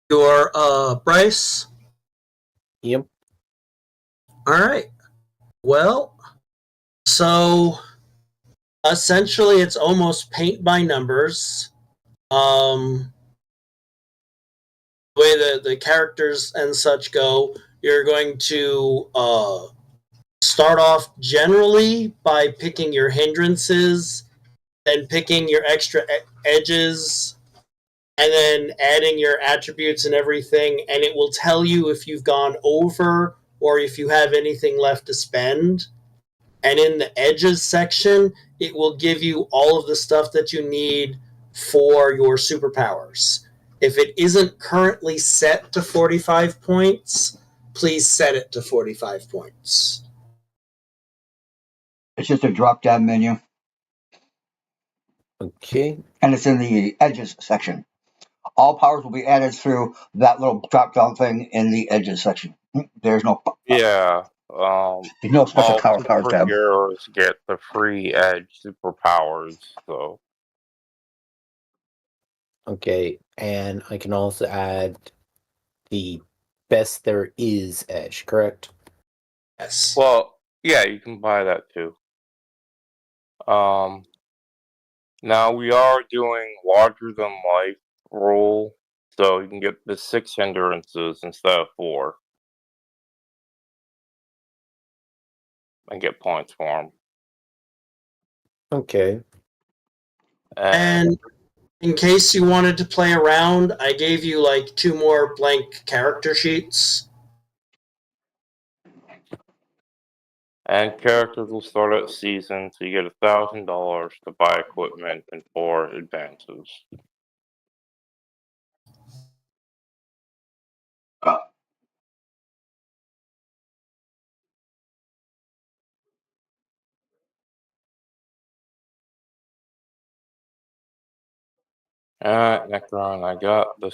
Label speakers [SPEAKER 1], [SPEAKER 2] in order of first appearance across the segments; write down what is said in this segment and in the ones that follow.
[SPEAKER 1] Your Bryce.
[SPEAKER 2] Yep.
[SPEAKER 1] All right. Well, so essentially, it's almost paint by numbers. The way the characters and such go, you're going to start off generally by picking your hindrances, then picking your extra edges, and then adding your attributes and everything, and it will tell you if you've gone over or if you have anything left to spend. And in the edges section, it will give you all of the stuff that you need for your superpowers. If it isn't currently set to 45 points, please set it to 45 points.
[SPEAKER 3] It's just a drop-down menu.
[SPEAKER 2] Okay.
[SPEAKER 3] And it's in the edges section. All powers will be added through that little drop-down thing in the edges section. There's no
[SPEAKER 4] Yeah.
[SPEAKER 3] there's no special power tab.
[SPEAKER 4] Superheroes get the free edge superpowers, so.
[SPEAKER 2] Okay, and I can also add the best there is edge, correct?
[SPEAKER 1] Yes.
[SPEAKER 4] Well, yeah, you can buy that too. Now we are doing larger than life rule, so you can get the 6 hindrances instead of 4. And get points for them.
[SPEAKER 2] Okay.
[SPEAKER 1] And in case you wanted to play around, I gave you like 2 more blank character sheets.
[SPEAKER 4] And characters will start at season, so you get $1,000 to buy equipment and 4 advances. Alright, Necron, I got the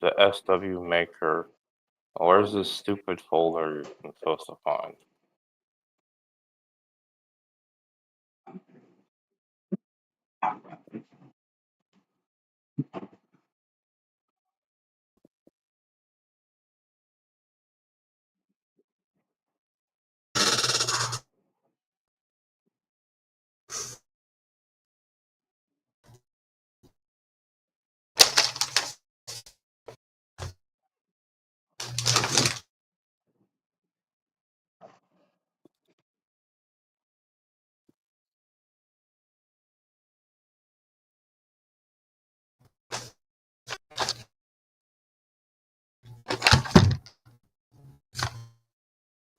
[SPEAKER 4] SW maker. Where's this stupid folder I'm supposed to find?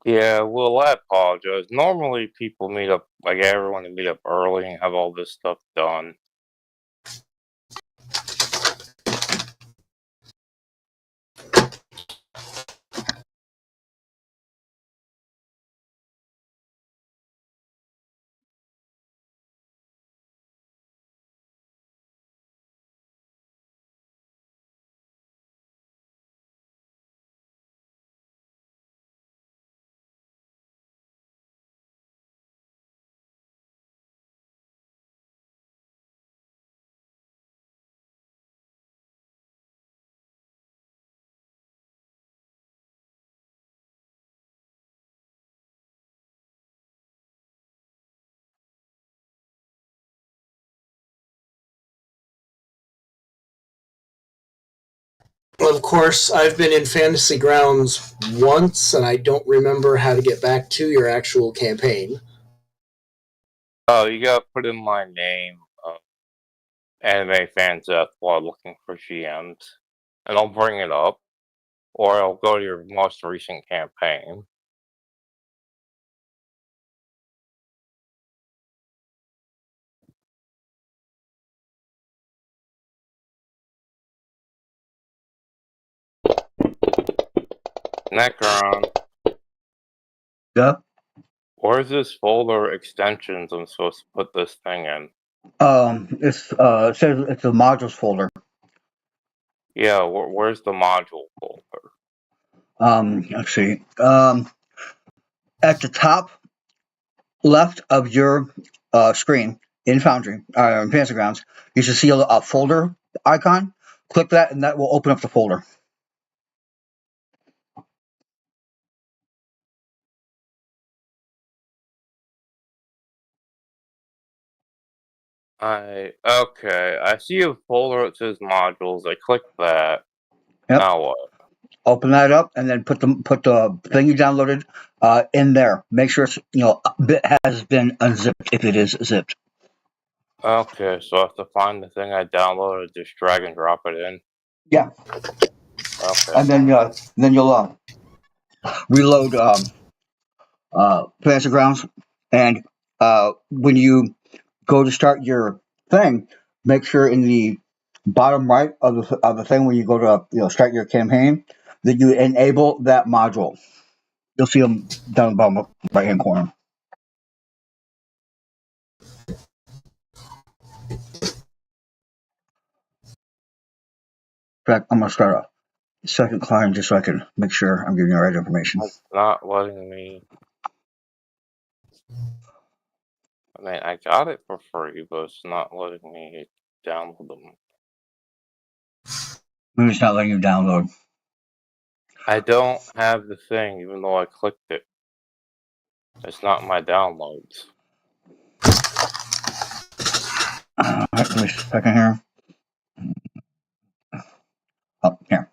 [SPEAKER 4] Yeah, well, I apologize. Normally people meet up, like everyone to meet up early and have all this stuff done.
[SPEAKER 1] Of course, I've been in Fantasy Grounds once, and I don't remember how to get back to your actual campaign.
[SPEAKER 4] Oh, you gotta put in my name, Anime Fanzeth, while looking for GMs, and I'll bring it up, or I'll go to your most recent campaign. Necron.
[SPEAKER 3] Yeah.
[SPEAKER 4] Where's this folder extensions I'm supposed to put this thing in?
[SPEAKER 3] It says it's a modules folder.
[SPEAKER 4] Yeah, where's the module folder?
[SPEAKER 3] Let's see. At the top left of your screen in Foundry, in Fantasy Grounds, you should see a folder icon. Click that, and that will open up the folder.
[SPEAKER 4] Okay. I see a folder that says modules. I click that.
[SPEAKER 3] Yep.
[SPEAKER 4] Now what?
[SPEAKER 3] Open that up and then put the thing you downloaded in there. Make sure it's it has been unzipped if it is zipped.
[SPEAKER 4] Okay, so I have to find the thing I downloaded, just drag and drop it in.
[SPEAKER 3] Yeah,
[SPEAKER 4] Okay.
[SPEAKER 3] and then you'll reload Fantasy Grounds, and when you go to start your thing, make sure in the bottom right of the thing when you go to start your campaign that you enable that module. You'll see them down the bottom right hand corner. In fact, I'm gonna start a second client just so I can make sure I'm giving you the right information.
[SPEAKER 4] It's not letting me. I mean, I got it for free, but it's not letting me download them.
[SPEAKER 3] Maybe it's not letting you download.
[SPEAKER 4] I don't have the thing, even though I clicked it. It's not in my downloads.
[SPEAKER 3] Give me a second here. Oh, here.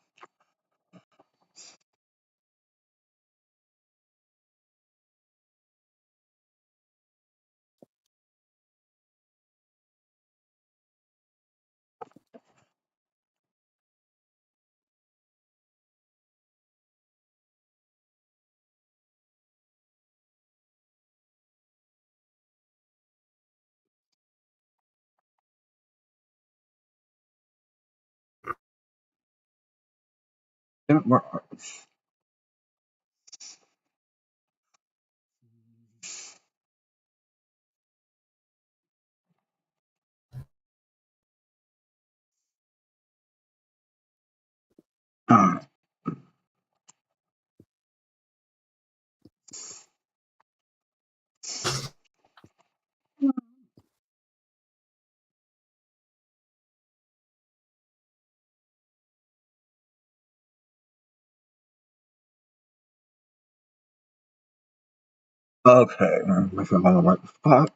[SPEAKER 3] Okay, make sure I'm on the right spot.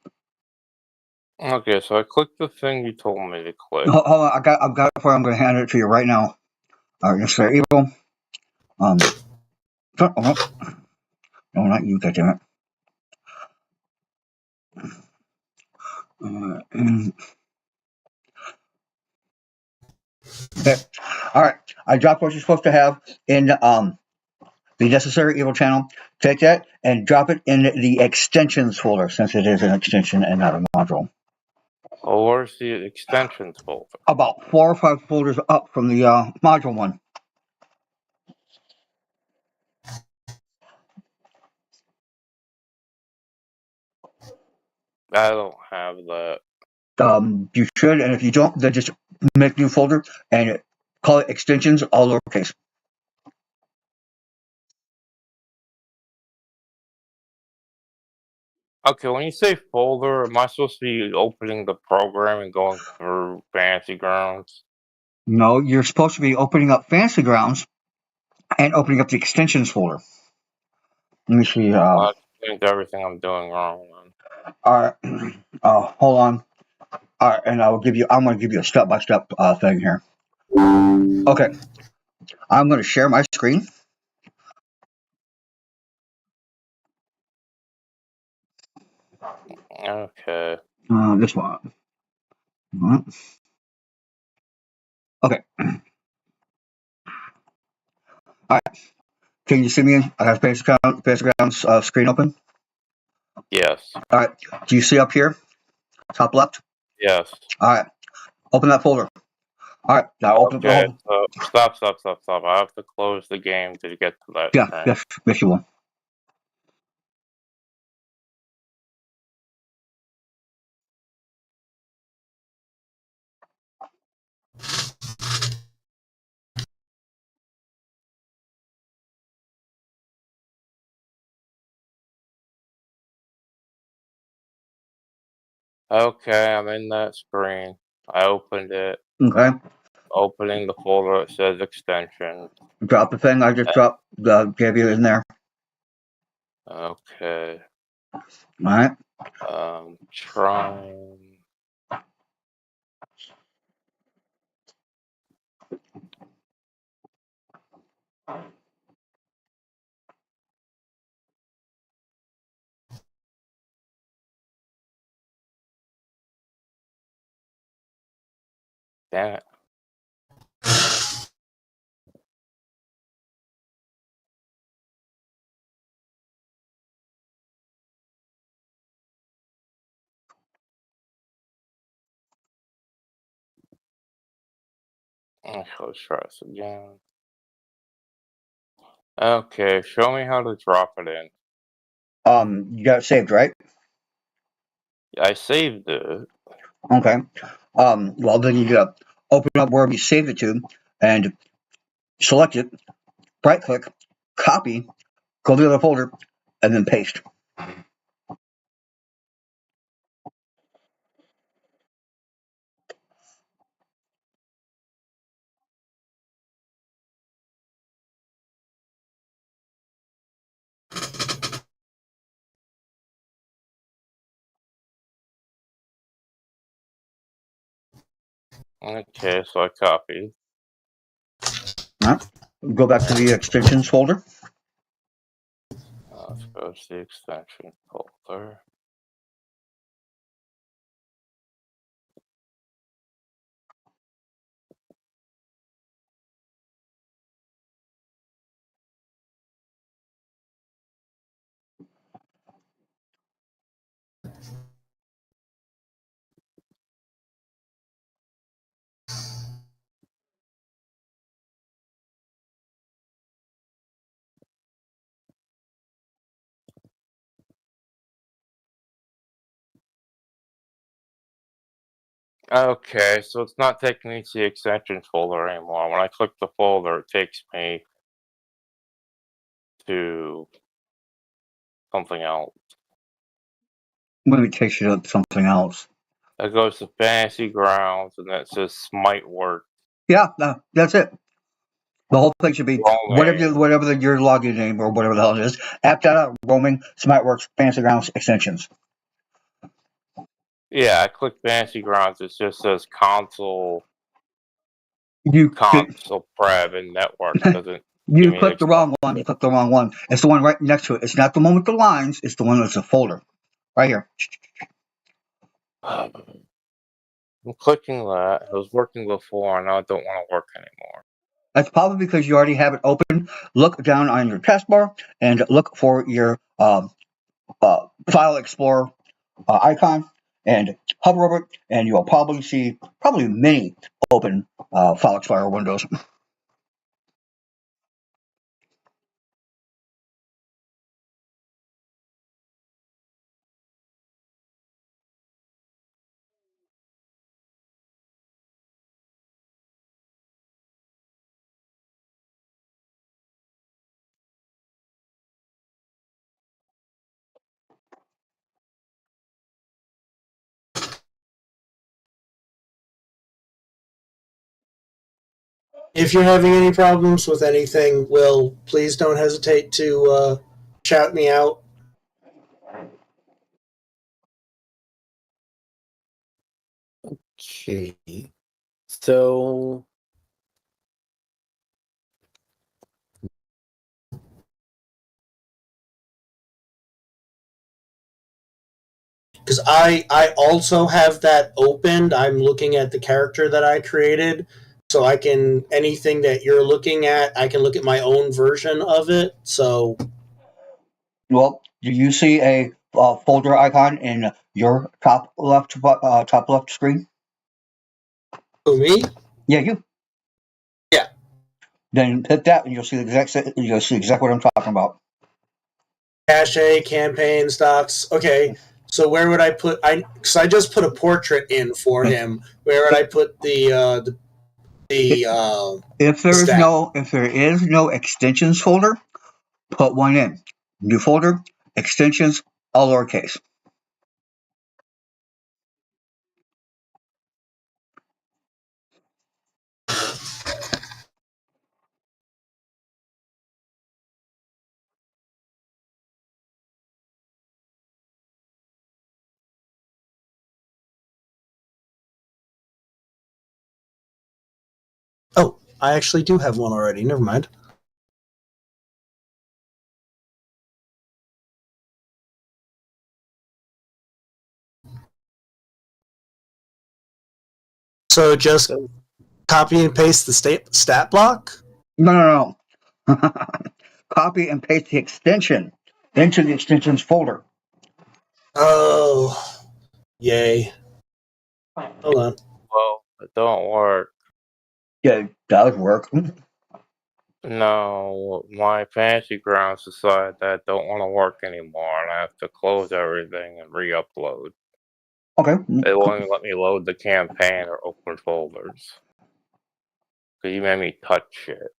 [SPEAKER 4] Okay, so I clicked the thing you told me to click.
[SPEAKER 3] Hold on, I've got it for you. I'm going to hand it to you right now. All right, yes, sir. Evil. Oh, no, not you, goddammit. Okay. All right. I dropped what you're supposed to have in the necessary evil channel. Take that and drop it in the extensions folder, since it is an extension and not a module.
[SPEAKER 4] Oh, where's the extensions folder?
[SPEAKER 3] About 4 or 5 folders up from the module one.
[SPEAKER 4] I don't have that.
[SPEAKER 3] You should, and if you don't, then just make a new folder and call it extensions, all lowercase.
[SPEAKER 4] Okay, when you say folder, am I supposed to be opening the program and going through Fantasy Grounds?
[SPEAKER 3] No, you're supposed to be opening up Fantasy Grounds and opening up the extensions folder. Let me see.
[SPEAKER 4] I think everything I'm doing wrong. Then.
[SPEAKER 3] All right. Hold on. All right, and I'm going to give you a step-by-step thing here. Okay. I'm going to share my screen.
[SPEAKER 4] Okay.
[SPEAKER 3] This one. Okay. All right. Can you see me? I have Fantasy Grounds screen open.
[SPEAKER 4] Yes.
[SPEAKER 3] All right. Do you see up here? Top left?
[SPEAKER 4] Yes.
[SPEAKER 3] All right. Open that folder. All right. Now open up the
[SPEAKER 4] Okay,
[SPEAKER 3] whole.
[SPEAKER 4] so stop. I have to close the game to get to that
[SPEAKER 3] Yeah.
[SPEAKER 4] screen.
[SPEAKER 3] Yes, you will.
[SPEAKER 4] Okay, I'm in that screen. I opened it.
[SPEAKER 3] Okay.
[SPEAKER 4] Opening the folder that says extension.
[SPEAKER 3] Drop the thing I just dropped. Gave you in there.
[SPEAKER 4] Okay.
[SPEAKER 3] All right.
[SPEAKER 4] Trying. Damn it. Okay, let's try this again. Okay, show me how to drop it in.
[SPEAKER 3] You got it saved, right?
[SPEAKER 4] I saved it.
[SPEAKER 3] Okay. Well, then you gotta open up wherever you saved it to, and select it. Right click, copy, go to the other folder, and then paste.
[SPEAKER 4] Okay, so I copied.
[SPEAKER 3] All right. Go back to the extensions folder.
[SPEAKER 4] Let's go to the extension folder. Okay, so it's not taking me to the extension folder anymore. When I click the folder, it takes me to something else.
[SPEAKER 3] Maybe it takes you to something else.
[SPEAKER 4] It goes to Fantasy Grounds, and then it says Smite Work.
[SPEAKER 3] Yeah, no, that's it. The whole thing should be
[SPEAKER 4] Roaming.
[SPEAKER 3] whatever your login name or whatever the hell it is. App data, roaming, SmartWorks, Fantasy Grounds, extensions.
[SPEAKER 4] Yeah, I click Fantasy Grounds. It just says console
[SPEAKER 3] You
[SPEAKER 4] prep and network. Doesn't give
[SPEAKER 3] you
[SPEAKER 4] me an
[SPEAKER 3] clicked the wrong one. You clicked the wrong one. It's the one right next to it. It's not the one with the lines. It's the one that's a folder. Right here.
[SPEAKER 4] I'm clicking that. It was working before, and now it don't want to work anymore.
[SPEAKER 3] That's probably because you already have it open. Look down on your taskbar and look for your File Explorer icon and hover over it, and you'll probably see many open File Explorer windows.
[SPEAKER 1] If you're having any problems with anything, Will, please don't hesitate to shout me out.
[SPEAKER 2] Okay. So
[SPEAKER 1] Because I also have that opened. I'm looking at the character that I created, so I can anything that you're looking at, I can look at my own version of it. So,
[SPEAKER 3] Well, do you see a folder icon in your top left screen?
[SPEAKER 1] who me?
[SPEAKER 3] Yeah, you.
[SPEAKER 1] Yeah.
[SPEAKER 3] Then hit that, and you'll see exactly what I'm talking about.
[SPEAKER 1] Cache, campaign, stocks. Okay. So where would I put? Because I just put a portrait in for him. Where would I put
[SPEAKER 3] If
[SPEAKER 1] the
[SPEAKER 3] there is
[SPEAKER 1] stat?
[SPEAKER 3] no extensions folder, put one in. New folder, extensions, all lowercase.
[SPEAKER 1] Oh, I actually do have one already. Never mind. So just Copy and paste the stat block?
[SPEAKER 3] No. Copy and paste the extension into the extensions folder.
[SPEAKER 1] Oh, yay. Hold on.
[SPEAKER 4] Well, it don't work.
[SPEAKER 3] Yeah, it does work.
[SPEAKER 4] No, my fantasy grounds decided that it don't want to work anymore, and I have to close everything and re-upload.
[SPEAKER 3] Okay.
[SPEAKER 4] It won't even let me load the campaign or open folders. Cause you made me touch it.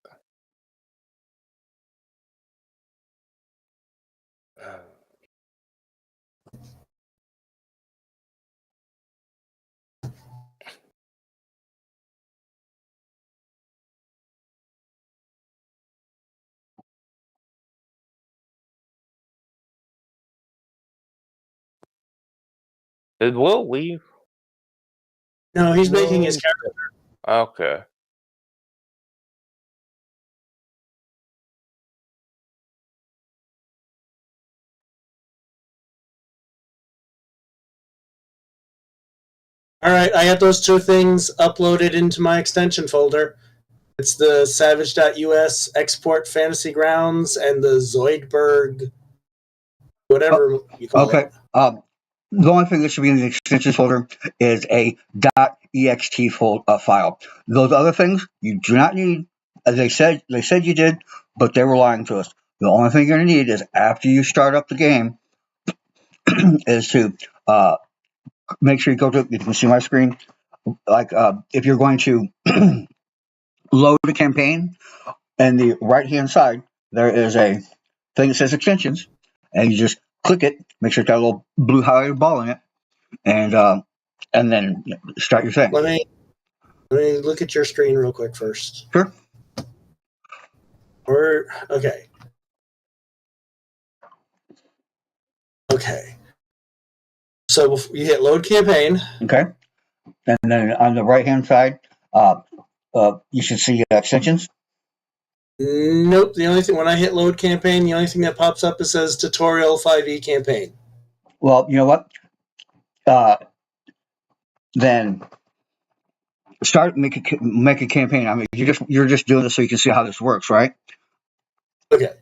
[SPEAKER 4] Did Will leave?
[SPEAKER 1] No, he's making his character.
[SPEAKER 4] Okay.
[SPEAKER 1] All right, I got those two things uploaded into my extension folder. It's the savage.us export fantasy grounds and the Zoidberg, whatever you call
[SPEAKER 3] Okay.
[SPEAKER 1] it.
[SPEAKER 3] The only thing that should be in the extensions folder is a .ext file. Those other things you do not need. As they said you did, but they were lying to us. The only thing you're going to need is after you start up the game is to make sure you go to. You can see my screen. Like if you're going to load a campaign, and the right hand side there is a thing that says extensions, and you just click it. Make sure it's got a little blue highlighted ball in it, and then start your thing.
[SPEAKER 1] Let me look at your screen real quick first.
[SPEAKER 3] Sure.
[SPEAKER 1] Okay. Okay. So you hit load campaign.
[SPEAKER 3] Okay. And then on the right hand side, you should see extensions.
[SPEAKER 1] Nope. The only thing when I hit load campaign, the only thing that pops up is says tutorial 5e campaign.
[SPEAKER 3] Well, you know what? Then make a campaign. I mean, you're just doing this so you can see how this works, right?
[SPEAKER 1] Okay.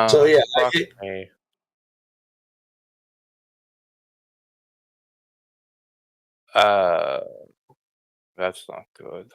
[SPEAKER 1] So yeah,
[SPEAKER 4] me. That's not good.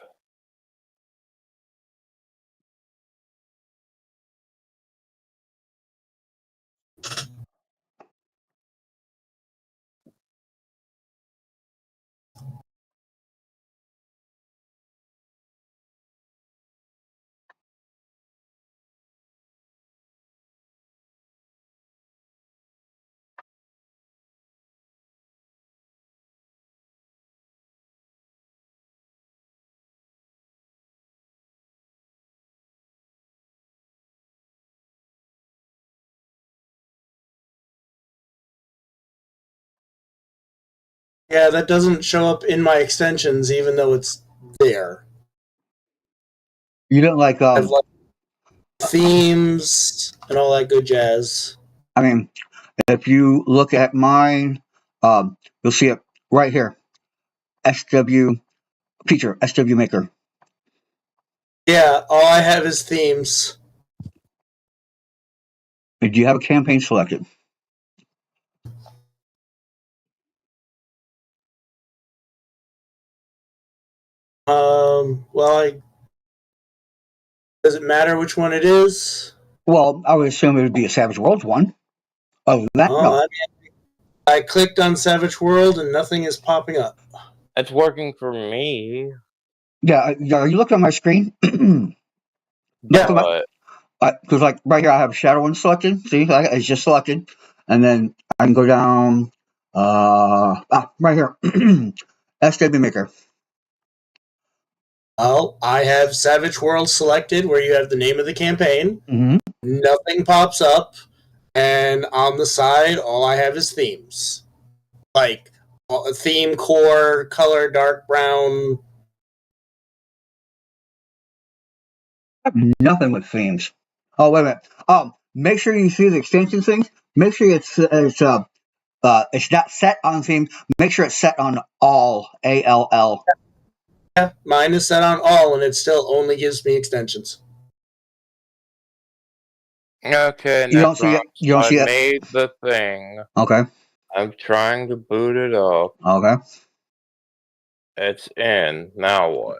[SPEAKER 1] yeah, that doesn't show up in my extensions, even though it's there.
[SPEAKER 3] You don't like
[SPEAKER 1] I have like themes and all that good jazz.
[SPEAKER 3] I mean, if you look at mine, you'll see it right here. SW feature, SW Maker.
[SPEAKER 1] Yeah, all I have is themes.
[SPEAKER 3] Do you have a campaign selected?
[SPEAKER 1] Well, does it matter which one it is?
[SPEAKER 3] Well, I would assume it would be a Savage Worlds one. Other than that, no.
[SPEAKER 1] I clicked on Savage World and nothing is popping up.
[SPEAKER 4] It's working for me.
[SPEAKER 3] Yeah, are you looking at my screen?
[SPEAKER 4] But
[SPEAKER 3] Because like right here, I have Shadow One selected. See, it's just selected, and then I can go down. Right here, SW Maker.
[SPEAKER 1] Well, I have Savage World selected, where you have the name of the campaign.
[SPEAKER 3] Mm-hmm.
[SPEAKER 1] Nothing pops up, and on the side, all I have is themes, like a theme core, color dark brown.
[SPEAKER 3] Nothing with themes. Oh wait a minute. Make sure you see the extension things. Make sure it's it's not set on theme. Make sure it's set on all, ALL.
[SPEAKER 1] Yeah, mine is set on all, and it still only gives me extensions.
[SPEAKER 4] Okay,
[SPEAKER 3] You don't see
[SPEAKER 4] Necron.
[SPEAKER 3] it. You don't
[SPEAKER 4] I
[SPEAKER 3] see it.
[SPEAKER 4] made the thing.
[SPEAKER 3] Okay.
[SPEAKER 4] I'm trying to boot it up.
[SPEAKER 3] Okay.
[SPEAKER 4] It's in. Now what?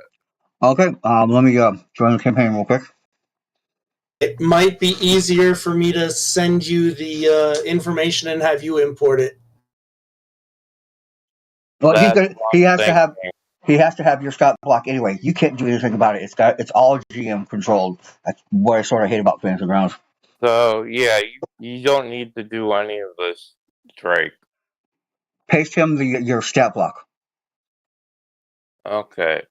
[SPEAKER 3] Okay. Let me join the campaign real quick.
[SPEAKER 1] It might be easier for me to send you the information and have you import it.
[SPEAKER 3] Well,
[SPEAKER 4] That's what
[SPEAKER 3] he
[SPEAKER 4] I'm
[SPEAKER 3] has to have
[SPEAKER 4] thinking.
[SPEAKER 3] he has to have your stop block anyway. You can't do anything about it. It's all GM controlled. That's what I sort of hate about Fantasy Grounds.
[SPEAKER 4] So yeah, you don't need to do any of this, Drake.
[SPEAKER 3] Paste him your stat block.
[SPEAKER 4] Okay.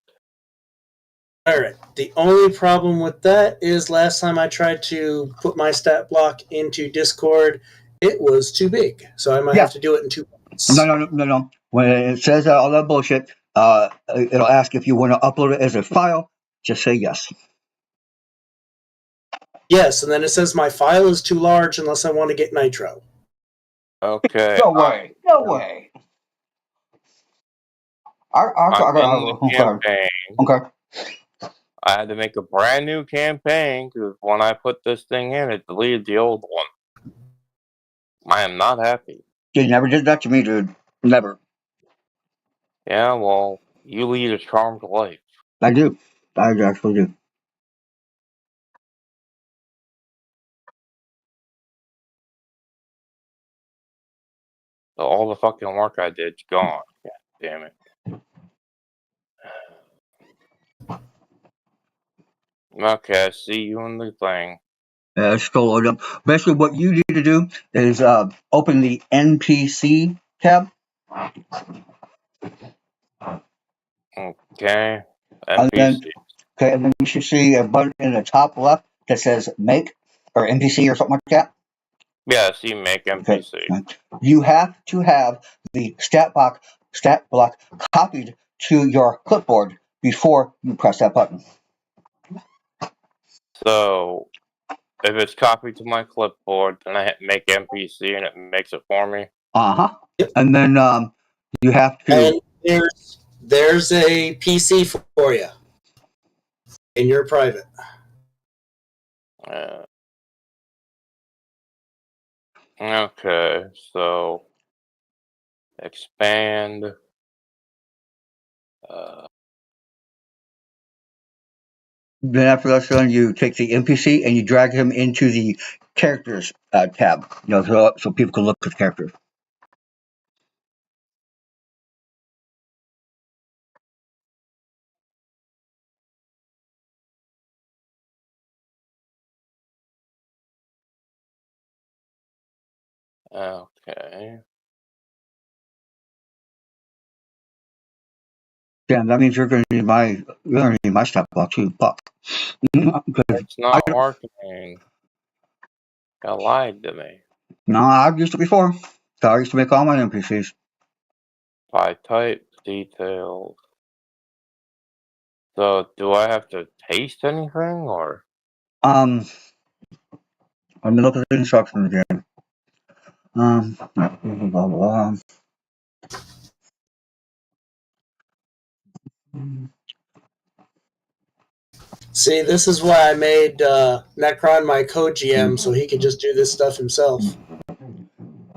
[SPEAKER 1] Alright, the only problem with that is last time I tried to put my stat block into Discord, it was too big. So I might have to do it in 2 parts.
[SPEAKER 3] No. When it says all that bullshit, it'll ask if you want to upload it as a file. Just say yes.
[SPEAKER 1] Yes, and then it says my file is too large unless I want to get Nitro.
[SPEAKER 4] Okay.
[SPEAKER 3] No way. No way.
[SPEAKER 4] I'm in the campaign.
[SPEAKER 3] Okay.
[SPEAKER 4] I had to make a brand new campaign because when I put this thing in, it deleted the old one. I am not happy.
[SPEAKER 3] You never did that to me, dude. Never.
[SPEAKER 4] Yeah, well, you lead a charmed life.
[SPEAKER 3] I do. I actually do.
[SPEAKER 4] So all the fucking work I did's gone. God damn it. Okay, I see you in the thing.
[SPEAKER 3] It's still loaded up. Basically, what you need to do is open the NPC tab.
[SPEAKER 4] Okay.
[SPEAKER 3] And
[SPEAKER 4] NPC.
[SPEAKER 3] then you should see a button in the top left that says make or NPC or something like that.
[SPEAKER 4] Yeah, I see make NPC.
[SPEAKER 3] Okay. You have to have the stat block copied to your clipboard before you press that button.
[SPEAKER 4] So if it's copied to my clipboard, then I hit make NPC and it makes it for me.
[SPEAKER 1] Yep.
[SPEAKER 3] And then you have to.
[SPEAKER 1] And there's a PC for you in your private.
[SPEAKER 4] Okay, so expand.
[SPEAKER 3] Then after that's done, you take the NPC and you drag him into the characters tab. So people can look at the characters.
[SPEAKER 4] Okay.
[SPEAKER 3] Damn, that means you're going to need my stat block too. Fuck.
[SPEAKER 4] It's not working. You lied to me.
[SPEAKER 3] No, I've used it before. So I used to make all my NPCs.
[SPEAKER 4] By type details. So do I have to taste anything or?
[SPEAKER 3] Let me look at the instructions again. Blah, blah, blah.
[SPEAKER 1] See, this is why I made Necron my co-GM so he could just do this stuff himself.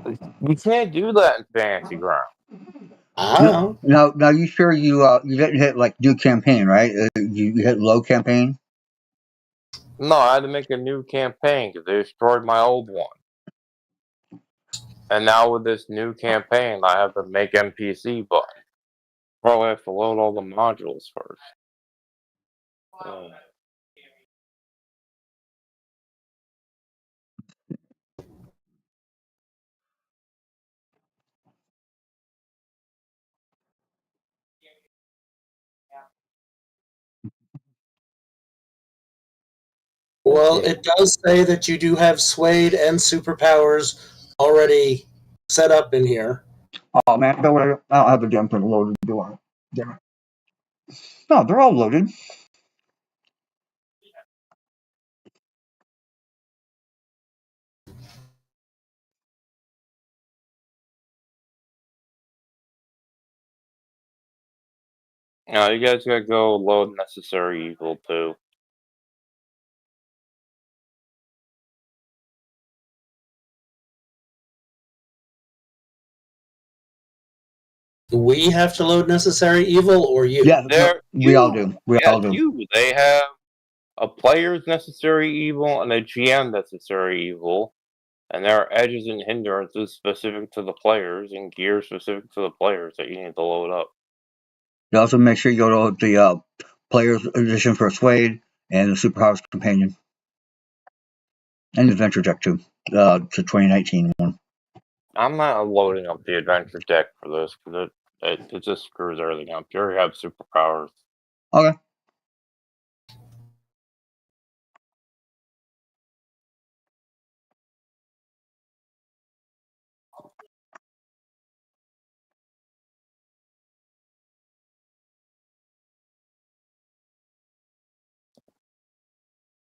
[SPEAKER 4] You can't do that in Fantasy Ground.
[SPEAKER 1] I don't know.
[SPEAKER 3] Now, you sure you didn't hit like new campaign, right? You hit low campaign.
[SPEAKER 4] No, I had to make a new campaign because they destroyed my old one. And now with this new campaign, I have to make NPC button. Probably have to load all the modules first.
[SPEAKER 1] Well, it does say that you do have Suede and superpowers already set up in here.
[SPEAKER 3] Oh man, I don't have the damn thing loaded. Do I? Damn it. No, they're all loaded.
[SPEAKER 4] Now you guys gotta go load necessary evil too.
[SPEAKER 1] We have to load necessary evil, or you?
[SPEAKER 3] Yeah, no, we all
[SPEAKER 4] You,
[SPEAKER 3] do. We
[SPEAKER 4] yes,
[SPEAKER 3] all do.
[SPEAKER 4] you. They have a player's necessary evil and a GM necessary evil, and there are edges and hindrances specific to the players and gear specific to the players that you need to load up.
[SPEAKER 3] You also make sure you go to the player's edition for Suede and the Superhouse Companion. And the Adventure Deck too. The 2019 one.
[SPEAKER 4] I'm not loading up the adventure deck for this because it just screws everything up. You already have superpowers.
[SPEAKER 3] Okay.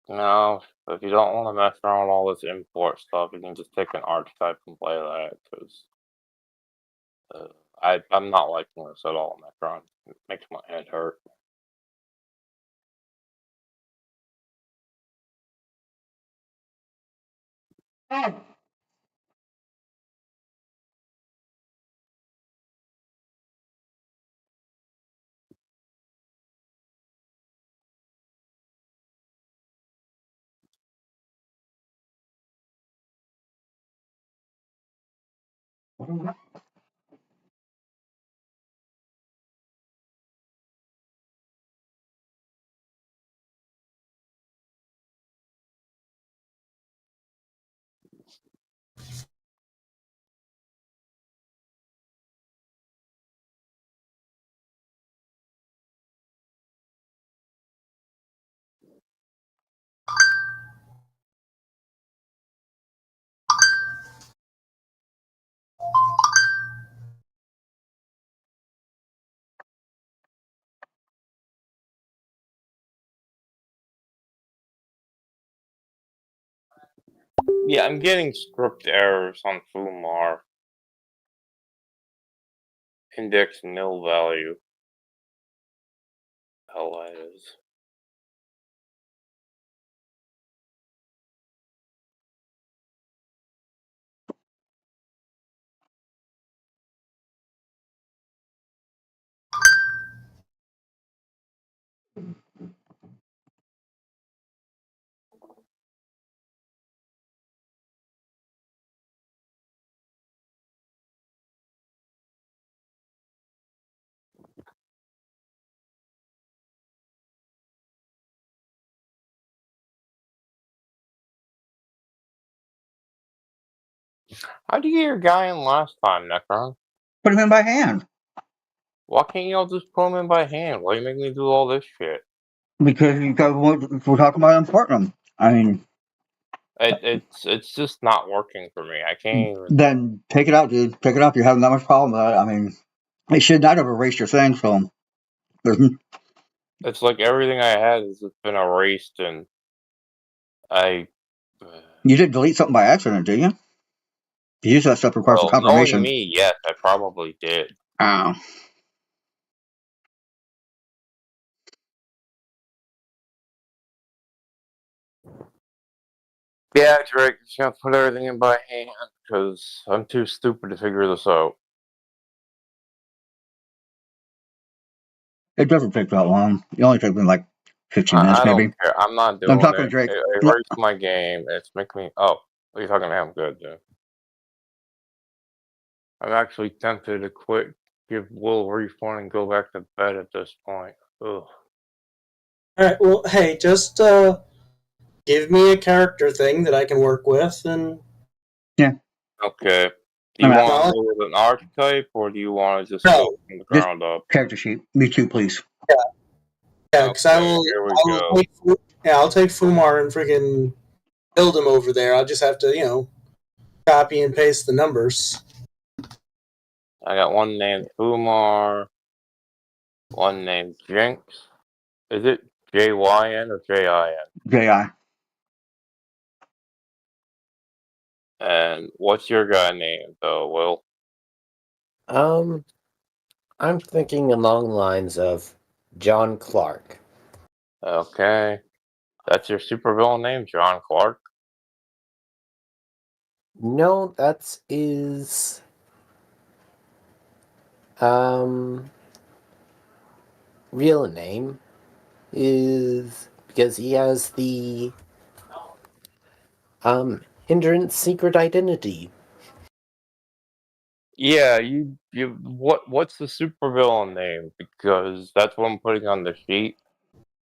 [SPEAKER 4] No, if you don't want to mess around with all this import stuff, you can just take an archetype and play that. Because I'm not liking this at all, Necron. It makes my head hurt. Yeah, I'm getting script errors on Fumar. Index nil value. Hell that is. How'd you get your guy in last time, Necron?
[SPEAKER 3] Put him in by hand.
[SPEAKER 4] Why can't y'all just put him in by hand? Why you make me do all this shit?
[SPEAKER 3] Because you guys we're talking about importing them. I mean,
[SPEAKER 4] It's just not working for me. I can't even.
[SPEAKER 3] then take it out, dude. Take it out if you're having that much problem with it. I mean, it should not have erased your thing, so
[SPEAKER 4] It's like everything I had has just been erased, and I.
[SPEAKER 3] you did delete something by accident, did you? Usually that stuff requires a
[SPEAKER 4] Well, knowing
[SPEAKER 3] confirmation.
[SPEAKER 4] me, yes, I probably did.
[SPEAKER 3] Oh.
[SPEAKER 4] Yeah, Drake, just gonna put everything in by hand because I'm too stupid to figure this out.
[SPEAKER 3] It doesn't take that long. It only takes me like 15 minutes,
[SPEAKER 4] I
[SPEAKER 3] maybe.
[SPEAKER 4] don't care. I'm not
[SPEAKER 3] I'm
[SPEAKER 4] doing
[SPEAKER 3] talking to
[SPEAKER 4] it.
[SPEAKER 3] Drake.
[SPEAKER 4] It erased my game. It's making me. Oh, are you talking to him? Good, dude. I'm actually tempted to quit, give Will a refund, and go back to bed at this point. Ugh.
[SPEAKER 1] Alright, well, hey, just give me a character thing that I can work with, and
[SPEAKER 4] Okay. Do
[SPEAKER 3] I'm
[SPEAKER 4] you
[SPEAKER 3] out.
[SPEAKER 4] want to
[SPEAKER 1] Well,
[SPEAKER 4] go with an archetype, or do you want to just
[SPEAKER 1] no,
[SPEAKER 4] go from the
[SPEAKER 3] Just
[SPEAKER 4] ground up?
[SPEAKER 3] character sheet. Me too, please.
[SPEAKER 1] yeah, because I
[SPEAKER 4] Okay,
[SPEAKER 1] will.
[SPEAKER 4] here we
[SPEAKER 1] I will
[SPEAKER 4] go.
[SPEAKER 1] take, I'll take Fumar and freaking build him over there. I'll just have to, copy and paste the numbers.
[SPEAKER 4] I got one named Fumar, one named Jinx. Is it JYN or JIN?
[SPEAKER 3] JI.
[SPEAKER 4] And what's your guy name, though, Will?
[SPEAKER 2] I'm thinking along the lines of John Clark.
[SPEAKER 4] Okay. That's your supervillain name, John Clark?
[SPEAKER 2] No, that's his real name is because he has the hindrance secret identity.
[SPEAKER 4] Yeah, what's the supervillain name? Because that's what I'm putting on the sheet.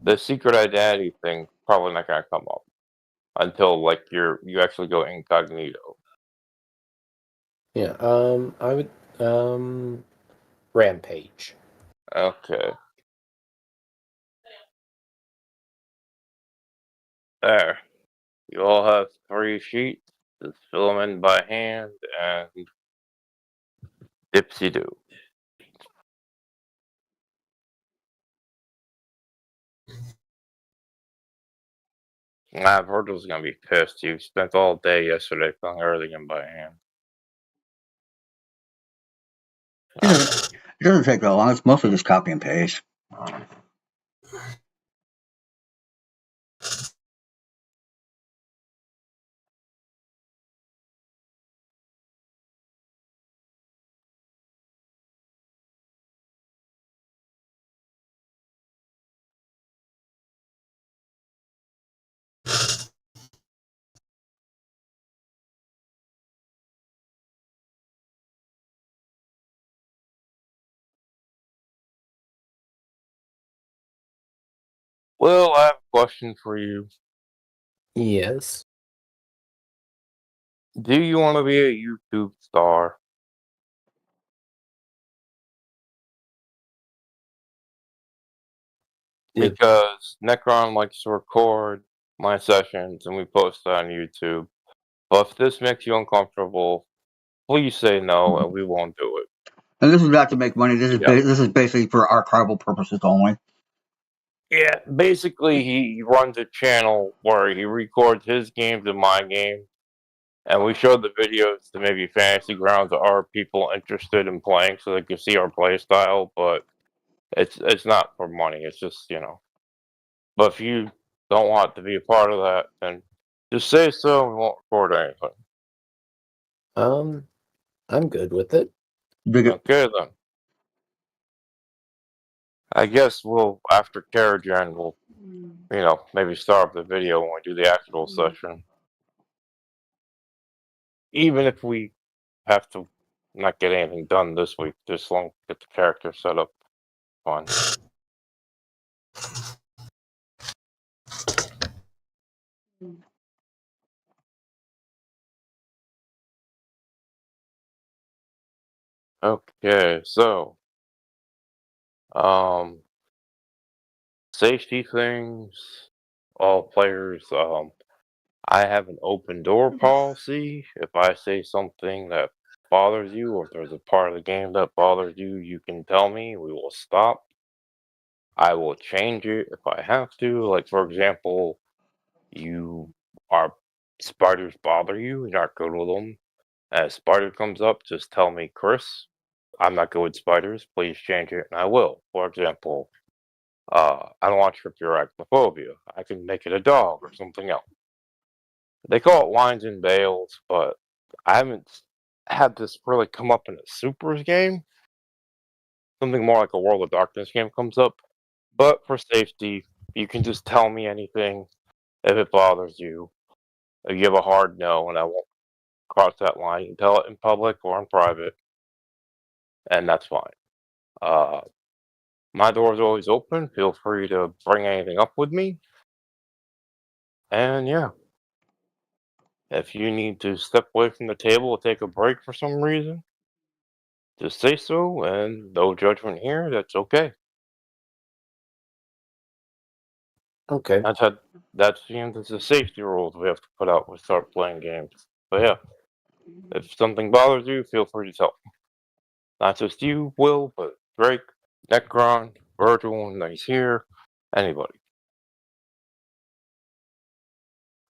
[SPEAKER 4] The secret identity thing probably not gonna come up until like you actually go incognito.
[SPEAKER 2] Yeah, I would Rampage.
[SPEAKER 4] Okay. There. You all have 3 sheets. Just fill them in by hand and dipsy do. Virgil's gonna be pissed. You spent all day yesterday filling everything in by hand.
[SPEAKER 3] It doesn't take that long. It's mostly just copy and paste.
[SPEAKER 4] Well, I have a question for you.
[SPEAKER 2] Yes.
[SPEAKER 4] Do you want to be a YouTube star?
[SPEAKER 2] If,
[SPEAKER 4] Because Necron likes to record my sessions and we post it on YouTube. But if this makes you uncomfortable, please say no and we won't do it.
[SPEAKER 3] And this is not to make money. This is
[SPEAKER 4] Yeah.
[SPEAKER 3] this is basically for archival purposes only.
[SPEAKER 4] Yeah, basically he runs a channel where he records his games and my games, and we show the videos to maybe Fantasy Grounds or people interested in playing so they can see our play style, but it's not for money, it's just, But if you don't want to be a part of that, then just say so and we won't record anything.
[SPEAKER 2] I'm good with it.
[SPEAKER 4] Okay then. I guess after Karajan, we'll, maybe start up the video when we do the actual session. Even if we have to not get anything done this week, just long get the character set up. Fine. Okay, so safety things, all players, I have an open door policy. If I say something that bothers you, or if there's a part of the game that bothers you, you can tell me. We will stop. I will change it if I have to. Like, for example, you are spiders bother you, you're not good with them. As spider comes up, just tell me, Chris, I'm not good with spiders. Please change it, and I will. For example, I don't want to trip your arachnophobia. I can make it a dog or something else. They call it wines and bales, but I haven't had this really come up in a supers game. Something more like a World of Darkness game comes up. But for safety, you can just tell me anything if it bothers you. If you have a hard no, and I won't cross that line, you can tell it in public or in private, and that's fine. My door is always open. Feel free to bring anything up with me. And yeah, if you need to step away from the table or take a break for some reason, just say so, and no judgment here. That's okay.
[SPEAKER 2] Okay.
[SPEAKER 4] That's the end of the safety rules we have to put out when we start playing games. But yeah, if something bothers you, feel free to tell. Not just you, Will, but Drake, Necron, Virgil, when he's here, anybody.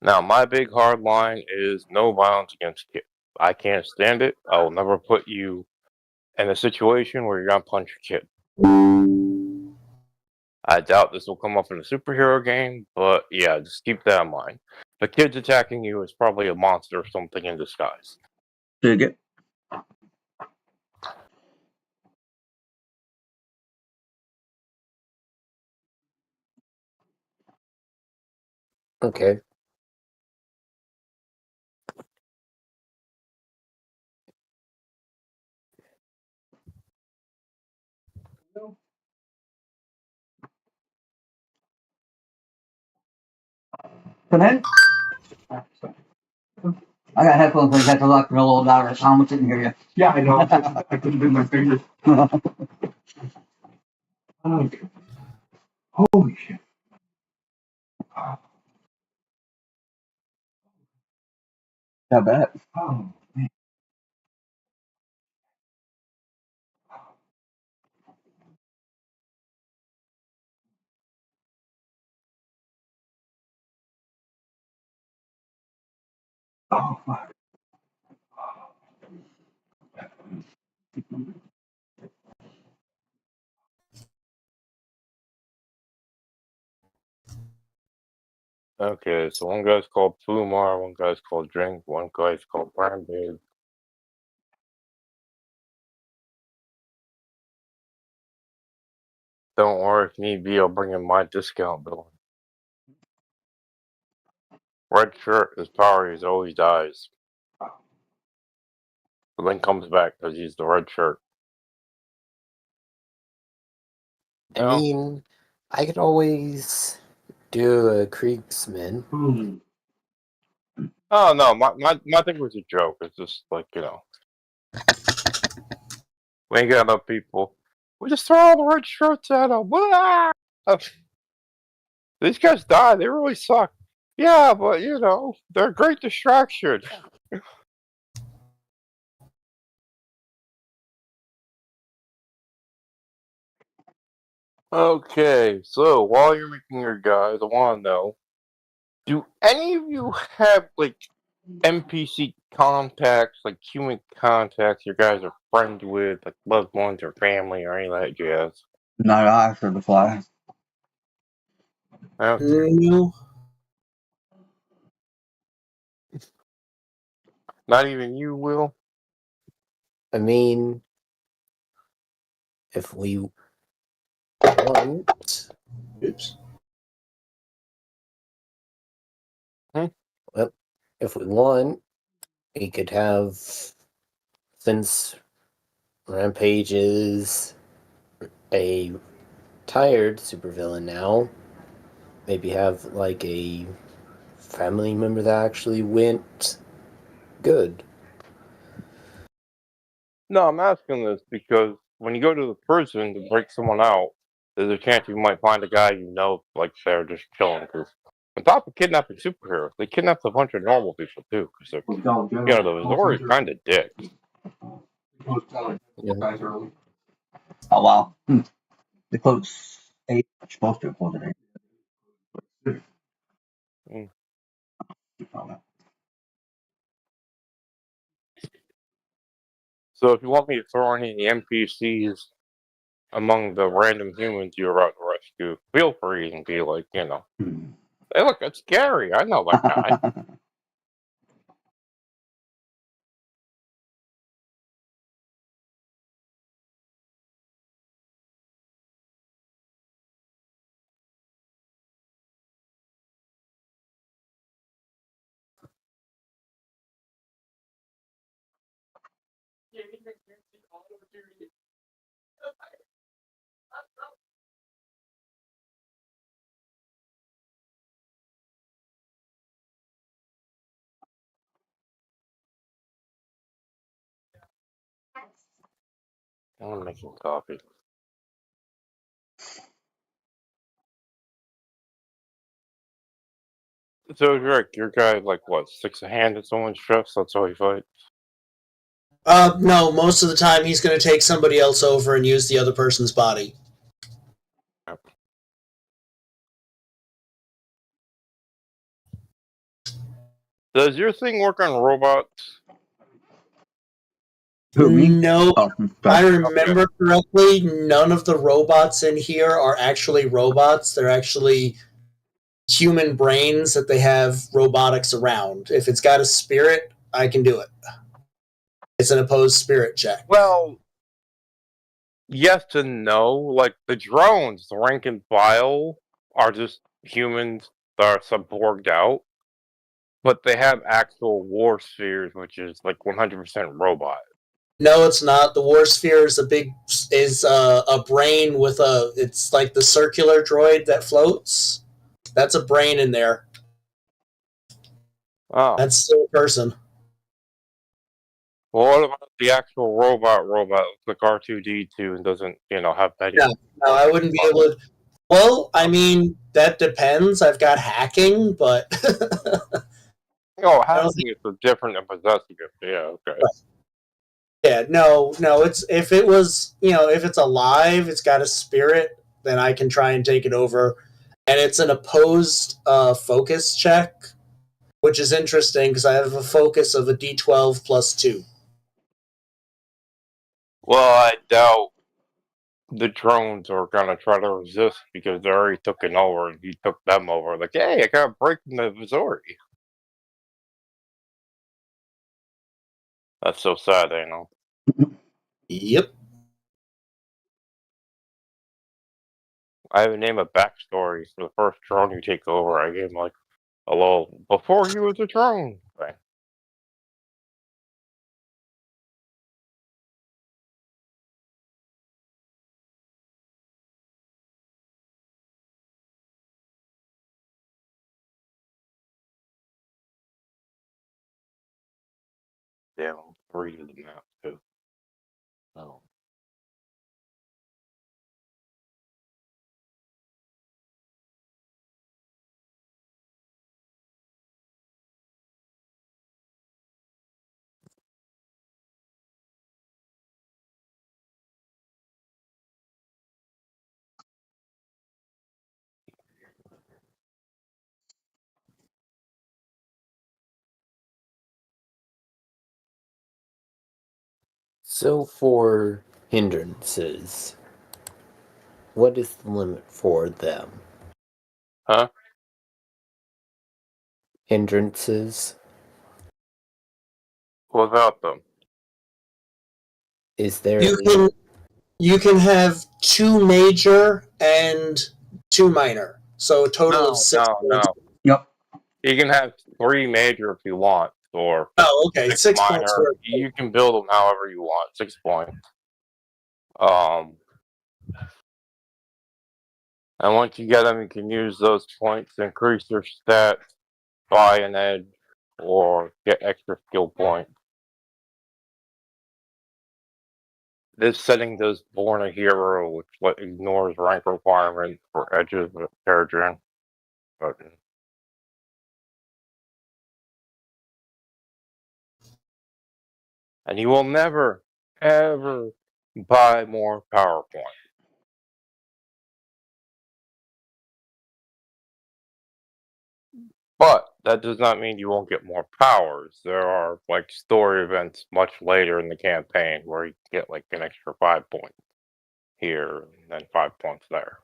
[SPEAKER 4] Now, my big hard line is no violence against kids. I can't stand it. I will never put you in a situation where you're gonna punch a kid. I doubt this will come up in a superhero game, but yeah, just keep that in mind. The kid's attacking you is probably a monster or something in disguise.
[SPEAKER 3] Dig it.
[SPEAKER 2] Okay.
[SPEAKER 3] Come in. I got headphones, but I got to lock real old out. I almost didn't hear you.
[SPEAKER 5] Yeah, I know. I couldn't do my fingers. Okay. Holy shit.
[SPEAKER 3] Not bad.
[SPEAKER 5] Oh, man. Oh, fuck.
[SPEAKER 4] Okay, so one guy's called Fumar, one guy's called Jinx, one guy's called Brandon. Don't worry, if need be, I'll bring in my discount bill. Red shirt, his power is always dies. But then comes back because he's the red shirt.
[SPEAKER 2] I mean, I could always do a Kriegsman.
[SPEAKER 4] Oh no, my thing was a joke. It's just like, we ain't got enough people. We just throw all the red shirts at them. These guys die. They really suck. Yeah, but they're a great distraction. Okay, so while you're making your guys, I want to know: do any of you have like NPC contacts, like human contacts, you guys are friends with, like loved ones or family or any of that jazz?
[SPEAKER 3] Not I for the fly.
[SPEAKER 4] Okay.
[SPEAKER 1] No.
[SPEAKER 4] Not even you, Will?
[SPEAKER 2] I mean, if we want,
[SPEAKER 1] Oops.
[SPEAKER 2] well, if we want, we could have, since Rampage is a tired supervillain now, maybe have like a family member that actually went good.
[SPEAKER 4] No, I'm asking this because when you go to the prison to break someone out, there's a chance you might find a guy like they're just chilling. Because on top of kidnapping superheroes, they kidnapped a bunch of normal people too. Because the Azor is kind of dicks.
[SPEAKER 2] Yeah.
[SPEAKER 5] Guys early.
[SPEAKER 3] Oh wow. They close 8. Supposed to close at 8.
[SPEAKER 4] Mm. So if you want me to throw any NPCs among the random humans you're about to rescue, feel free and be like, hey, look, that's scary. I know that guy. I'm making coffee. So Rick, your guy like what, sticks a hand in someone's chest? That's how he fights.
[SPEAKER 1] No, most of the time he's going to take somebody else over and use the other person's body.
[SPEAKER 4] Does your thing work on robots?
[SPEAKER 3] Who, me?
[SPEAKER 1] No,
[SPEAKER 3] Oh,
[SPEAKER 1] I
[SPEAKER 3] sorry.
[SPEAKER 1] remember correctly, none of the robots in here are actually robots. They're actually human brains that they have robotics around. If it's got a spirit, I can do it. It's an opposed spirit check.
[SPEAKER 4] Well, yes and no. Like the drones, the rank and file are just humans that are subborged out, but they have actual war spheres, which is like 100% robot.
[SPEAKER 1] No, it's not. The War Sphere is a brain with a. It's like the circular droid that floats. That's a brain in there.
[SPEAKER 4] Oh,
[SPEAKER 1] That's still a person.
[SPEAKER 4] well, what about the actual robot? Like R2D2 and doesn't, have any.
[SPEAKER 1] Yeah, no, I wouldn't be able to. Well, I mean, that depends. I've got hacking, but
[SPEAKER 4] Oh,
[SPEAKER 1] I don't
[SPEAKER 4] having is different than possessing it. Yeah, okay.
[SPEAKER 1] yeah, no. It's if it was, if it's alive, it's got a spirit, then I can try and take it over, and it's an opposed focus check, which is interesting because I have a focus of a D12 plus 2.
[SPEAKER 4] Well, I doubt the drones are gonna try to resist because they already took it over and you took them over. Like, hey, I got a break from the Missouri. That's so sad, I know.
[SPEAKER 1] Yep.
[SPEAKER 4] I even name a backstory for the first drone you take over. I gave him like a little before he was a drone thing. Damn, I'm reading the map too. Oh.
[SPEAKER 2] So for hindrances, what is the limit for them?
[SPEAKER 4] Huh?
[SPEAKER 2] Hindrances?
[SPEAKER 4] What about them?
[SPEAKER 2] Is there
[SPEAKER 1] You can have 2 major and 2 minor, so a total of 6 points.
[SPEAKER 4] No.
[SPEAKER 3] Yep.
[SPEAKER 4] You can have 3 major if you want, or
[SPEAKER 1] Oh, okay,
[SPEAKER 4] 6
[SPEAKER 1] 6 points
[SPEAKER 4] minor.
[SPEAKER 1] worth.
[SPEAKER 4] You can build them however you want. 6 points. And once you get them, you can use those points to increase your stats, buy an edge, or get extra skill points. This setting does Born a Hero, which ignores rank requirements for edges of Terrigen. And you will never, ever buy more power points. But that does not mean you won't get more powers. There are like story events much later in the campaign where you get like an extra 5 points here and then 5 points there.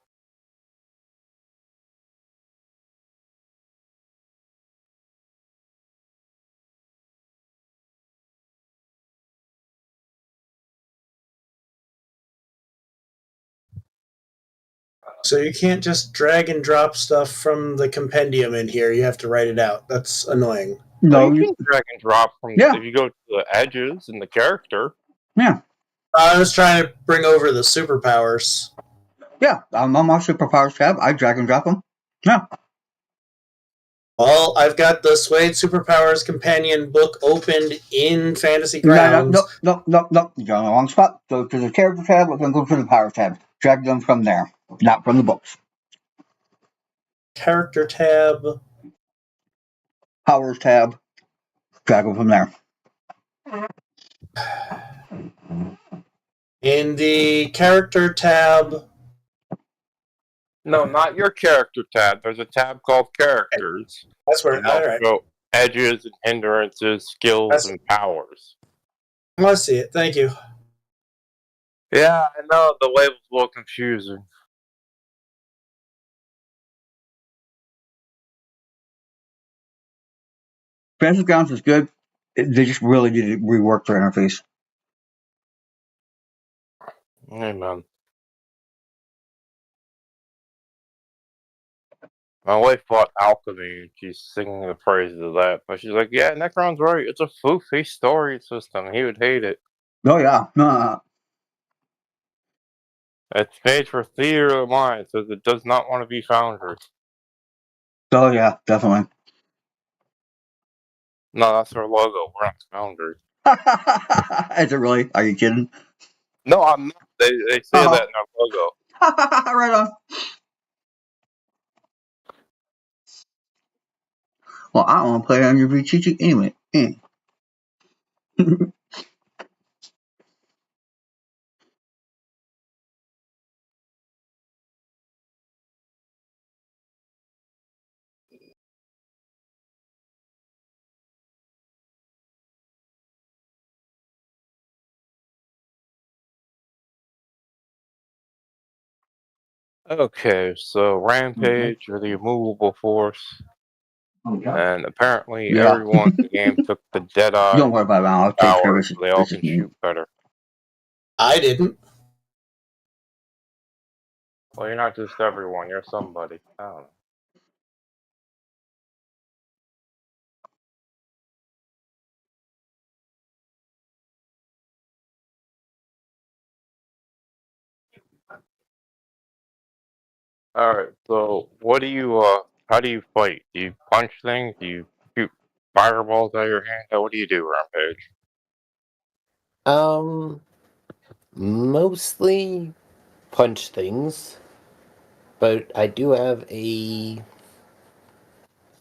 [SPEAKER 1] So you can't just drag and drop stuff from the compendium in here. You have to write it out. That's annoying.
[SPEAKER 4] Well,
[SPEAKER 3] No,
[SPEAKER 4] you can drag and drop from
[SPEAKER 3] Yeah.
[SPEAKER 4] if you go to the edges in the character.
[SPEAKER 3] yeah.
[SPEAKER 1] I was trying to bring over the superpowers.
[SPEAKER 3] Yeah. I'm on my superpowers tab. I drag and drop them. Yeah.
[SPEAKER 1] Well, I've got the Suede Superpowers Companion book opened in Fantasy
[SPEAKER 3] No,
[SPEAKER 1] Grounds.
[SPEAKER 3] no. You're on the wrong spot. Go to the character tab and then go to the power tab. Drag them from there, not from the books.
[SPEAKER 1] Character tab.
[SPEAKER 3] Powers tab. Drag them from there.
[SPEAKER 1] In the character tab.
[SPEAKER 4] No, not your character tab. There's a tab called Characters.
[SPEAKER 1] That's where.
[SPEAKER 4] And
[SPEAKER 1] All right.
[SPEAKER 4] also edges and hindrances, skills, and powers.
[SPEAKER 1] Oh, I see it. Thank you.
[SPEAKER 4] Yeah, I know the label's a little confusing.
[SPEAKER 3] Battlegrounds is good. They just really need to rework their interface.
[SPEAKER 4] Amen. My wife bought Alchemy, and she's singing the praises of that. But she's like, "Yeah, Necron's right. It's a foofy story system. He would hate it.
[SPEAKER 3] Oh yeah, no.
[SPEAKER 4] It's made for theater of mind, so it does not want to be Foundry."
[SPEAKER 3] Oh yeah, definitely.
[SPEAKER 4] No, that's our logo. We're not Foundry.
[SPEAKER 3] Is it really? Are you kidding?
[SPEAKER 4] No, I'm not. They say
[SPEAKER 3] Oh,
[SPEAKER 4] that in our logo.
[SPEAKER 3] right on. Well, I don't want to play on your VTT anyway.
[SPEAKER 4] Okay, so Rampage, you're the immovable force,
[SPEAKER 5] Oh, yeah.
[SPEAKER 4] and apparently
[SPEAKER 3] Yeah.
[SPEAKER 4] everyone in the game took the Deadeye
[SPEAKER 3] Don't worry about it. I'll take care
[SPEAKER 4] power,
[SPEAKER 3] of
[SPEAKER 4] so
[SPEAKER 3] it.
[SPEAKER 4] they all
[SPEAKER 3] This is
[SPEAKER 4] can
[SPEAKER 3] me.
[SPEAKER 4] shoot better.
[SPEAKER 1] I didn't.
[SPEAKER 4] Well, you're not just everyone. You're somebody. I don't know. All right. So, what do you? How do you fight? Do you punch things? Do you shoot fireballs out of your hand? What do you do, Rampage?
[SPEAKER 2] Mostly punch things, but I do have a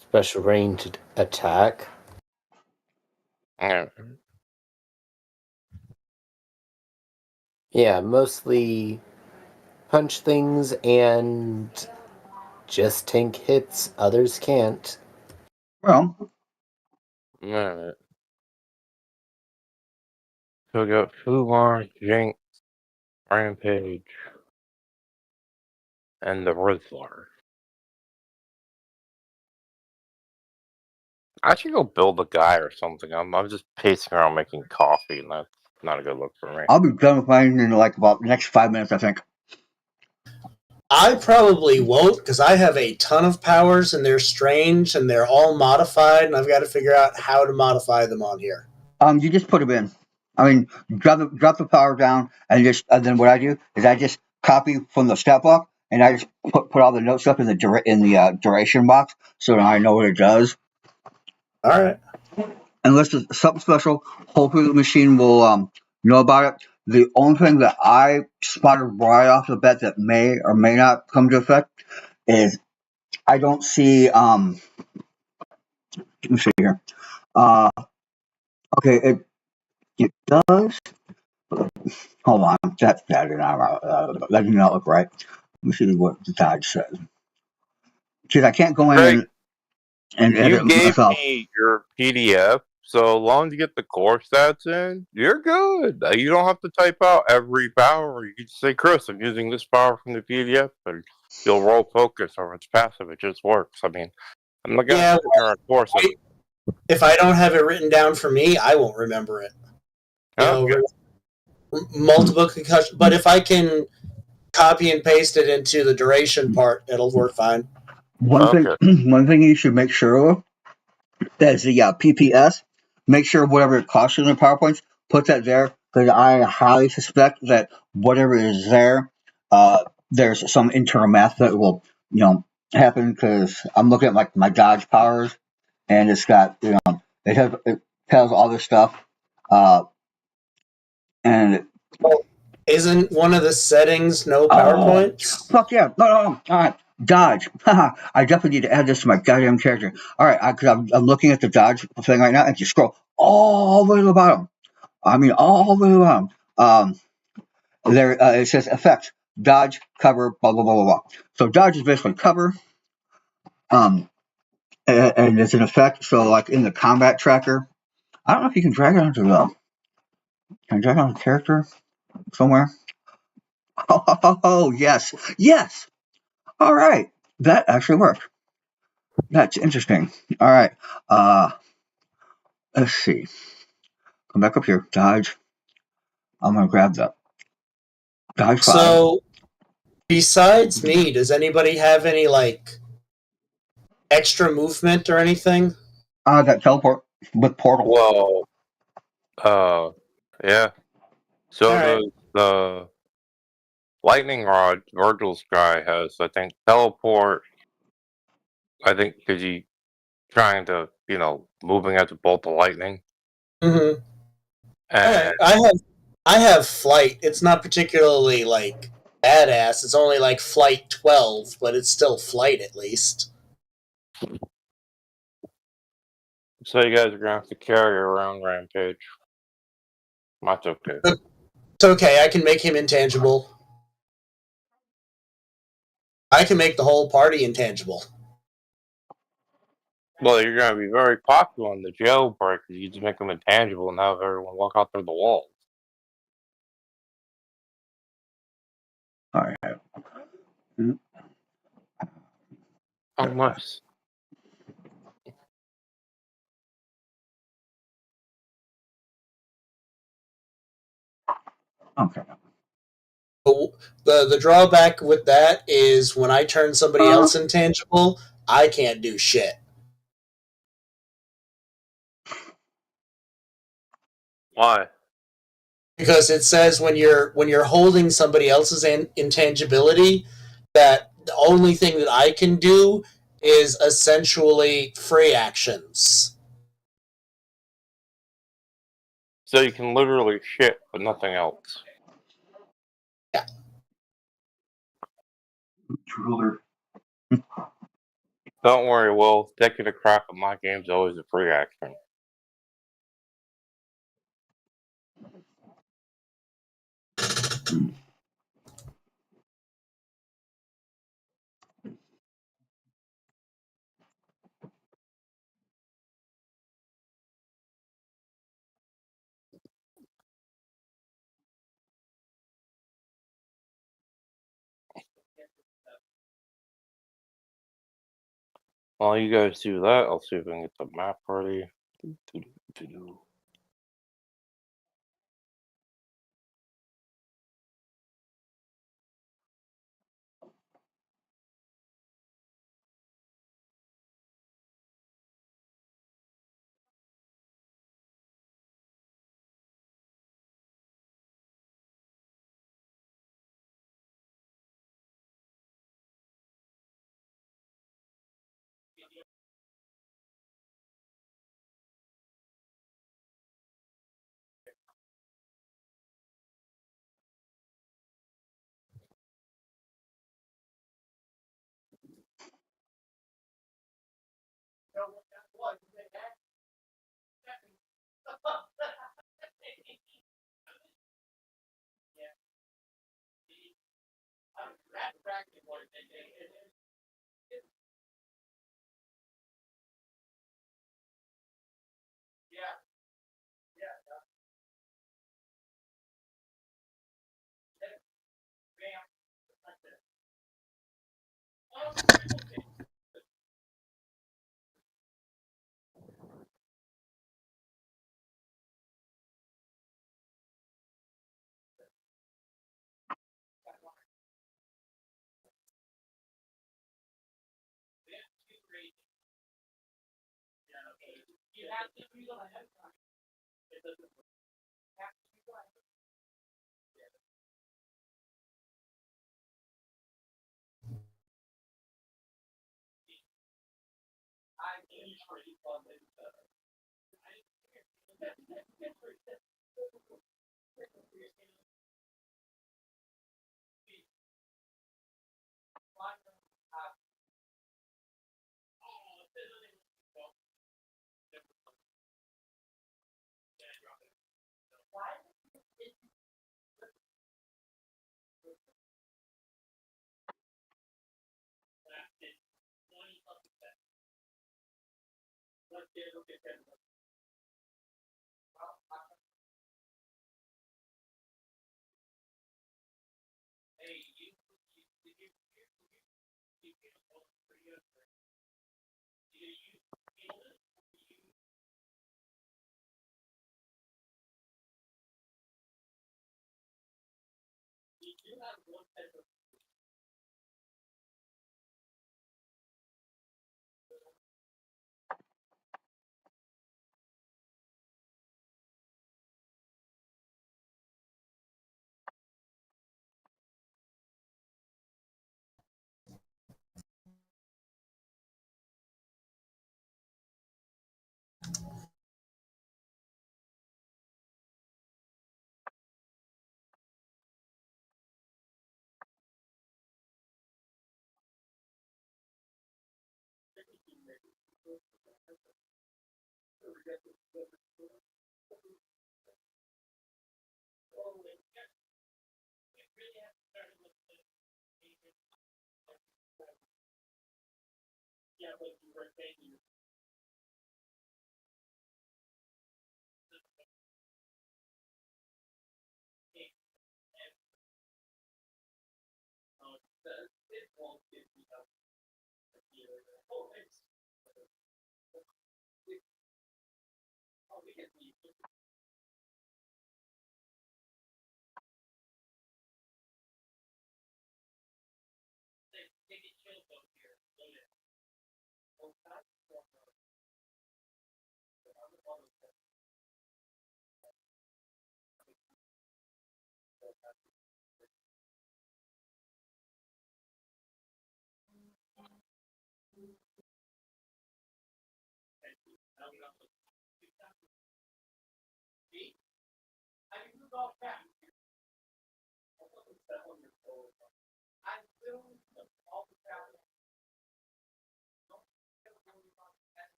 [SPEAKER 2] special ranged attack.
[SPEAKER 4] Yeah.
[SPEAKER 2] Yeah, mostly punch things and just tank hits. Others can't.
[SPEAKER 3] Well,
[SPEAKER 4] Yeah. So we got Fumar, Jinx, Rampage, and the Rizzler. I should go build a guy or something. I'm just pacing around making coffee, and that's not a good look for me.
[SPEAKER 3] I'll be done with mine in like about the next 5 minutes, I think.
[SPEAKER 1] I probably won't because I have a ton of powers and they're strange and they're all modified, and I've got to figure out how to modify them on here.
[SPEAKER 3] You just put them in. I mean, drop the power down, and then what I do is I just copy from the step block, and I just put all the notes up in the duration box, so that I know what it does.
[SPEAKER 1] All right.
[SPEAKER 3] Unless it's something special, hopefully the machine will know about it. The only thing that I spotted right off the bat that may or may not come to effect is I don't see. Let me see here. Uh, okay, it does. Hold on, that did not look right. Let me see what the tag says. Because I can't go in
[SPEAKER 4] Greg,
[SPEAKER 3] and
[SPEAKER 4] you
[SPEAKER 3] edit
[SPEAKER 4] gave
[SPEAKER 3] myself.
[SPEAKER 4] me your PDF, so long as you get the core stats in, you're good. You don't have to type out every power. You can just say, "Chris, I'm using this power from the PDF," and you'll roll focus, or if it's passive, it just works. I mean, I'm not gonna sit here and force it.
[SPEAKER 1] If I don't have it written down for me, I won't remember it. You know,
[SPEAKER 4] Okay.
[SPEAKER 1] multiple concussion. But if I can copy and paste it into the duration part, it'll work fine.
[SPEAKER 3] One thing,
[SPEAKER 4] Okay.
[SPEAKER 3] one thing you should make sure of is the PPS. Make sure whatever it costs you in the PowerPoints, put that there because I highly suspect that whatever is there, there's some internal math that will, happen. Because I'm looking at like my dodge powers, and it's got, it tells all this stuff, and
[SPEAKER 1] Well, isn't one of the settings no
[SPEAKER 3] oh,
[SPEAKER 1] PowerPoints?
[SPEAKER 3] fuck yeah, no, all right, dodge. I definitely need to add this to my goddamn character. All right, because I'm looking at the dodge thing right now, and you scroll all the way to the bottom. I mean, all the way to the bottom. There it says effects, dodge, cover, blah blah blah blah blah. So dodge is basically cover, and it's an effect. So like in the combat tracker, I don't know if you can drag it onto the Can I drag on a character somewhere? Oh, yes. Yes. All right. That actually worked. That's interesting. All right. Uh, let's see. Come back up here. Dodge. I'm gonna grab that. Dodge 5.
[SPEAKER 1] So, besides me, does anybody have any like extra movement or anything?
[SPEAKER 3] I got teleport with portal.
[SPEAKER 4] Well, yeah. So
[SPEAKER 1] All right.
[SPEAKER 4] the lightning rod Virgil's guy has, I think, teleport. I think because he trying to, moving at the bolt of lightning,
[SPEAKER 1] Mm-hmm. All
[SPEAKER 4] and
[SPEAKER 1] right. I have flight. It's not particularly like badass. It's only like flight 12, but it's still flight at least.
[SPEAKER 4] so you guys are gonna have to carry around Rampage. That's okay.
[SPEAKER 1] It's okay. I can make him intangible. I can make the whole party intangible.
[SPEAKER 4] Well, you're gonna be very popular on the jailbreak. You just make them intangible and have everyone walk out through the walls.
[SPEAKER 3] All right.
[SPEAKER 4] Oh, nice.
[SPEAKER 3] Okay.
[SPEAKER 1] The drawback with that is when I turn somebody else intangible, I can't do shit.
[SPEAKER 4] Why?
[SPEAKER 1] Because it says when you're holding somebody else's intangibility, that the only thing that I can do is essentially free actions.
[SPEAKER 4] So you can literally shit, but nothing else.
[SPEAKER 1] Yeah.
[SPEAKER 5] Driller.
[SPEAKER 4] Don't worry, Will. Taking a crack at my game's always a free action. While you guys do that, I'll see if I can get the map ready.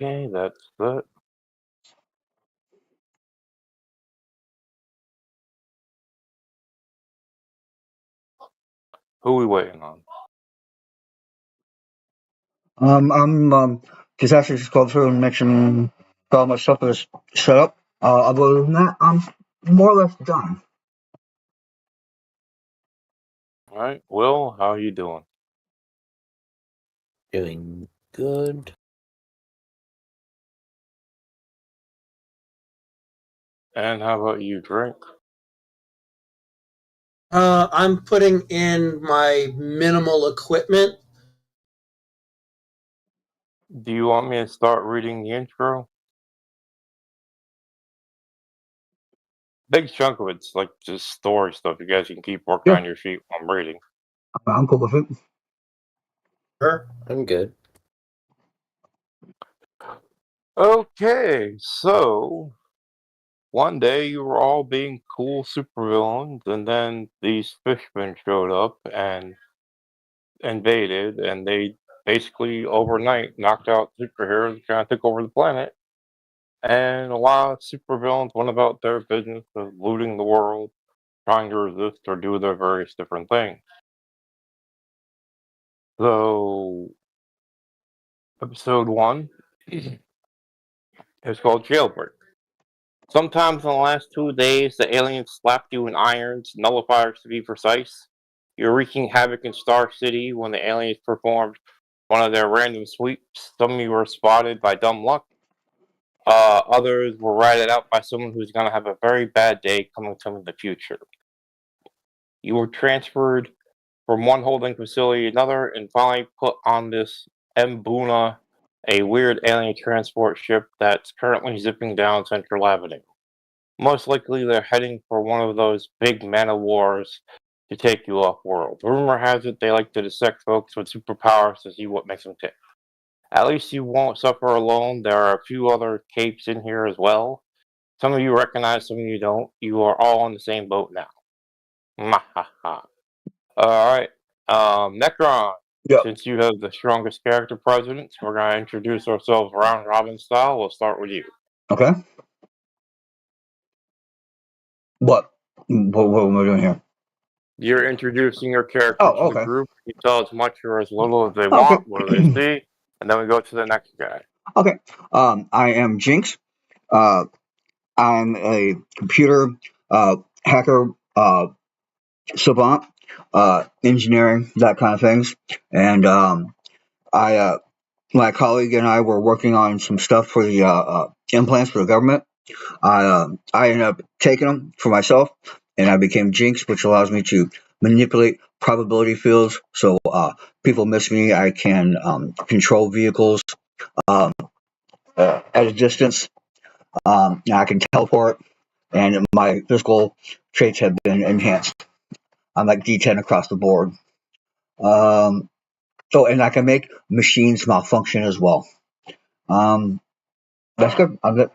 [SPEAKER 4] Okay, that's it. Who we waiting on?
[SPEAKER 3] I'm just actually just go through and make sure all my stuff is set up. Other than that, I'm more or less done.
[SPEAKER 4] All right, Will, how are you doing?
[SPEAKER 2] Doing good.
[SPEAKER 4] And how about you, Drink?
[SPEAKER 1] I'm putting in my minimal equipment.
[SPEAKER 4] Do you want me to start reading the intro? Big chunk of it's like just story stuff. You guys can keep working
[SPEAKER 3] Yeah.
[SPEAKER 4] on your sheet while I'm reading.
[SPEAKER 3] I'm cool with it.
[SPEAKER 1] Sure.
[SPEAKER 2] I'm good.
[SPEAKER 4] Okay, so one day you were all being cool supervillains, and then these fishmen showed up and invaded, and they basically overnight knocked out superheroes and kind of took over the planet. And a lot of supervillains went about their business of looting the world, trying to resist or do their various different things. So, episode one is called Jailbreak. Sometimes in the last 2 days, the aliens slapped you in irons, nullifiers to be precise. You're wreaking havoc in Star City when the aliens performed one of their random sweeps. Some of you were spotted by dumb luck. Others were ratted out by someone who's going to have a very bad day coming to them in the future. You were transferred from one holding facility to another and finally put on this Mbuna a weird alien transport ship that's currently zipping down Central Avenue. Most likely they're heading for one of those big man-of-wars to take you off-world. Rumor has it they like to dissect folks with superpowers to see what makes them tick. At least you won't suffer alone. There are a few other capes in here as well. Some of you recognize, some of you don't. You are all on the same boat now. Mahaha. Alright. Necron.
[SPEAKER 3] Yep.
[SPEAKER 4] Since you have the strongest character presence, we're going to introduce ourselves round robin style. We'll start with you.
[SPEAKER 3] Okay. What am I doing here?
[SPEAKER 4] You're introducing your character
[SPEAKER 3] Oh,
[SPEAKER 4] to the
[SPEAKER 3] okay.
[SPEAKER 4] group. You tell as much or as little as they
[SPEAKER 3] Okay.
[SPEAKER 4] want, what do they see, and then we go to the next guy.
[SPEAKER 3] Okay. I am Jinx. I'm a computer hacker, savant, engineering, that kind of things. And my colleague and I were working on some stuff for the implants for the government. I ended up taking them for myself, and I became Jinx, which allows me to manipulate probability fields. So people miss me. I can control vehicles at a distance. I can teleport, and my physical traits have been enhanced. I'm like D10 across the board. And I can make machines malfunction as well. That's good. I'm good.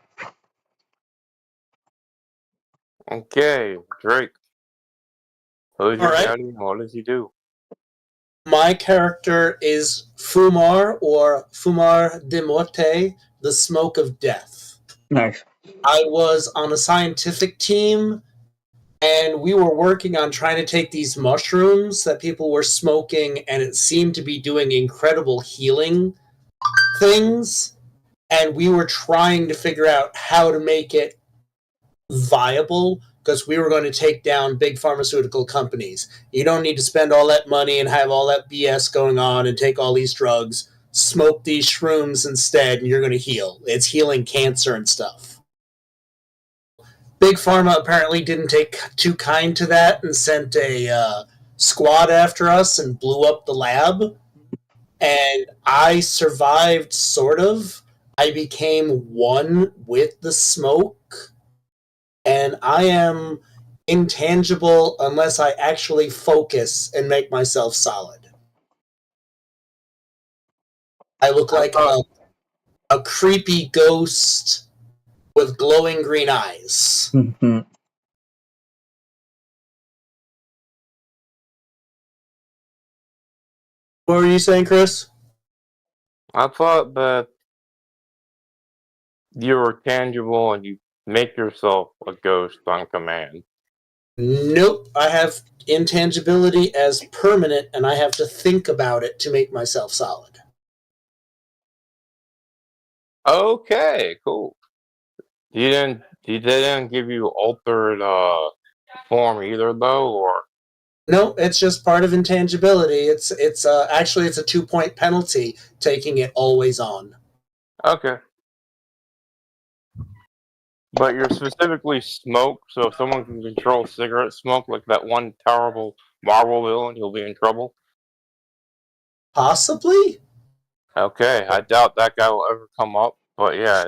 [SPEAKER 4] Okay, Drake. Who's your
[SPEAKER 1] All right.
[SPEAKER 4] daddy and what does he do?
[SPEAKER 1] My character is Fumar, or Fumar de Morte, the Smoke of Death.
[SPEAKER 3] Nice.
[SPEAKER 1] I was on a scientific team, and we were working on trying to take these mushrooms that people were smoking, and it seemed to be doing incredible healing things. And we were trying to figure out how to make it viable, because we were going to take down big pharmaceutical companies. You don't need to spend all that money and have all that BS going on and take all these drugs. Smoke these shrooms instead, and you're going to heal. It's healing cancer and stuff. Big Pharma apparently didn't take too kind to that and sent a squad after us and blew up the lab. And I survived, sort of. I became one with the smoke. And I am intangible unless I actually focus and make myself solid. I look like a creepy ghost with glowing green eyes. What were you saying, Chris?
[SPEAKER 4] I thought that you were tangible and you make yourself a ghost on command.
[SPEAKER 1] Nope. I have intangibility as permanent, and I have to think about it to make myself solid.
[SPEAKER 4] Okay, cool. They didn't give you altered form either though, or
[SPEAKER 1] No, it's just part of intangibility. It's actually it's a 2-point penalty taking it always on.
[SPEAKER 4] okay. But you're specifically smoke, so if someone can control cigarette smoke like that one terrible Marvel villain, you'll be in trouble.
[SPEAKER 1] Possibly?
[SPEAKER 4] Okay, I doubt that guy will ever come up. But yeah,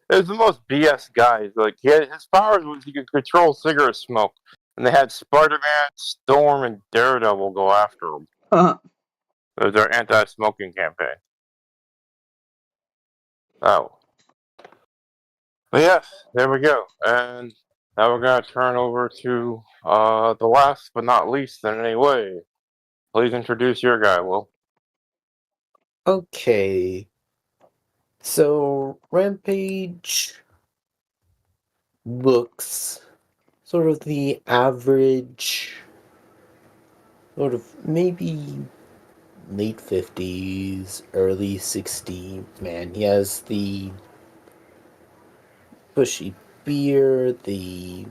[SPEAKER 4] it's the most BS guy. Like his powers was he could control cigarette smoke, and they had Spider-Man, Storm, and Daredevil go after him. It was their anti-smoking campaign. Oh, but yes, there we go. And now we're gonna turn over to the last but not least in any way. Please introduce your guy, Will.
[SPEAKER 2] Okay. So, Rampage looks sort of the average, sort of maybe late 50s, early 60s man. He has the bushy beard, there's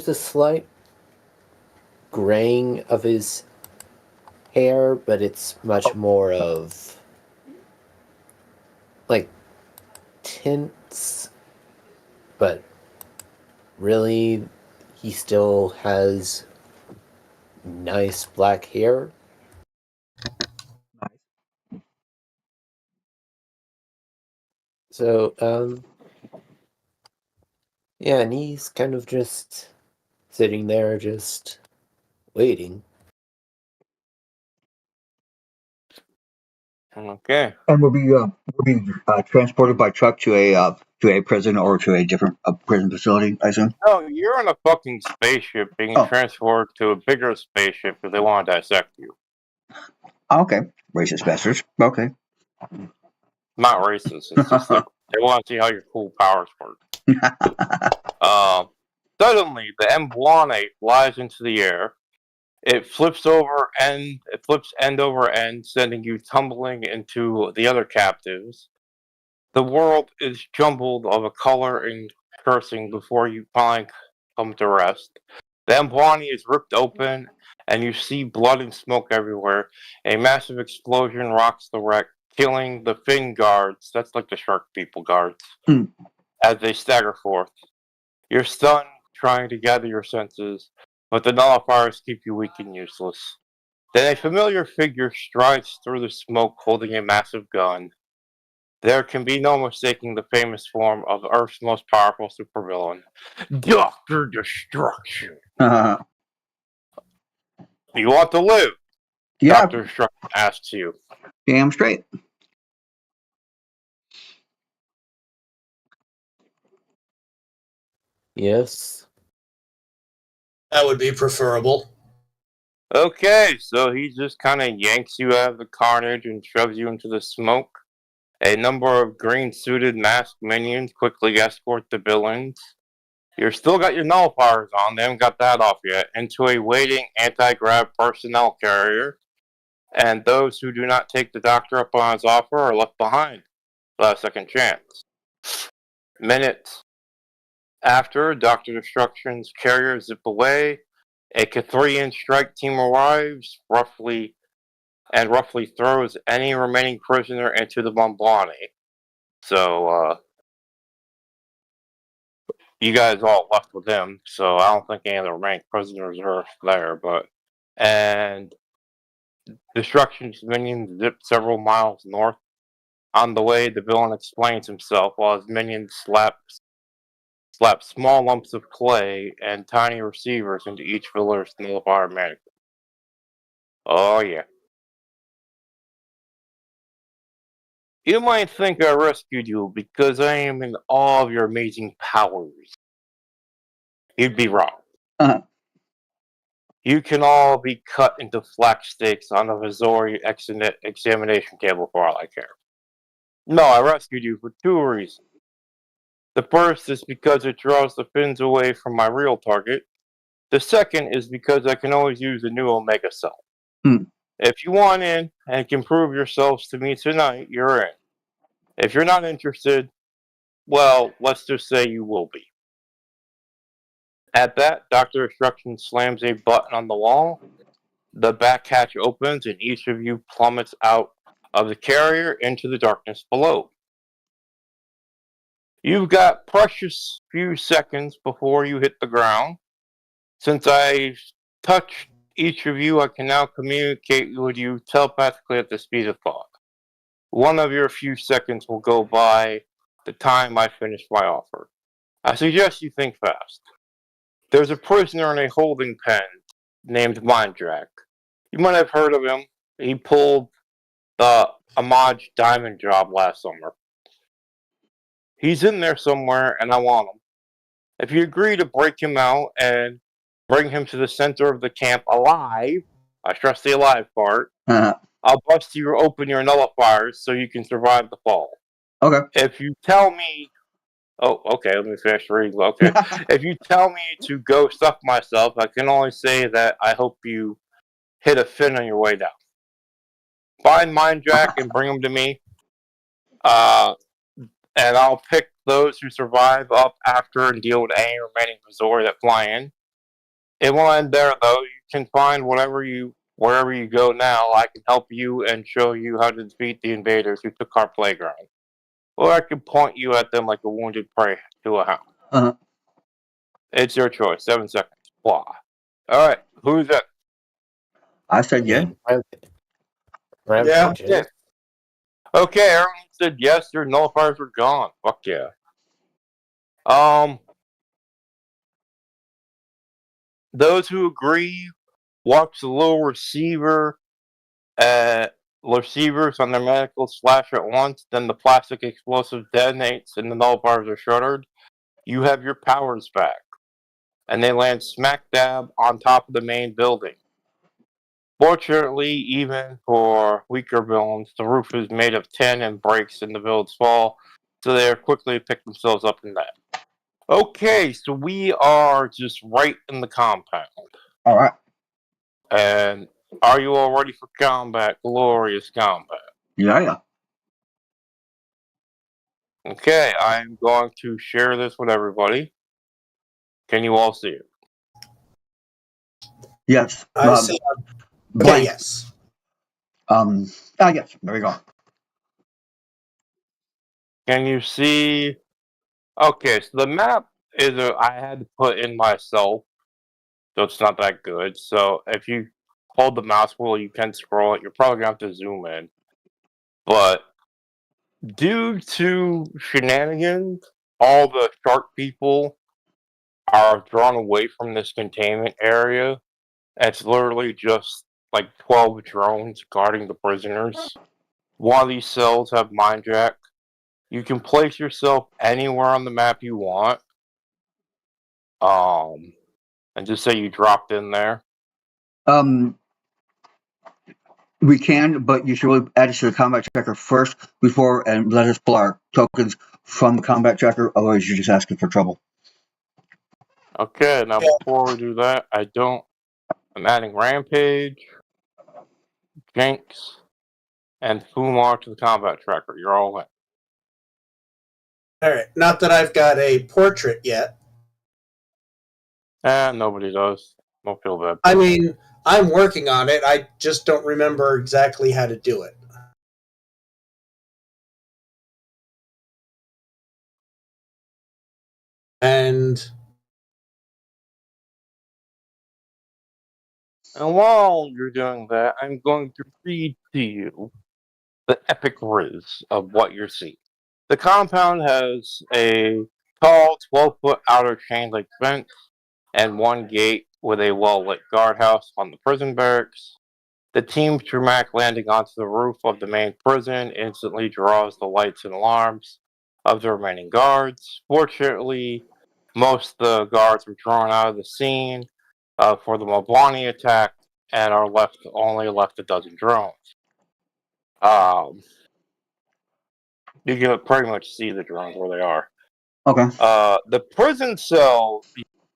[SPEAKER 2] a slight graying of his hair, but it's much more of like tints, but really he still has nice black hair. So, yeah, and he's kind of just sitting there, just waiting.
[SPEAKER 4] Okay.
[SPEAKER 3] And will be transported by truck to a prison or to a different prison facility, I assume.
[SPEAKER 4] No, you're on a fucking spaceship being
[SPEAKER 3] Oh.
[SPEAKER 4] transferred to a bigger spaceship because they want to dissect you.
[SPEAKER 3] Okay, racist bastards. Okay.
[SPEAKER 4] Not racist. It's just like they want to see how your cool powers work. Suddenly, the M1 flies into the air. It flips end over end, sending you tumbling into the other captives. The world is jumbled of a color and cursing before you finally come to rest. The Ambwani is ripped open, and you see blood and smoke everywhere. A massive explosion rocks the wreck, killing the fin guards. That's like the shark people guards. As they stagger forth. You're stunned, trying to gather your senses, but the nullifiers keep you weak and useless. Then a familiar figure strides through the smoke holding a massive gun. There can be no mistaking the famous form of Earth's most powerful supervillain, Dr. Destruction. You want to live?
[SPEAKER 3] Yeah,
[SPEAKER 4] Dr. Destruction asks you.
[SPEAKER 3] damn straight.
[SPEAKER 2] Yes.
[SPEAKER 1] That would be preferable.
[SPEAKER 4] Okay, so he just kind of yanks you out of the carnage and shoves you into the smoke. A number of green-suited masked minions quickly escort the villains. You've still got your nullifiers on, they haven't got that off yet, into a waiting anti-grav personnel carrier. And those who do not take the doctor up on his offer are left behind. Last second chance. Minutes after Dr. Destruction's carrier zip away, a Cathrian strike team arrives, roughly throws any remaining prisoner into the Bombani. So, you guys all left with him, so I don't think any of the remaining prisoners are there, and Destruction's minions zip several miles north. On the way, the villain explains himself while his minions slap small lumps of clay and tiny receivers into each viller's nullifier mannequin. Oh yeah. You might think I rescued you because I am in awe of your amazing powers. You'd be wrong.
[SPEAKER 3] Uh-huh.
[SPEAKER 4] You can all be cut into flak sticks on the Vizori examination table for all I care. No, I rescued you for two reasons. The first is because it draws the fins away from my real target. The second is because I can always use a new Omega cell. If you want in and can prove yourselves to me tonight, you're in. If you're not interested, well, let's just say you will be. At that, Dr. Destruction slams a button on the wall. The back hatch opens and each of you plummets out of the carrier into the darkness below. You've got precious few seconds before you hit the ground. Since I touched each of you, I can now communicate with you telepathically at the speed of thought. One of your few seconds will go by the time I finish my offer. I suggest you think fast. There's a prisoner in a holding pen named Mindrak. You might have heard of him. He pulled the Amaj diamond job last summer. He's in there somewhere, and I want him. If you agree to break him out and bring him to the center of the camp alive, I stress the alive part, I'll bust you open your nullifiers so you can survive the fall.
[SPEAKER 3] Okay.
[SPEAKER 4] If you tell me... Oh, okay, let me finish reading. Okay. If you tell me to go stuff myself, I can only say that I hope you hit a fin on your way down. Find Mindjack and bring him to me. And I'll pick those who survive up after and deal with any remaining Missouri that fly in. It won't end there, though. You can find wherever you go now. I can help you and show you how to defeat the invaders who took our playground. Or I can point you at them like a wounded prey to a hound. It's your choice. 7 seconds. Blah. Alright, who's that?
[SPEAKER 3] I said yeah.
[SPEAKER 2] Rampage.
[SPEAKER 1] Yeah.
[SPEAKER 2] Yeah.
[SPEAKER 4] Okay, everyone said yes, their nullifiers are gone. Fuck yeah. Those who agree, watch the little receivers on their manacles flash at once, then the plastic explosive detonates and the nullifiers are shuttered. You have your powers back. And they land smack dab on top of the main building. Fortunately, even for weaker villains, the roof is made of tin and breaks in the build's fall, so they quickly pick themselves up in that. Okay, so we are just right in the compound.
[SPEAKER 3] All right.
[SPEAKER 4] And are you all ready for combat? Glorious combat.
[SPEAKER 3] Yeah.
[SPEAKER 4] Okay, I'm going to share this with everybody. Can you all see it?
[SPEAKER 3] Yes.
[SPEAKER 1] I see. Okay,
[SPEAKER 3] Blank.
[SPEAKER 1] yes.
[SPEAKER 3] Yes. There we go.
[SPEAKER 4] Can you see? Okay, so the map is I had to put in myself, so it's not that good. So if you hold the mouse wheel, you can scroll it. You're probably gonna have to zoom in. But due to shenanigans, all the shark people are drawn away from this containment area. It's literally just like 12 drones guarding the prisoners. One of these cells have mine jack. You can place yourself anywhere on the map you want. And just say you dropped in there.
[SPEAKER 3] We can, but you should really add it to the combat tracker first before and let us pull our tokens from the combat tracker. Otherwise, you're just asking for trouble.
[SPEAKER 4] Okay, now before we do that, I'm adding Rampage, Jinx, and Fumar to the combat tracker. You're all in.
[SPEAKER 1] All right. Not that I've got a portrait yet.
[SPEAKER 4] Nobody does. Don't feel bad.
[SPEAKER 1] I mean, I'm working on it. I just don't remember exactly how to do it. And
[SPEAKER 4] while you're doing that, I'm going to read to you the epic riz of what you're seeing. The compound has a tall 12-foot outer chain-link fence and one gate with a well-lit guardhouse on the prison barracks. The team's dramatic landing onto the roof of the main prison instantly draws the lights and alarms of the remaining guards. Fortunately, most of the guards were drawn out of the scene for the Mobani attack and are only left a dozen drones. You can pretty much see the drones where they are.
[SPEAKER 3] Okay.
[SPEAKER 4] The prison cell,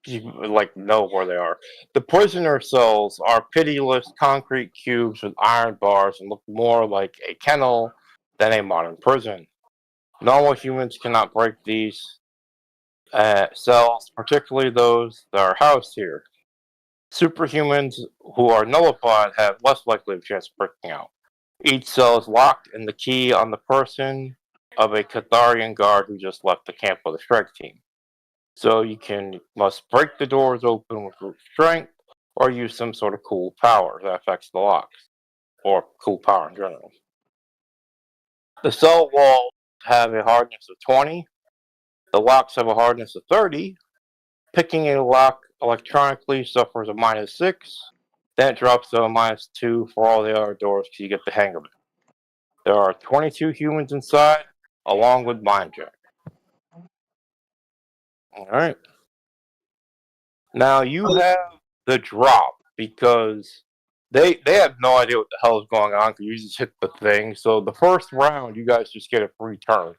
[SPEAKER 4] you know where they are. The prisoner cells are pitiless concrete cubes with iron bars and look more like a kennel than a modern prison. Normal humans cannot break these cells, particularly those that are housed here. Superhumans who are nullified have less likely of chance of breaking out. Each cell is locked, and the key on the person of a Catharian guard who just left the camp of the strike team. So you must break the doors open with brute strength, or use some sort of cool power that affects the locks, or cool power in general. The cell walls have a hardness of 20. The locks have a hardness of 30. Picking a lock electronically suffers a -6. Then it drops to a -2 for all the other doors because you get the hang of it. There are 22 humans inside, along with Mind Jack. Alright. Now you have the drop because they have no idea what the hell is going on because you just hit the thing. So the first round, you guys just get a free turn.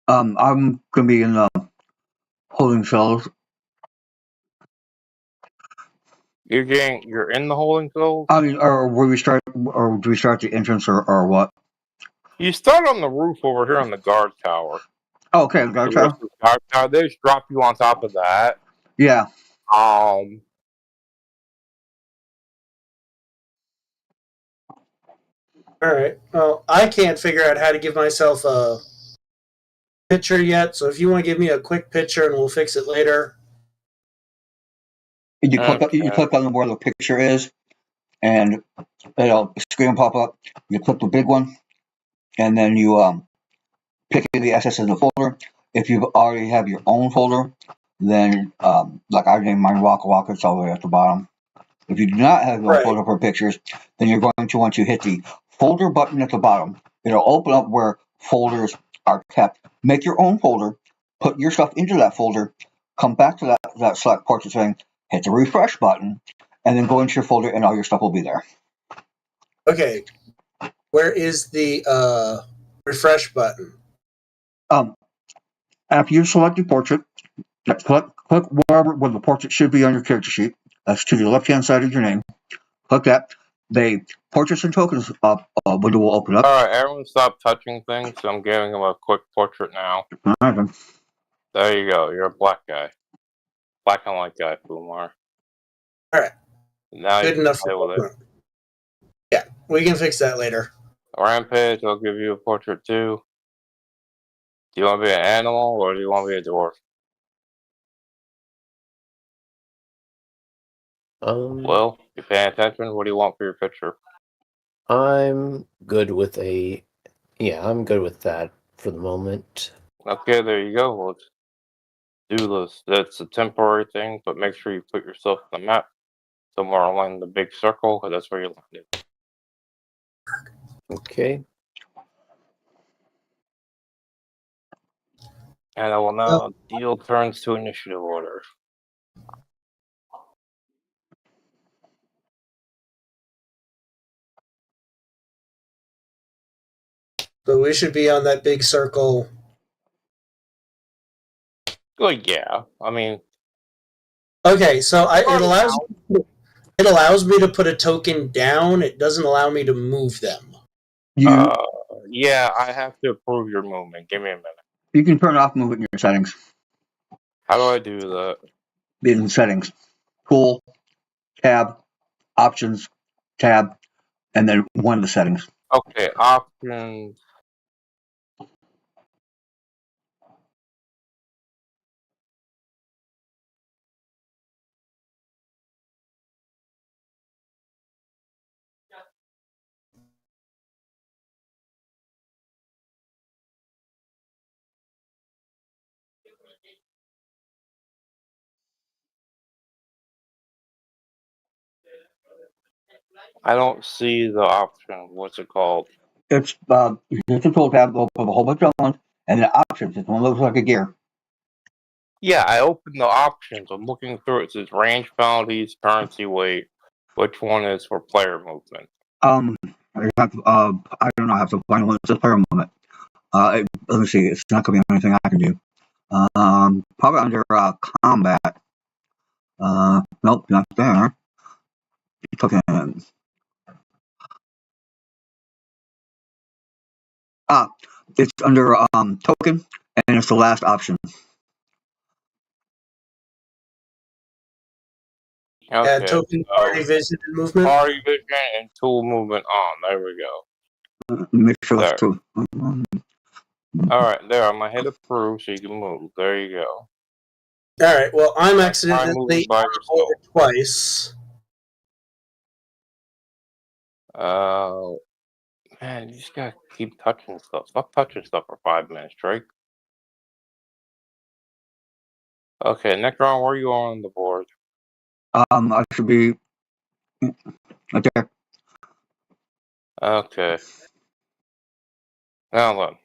[SPEAKER 3] I'm gonna be in the holding cells.
[SPEAKER 4] You're in the holding cells.
[SPEAKER 3] I mean, or will we start, or do we start the entrance, or what?
[SPEAKER 4] You start on the roof over here on the guard tower.
[SPEAKER 3] Oh, okay, guard tower.
[SPEAKER 4] Guard tower. They just drop you on top of that.
[SPEAKER 3] Yeah.
[SPEAKER 1] All right. Well, I can't figure out how to give myself a picture yet, so if you want to give me a quick picture and we'll fix it later.
[SPEAKER 3] You
[SPEAKER 4] Okay.
[SPEAKER 3] click on where the picture is, and it'll screen will pop up. You click the big one, and then you pick the SS in the folder. If you already have your own folder, then like I named mine Waka Waka, it's all the way at the bottom. If you do not have your own
[SPEAKER 1] Right.
[SPEAKER 3] folder for pictures, then you're going to want to hit the folder button at the bottom. It'll open up where folders are kept. Make your own folder, put your stuff into that folder, come back to that select portrait thing, hit the refresh button, and then go into your folder and all your stuff will be there.
[SPEAKER 1] Okay. Where is the refresh button?
[SPEAKER 3] After you select your portrait, click where the portrait should be on your character sheet. That's to the left-hand side of your name. Click that. The portraits and tokens window will open up.
[SPEAKER 4] Alright, everyone stop touching things, so I'm giving him a quick portrait now.
[SPEAKER 3] All right, then.
[SPEAKER 4] There you go, you're a black guy. Black and white guy, Fumar.
[SPEAKER 1] Alright.
[SPEAKER 4] Now
[SPEAKER 1] Good
[SPEAKER 4] you
[SPEAKER 1] enough
[SPEAKER 4] can play
[SPEAKER 1] for
[SPEAKER 4] with it.
[SPEAKER 1] Yeah, we can fix that later.
[SPEAKER 4] Rampage, I'll give you a portrait too. Do you want to be an animal or do you want to be a dwarf? Well, you paying attention? What do you want for your picture?
[SPEAKER 2] I'm good with I'm good with that for the moment.
[SPEAKER 4] Okay, there you go. Let's do this. That's a temporary thing, but make sure you put yourself on the map somewhere along the big circle, because that's where you landed.
[SPEAKER 2] Okay.
[SPEAKER 4] And I will now deal turns to initiative order.
[SPEAKER 1] So we should be on that big circle.
[SPEAKER 4] Well, yeah. I mean,
[SPEAKER 1] Okay, so it allows me to put a token down. It doesn't allow me to move them.
[SPEAKER 4] yeah, I have to approve your movement. Give me a minute.
[SPEAKER 3] You can turn off movement in your settings.
[SPEAKER 4] How do I do that?
[SPEAKER 3] In settings, tool, tab, options, tab, and then one of the settings.
[SPEAKER 4] Okay, options. I don't see the option. What's it called?
[SPEAKER 3] It's the tool tab of a whole bunch of ones, and then options. It's one that looks like a gear.
[SPEAKER 4] Yeah, I opened the options. I'm looking through it. It says range penalties, currency weight. Which one is for player movement?
[SPEAKER 3] I don't know. I have to find one that says player movement. Let me see. It's not going to be anything I can do. Probably under combat. Nope, not there. Tokens. It's under token, and it's the last option.
[SPEAKER 4] Okay,
[SPEAKER 1] Token, party vision, and movement.
[SPEAKER 4] Party vision and tool movement on. There we go.
[SPEAKER 3] Make sure
[SPEAKER 4] There.
[SPEAKER 3] that's true.
[SPEAKER 4] Alright, there. I'm going to hit approve so you can move. There you go.
[SPEAKER 1] Alright, well, I'm
[SPEAKER 4] Try
[SPEAKER 1] accidentally
[SPEAKER 4] moving by
[SPEAKER 1] on
[SPEAKER 4] yourself.
[SPEAKER 1] board twice.
[SPEAKER 4] Man, you just gotta keep touching stuff. Stop touching stuff for 5 minutes, Drake. Okay, next round, where are you on the board?
[SPEAKER 3] I should be right there.
[SPEAKER 4] Okay. Now then,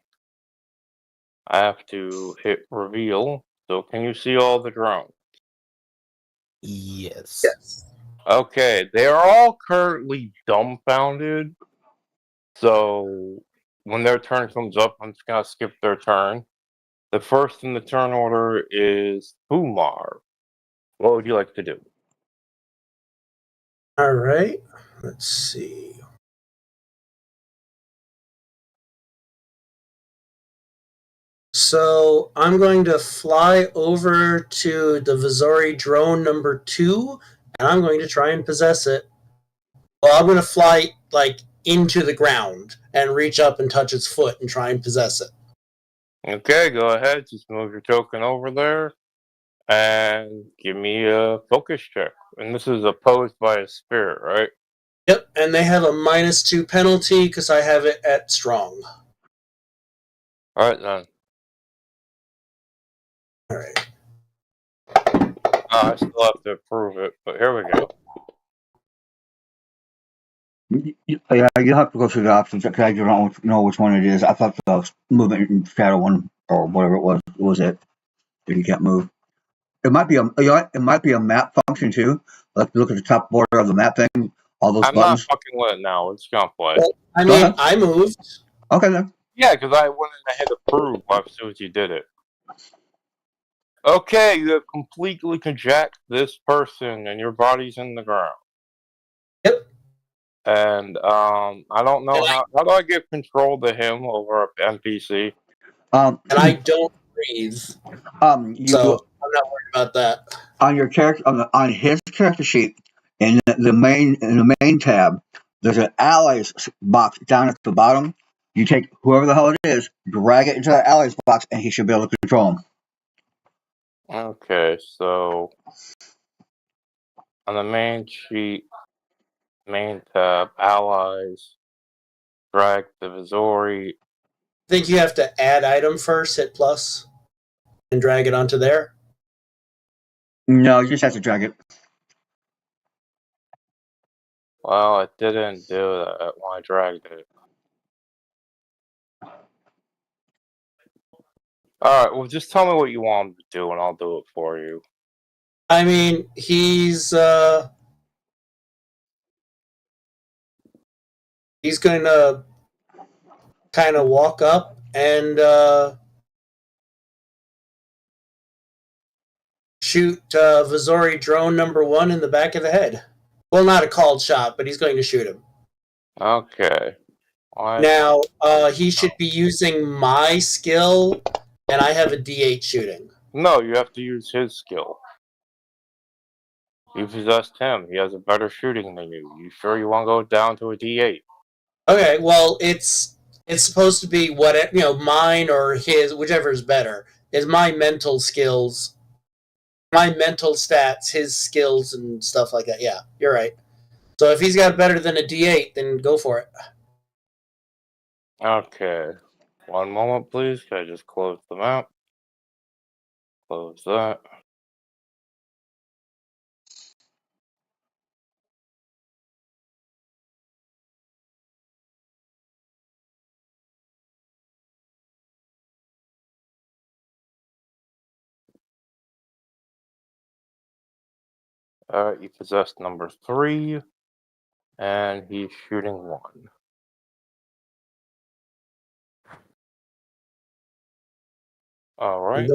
[SPEAKER 4] I have to hit reveal. So can you see all the drones?
[SPEAKER 2] Yes.
[SPEAKER 1] Yes.
[SPEAKER 4] Okay, they are all currently dumbfounded. So when their turn comes up, I'm just gonna skip their turn. The first in the turn order is Fumar. What would you like to do?
[SPEAKER 1] Alright, let's see. So I'm going to fly over to the Vizori drone number 2, and I'm going to try and possess it. Well, I'm going to fly into the ground and reach up and touch its foot and try and possess it.
[SPEAKER 4] Okay, go ahead. Just move your token over there and give me a focus check. And this is opposed by a spirit, right?
[SPEAKER 1] Yep, and they have a -2 penalty because I have it at strong.
[SPEAKER 4] Alright then.
[SPEAKER 1] Alright.
[SPEAKER 4] I still have to approve it, but here we go.
[SPEAKER 3] Yeah, you have to go through the options because I don't know which one it is. I thought the movement and shadow one or whatever it was it that you can't move. It might be it might be a map function too. Let's look at the top border of the map thing. All those
[SPEAKER 4] I'm
[SPEAKER 3] buttons.
[SPEAKER 4] not fucking with it now. It's gonna play.
[SPEAKER 1] Well, I
[SPEAKER 3] Go
[SPEAKER 1] mean,
[SPEAKER 3] ahead.
[SPEAKER 1] I moved.
[SPEAKER 3] Okay then.
[SPEAKER 4] Yeah, because I went in and hit approve as soon as you did it. Okay, you have completely conjacked this person and your body's in the ground.
[SPEAKER 1] Yep.
[SPEAKER 4] And I don't know how do I give control to him over an NPC?
[SPEAKER 1] And I don't breathe,
[SPEAKER 3] you
[SPEAKER 1] so I'm not worried about that.
[SPEAKER 3] on your character on his character sheet in the main tab, there's an allies box down at the bottom. You take whoever the hell it is, drag it into that allies box, and he should be able to control him.
[SPEAKER 4] Okay, so on the main sheet, main tab, allies, drag the Vizori.
[SPEAKER 1] I think you have to add item first, hit plus, and drag it onto there.
[SPEAKER 3] No, you just have to drag it.
[SPEAKER 4] Well, it didn't do that when I dragged it. Alright, well just tell me what you want me to do and I'll do it for you.
[SPEAKER 1] I mean, he's going to kind of walk up and shoot Vizori drone number 1 in the back of the head. Well, not a called shot, but he's going to shoot him.
[SPEAKER 4] Okay.
[SPEAKER 1] Now, he should be using my skill, and I have a D8 shooting.
[SPEAKER 4] No, you have to use his skill. You possessed him. He has a better shooting than you. You sure you want to go down to a D8?
[SPEAKER 1] Okay, well, it's supposed to be what mine or his, whichever is better. Is my mental skills, my mental stats, his skills and stuff like that. Yeah, you're right. So if he's got better than a D8, then go for it.
[SPEAKER 4] Okay. One moment, please. Can I just close the map? Close that. You possessed number 3, and he's shooting 1. Alright.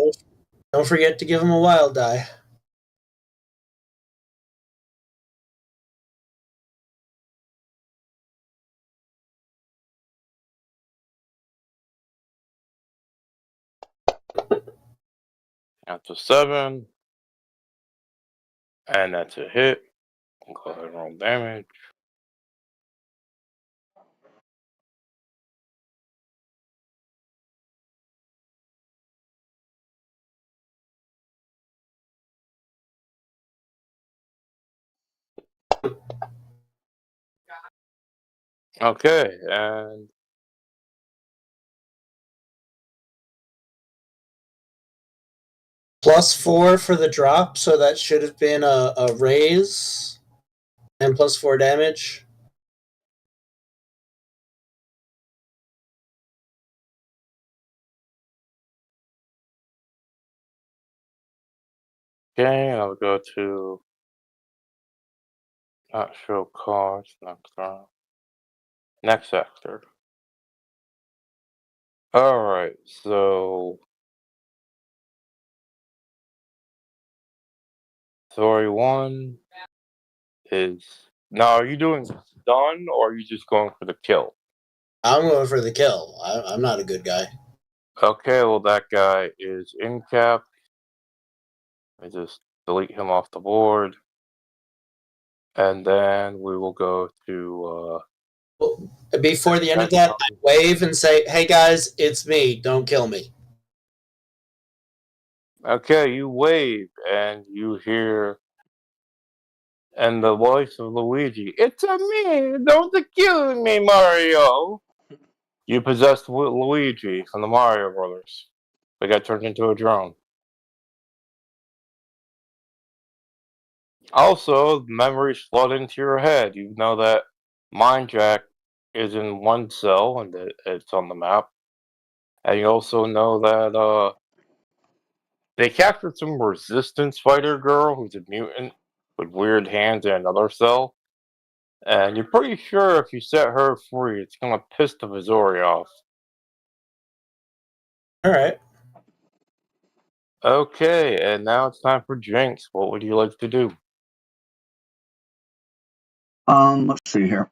[SPEAKER 1] Don't forget to give him a wild die.
[SPEAKER 4] That's a 7. And that's a hit. Go ahead and roll damage. Okay, and
[SPEAKER 1] +4 for the drop, so that should have been a raise. And +4 damage.
[SPEAKER 4] okay, I'll go to not show cards, next sector. Alright, so story 1 is now are you doing stun or are you just going for the kill?
[SPEAKER 1] I'm going for the kill. I'm not a good guy.
[SPEAKER 4] Okay, well that guy is in cap. I just delete him off the board. And then we will go to
[SPEAKER 1] Before the end of that, I wave and say, "Hey guys, it's me. Don't kill me."
[SPEAKER 4] Okay, you wave and you hear, and the voice of Luigi, "It's a me! Don't accuse me, Mario!" You possessed Luigi from the Mario Brothers. They got turned into a drone. Also, memories flood into your head. You know that Mind Jack is in one cell and it's on the map. And you also know that they captured some resistance fighter girl who's a mutant with weird hands in another cell. And you're pretty sure if you set her free, it's gonna piss the Vizori off.
[SPEAKER 1] All right.
[SPEAKER 4] Okay, and now it's time for Jinx. What would you like to do?
[SPEAKER 3] Let's see here.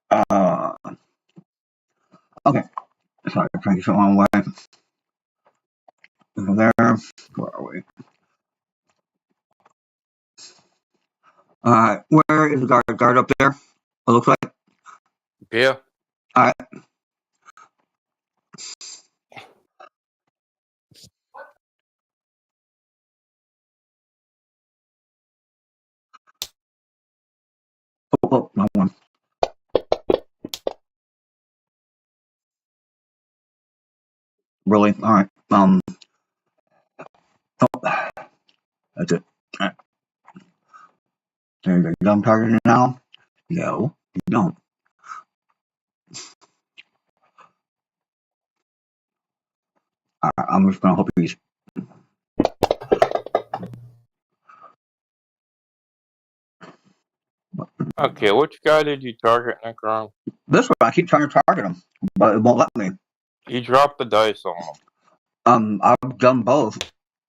[SPEAKER 3] Uh, okay. Sorry, I'm trying to get it one way. Over there. Where are we? Where is the guard? Guard up there? It looks like.
[SPEAKER 4] Yeah.
[SPEAKER 3] Alright. Oh, no one. Really? Alright. Oh, that's it. All right. There you go. I'm targeting now. No, you don't. Alright, I'm just gonna hope he's.
[SPEAKER 4] Okay, which guy did you target, Necron?
[SPEAKER 3] This one, I keep trying to target him, but it won't let me.
[SPEAKER 4] You dropped the dice on him.
[SPEAKER 3] I've done both.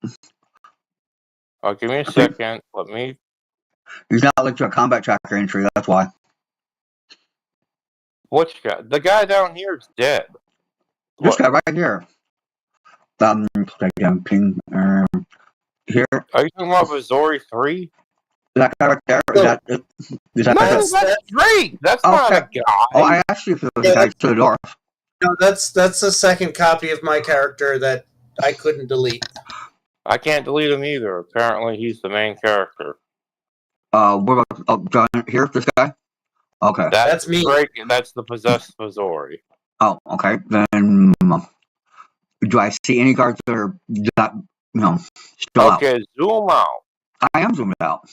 [SPEAKER 4] Give me a second. Let me.
[SPEAKER 3] He's not linked to a combat tracker entry, that's why.
[SPEAKER 4] Which guy? The guy down here is dead.
[SPEAKER 3] This
[SPEAKER 4] What?
[SPEAKER 3] guy right here. Ping. Here.
[SPEAKER 4] Are you talking about Vizori 3?
[SPEAKER 3] That guy right there.
[SPEAKER 1] No.
[SPEAKER 3] Is that
[SPEAKER 4] No,
[SPEAKER 1] That's-
[SPEAKER 4] that's Drake. That's not a guy.
[SPEAKER 3] Oh, I asked you if it was the guy to the door.
[SPEAKER 1] No, that's the second copy of my character that I couldn't delete.
[SPEAKER 4] I can't delete him either. Apparently, he's the main character.
[SPEAKER 3] What about John here? This guy. Okay.
[SPEAKER 1] That's me.
[SPEAKER 4] Drake, and that's the possessed Vizori.
[SPEAKER 3] Oh, okay. Then do I see any cards that are not, still out?
[SPEAKER 4] Okay, zoom out.
[SPEAKER 3] I am zoomed out.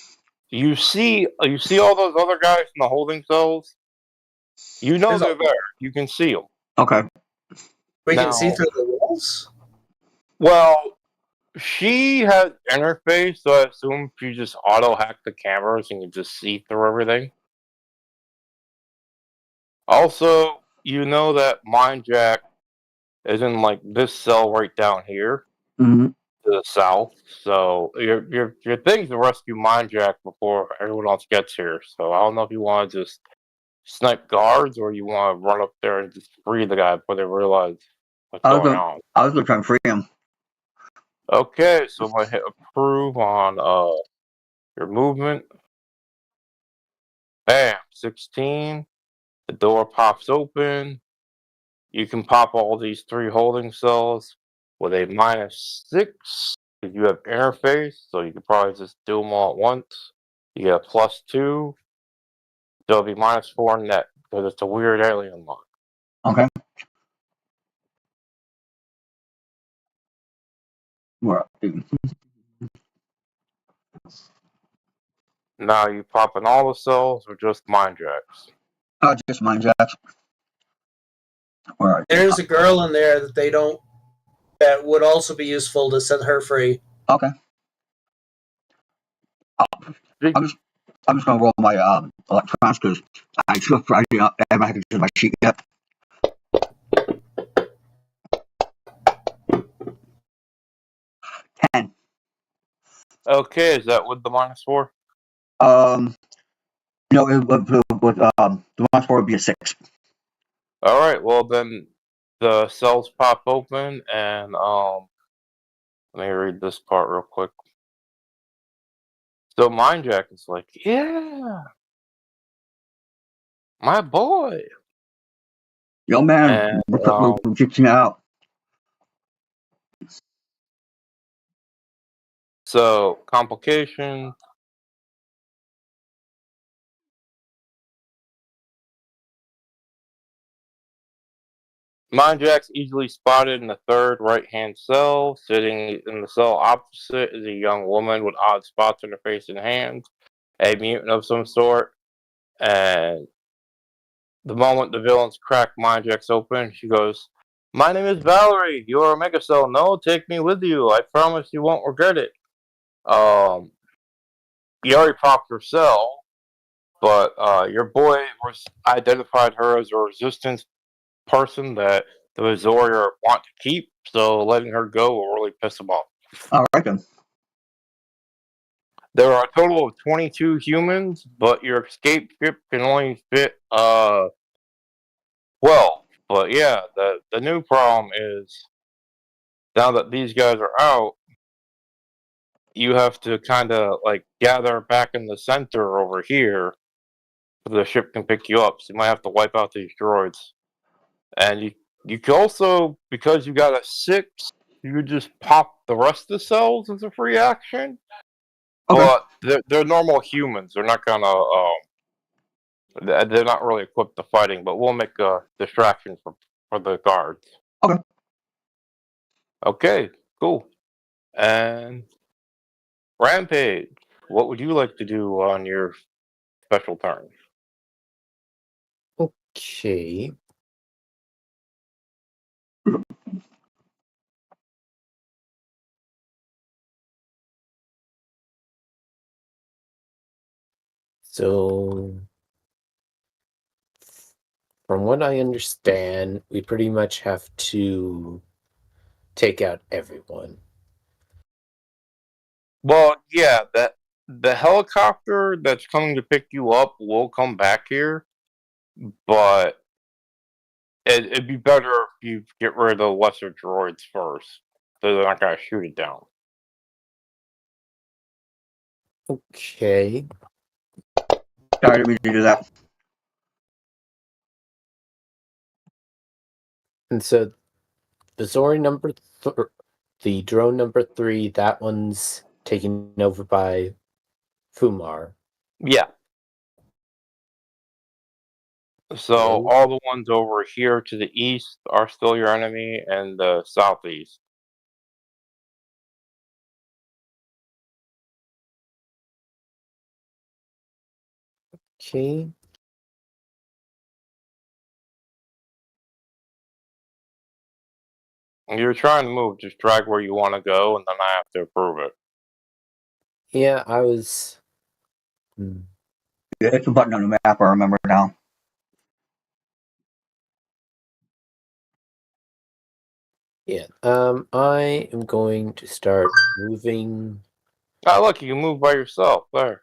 [SPEAKER 4] You see all those other guys in the holding cells? You know they're there. You can see them.
[SPEAKER 3] Okay.
[SPEAKER 1] We
[SPEAKER 4] Now-
[SPEAKER 1] can see through the walls.
[SPEAKER 4] Well, she has interface, so I assume she just auto-hacked the cameras and can just see through everything. Also, you know that Mind Jack is in like this cell right down here
[SPEAKER 3] Mm-hmm.
[SPEAKER 4] to the south. So your thing's to rescue Mind Jack before everyone else gets here. So I don't know if you want to just snipe guards or you want to run up there and just free the guy before they realize what's going on.
[SPEAKER 3] I was gonna try and free him.
[SPEAKER 4] Okay, so I'm gonna hit approve on your movement. Bam, 16. The door pops open. You can pop all these 3 holding cells with a -6 if you have interface, so you can probably just do them all at once. You get a +2. So it'll be -4 net because it's a weird alien lock.
[SPEAKER 3] Okay. Where?
[SPEAKER 4] Now you pop in all the cells or just Mind Jacks.
[SPEAKER 3] Just Mind Jacks. Where are you?
[SPEAKER 1] There's a girl in there that they don't. That would also be useful to set her free.
[SPEAKER 3] Okay. I'm just gonna roll my electronics because I haven't had my sheet yet. Ten.
[SPEAKER 4] Okay, is that with the -4?
[SPEAKER 3] No, the one for would be a 6.
[SPEAKER 4] Alright, well then the cells pop open and let me read this part real quick. So Mind Jack is like, yeah, My boy.
[SPEAKER 3] Yo, man,
[SPEAKER 4] And
[SPEAKER 3] we're reaching out.
[SPEAKER 4] so complication. Mind Jack's easily spotted in the third right-hand cell. Sitting in the cell opposite is a young woman with odd spots on her face and hands, a mutant of some sort. And the moment the villains crack Mind Jack's open, she goes, "My name is Valerie. You're a Mega Cell. No, take me with you. I promise you won't regret it." You already popped her cell, but your boy was identified her as a resistance person that the Azorier want to keep, so letting her go will really piss them off.
[SPEAKER 3] All right then.
[SPEAKER 4] There are a total of 22 humans, but your escape ship can only fit 12. But yeah, the new problem is now that these guys are out, you have to kind of like gather back in the center over here so the ship can pick you up. So you might have to wipe out these droids. And you can also, because you got a 6, you could just pop the rest of the cells as a free action.
[SPEAKER 3] Okay.
[SPEAKER 4] But they're normal humans. They're not gonna they're not really equipped to fighting. But we'll make a distraction for the guards.
[SPEAKER 3] Okay.
[SPEAKER 4] Okay, cool. And Rampage, what would you like to do on your special turn?
[SPEAKER 2] Okay. So, from what I understand, we pretty much have to take out everyone.
[SPEAKER 4] Well, yeah, that the helicopter that's coming to pick you up will come back here, but it'd be better if you get rid of the lesser droids first, so they're not gonna shoot it down.
[SPEAKER 2] Okay.
[SPEAKER 3] Sorry, I didn't mean to do that.
[SPEAKER 2] And so, the drone number 3, that one's taken over by Fumar.
[SPEAKER 4] Yeah. So
[SPEAKER 2] Okay.
[SPEAKER 4] all the ones over here to the east are still your enemy, and the southeast.
[SPEAKER 2] Okay.
[SPEAKER 4] You're trying to move, just drag where you want to go, and then I have to approve it.
[SPEAKER 2] Yeah, I was.
[SPEAKER 3] Yeah, it's a button on the map. I remember now.
[SPEAKER 2] Yeah. I am going to start moving.
[SPEAKER 4] Ah, look, you can move by yourself. There.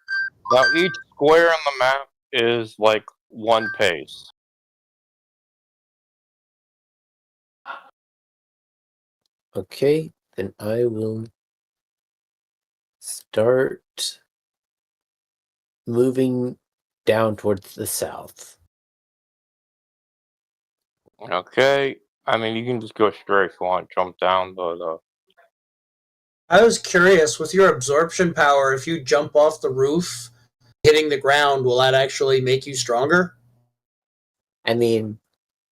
[SPEAKER 4] Now each square on the map is like one pace.
[SPEAKER 2] Okay, then I will start moving down towards the south.
[SPEAKER 4] Okay. I mean, you can just go straight if you want, jump down, but
[SPEAKER 1] I was curious, with your absorption power, if you jump off the roof, hitting the ground, will that actually make you stronger?
[SPEAKER 2] I mean,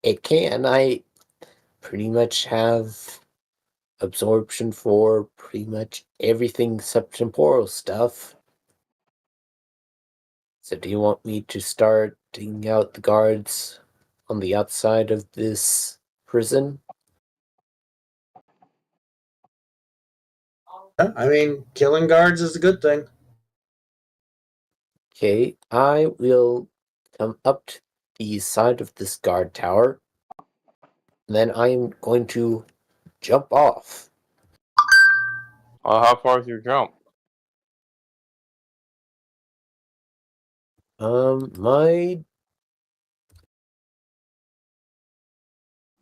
[SPEAKER 2] it can. I pretty much have absorption for pretty much everything except temporal stuff. So do you want me to start taking out the guards on the outside of this prison?
[SPEAKER 1] Yeah, I mean, killing guards is a good thing.
[SPEAKER 2] Okay, I will come up to the side of this guard tower. And then I am going to jump off.
[SPEAKER 4] how far is your jump?
[SPEAKER 2] My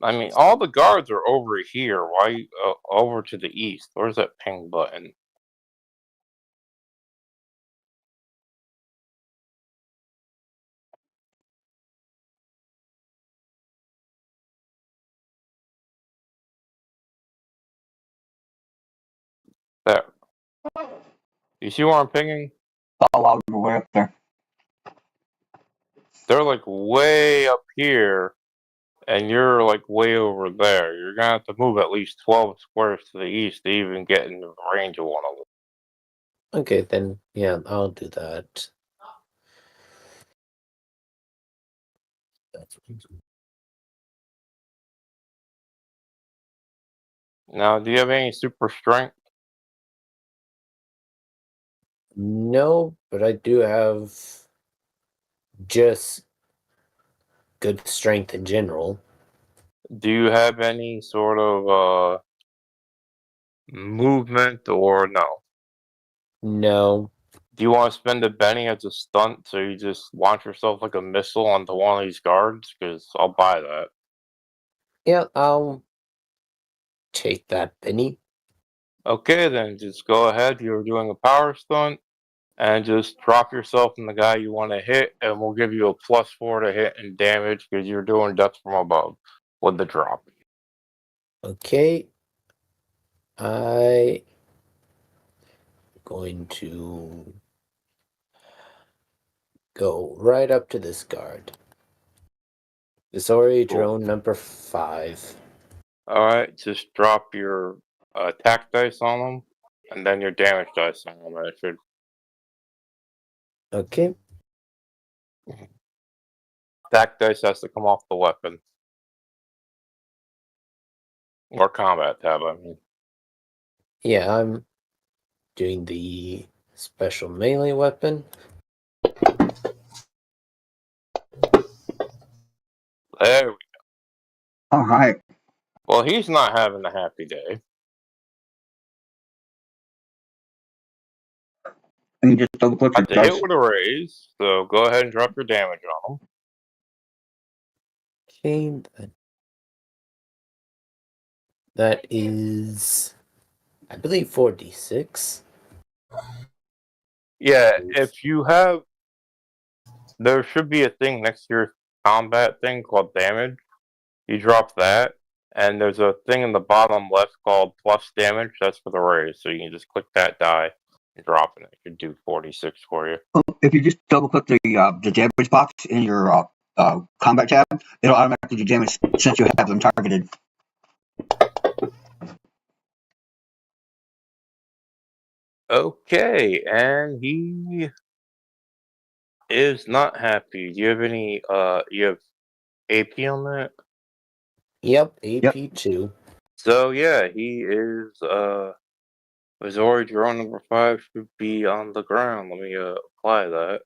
[SPEAKER 4] I mean, all the guards are over here. Why over to the east? Where's that ping button? You see where I'm pinging?
[SPEAKER 3] Oh, wow, we're way up there.
[SPEAKER 4] They're like way up here, and you're like way over there. You're gonna have to move at least 12 squares to the east to even get into the range of one of them.
[SPEAKER 2] Okay, then, yeah, I'll do that.
[SPEAKER 4] Now, do you have any super strength?
[SPEAKER 2] No, but I do have just good strength in general.
[SPEAKER 4] Do you have any sort of movement or no?
[SPEAKER 2] No.
[SPEAKER 4] Do you want to spend a Benny as a stunt so you just launch yourself like a missile onto one of these guards? Because I'll buy that.
[SPEAKER 2] Yeah, I'll take that penny.
[SPEAKER 4] Okay, then just go ahead. You're doing a power stunt, and just drop yourself in the guy you want to hit, and we'll give you a +4 to hit and damage because you're doing death from above with the drop.
[SPEAKER 2] Okay. I going to go right up to this guard. Disorient drone number 5.
[SPEAKER 4] Alright, just drop your attack dice on them, and then your damage dice on them. And it should.
[SPEAKER 2] Okay.
[SPEAKER 4] Attack dice has to come off the weapon. Or combat tab, I mean.
[SPEAKER 2] Yeah, I'm doing the special melee weapon.
[SPEAKER 4] There we go.
[SPEAKER 3] All right.
[SPEAKER 4] Well, he's not having a happy day.
[SPEAKER 3] And you just double click
[SPEAKER 4] I
[SPEAKER 3] your
[SPEAKER 4] have to hit
[SPEAKER 3] dice.
[SPEAKER 4] with a raise, so go ahead and drop your damage on him.
[SPEAKER 2] Okay, that is, I believe, 4d6.
[SPEAKER 4] Yeah, if you have, there should be a thing next to your combat thing called damage. You drop that, and there's a thing in the bottom left called plus damage. That's for the raise, so you can just click that die and drop it. It should do 46 for you.
[SPEAKER 3] If you just double click the damage box in your combat tab, it'll automatically do damage since you have them targeted.
[SPEAKER 4] Okay, and he is not happy. Do you have any, you have AP on that?
[SPEAKER 2] Yep, AP2.
[SPEAKER 4] So yeah, he is, Missouri drone number 5 should be on the ground. Let me, apply that.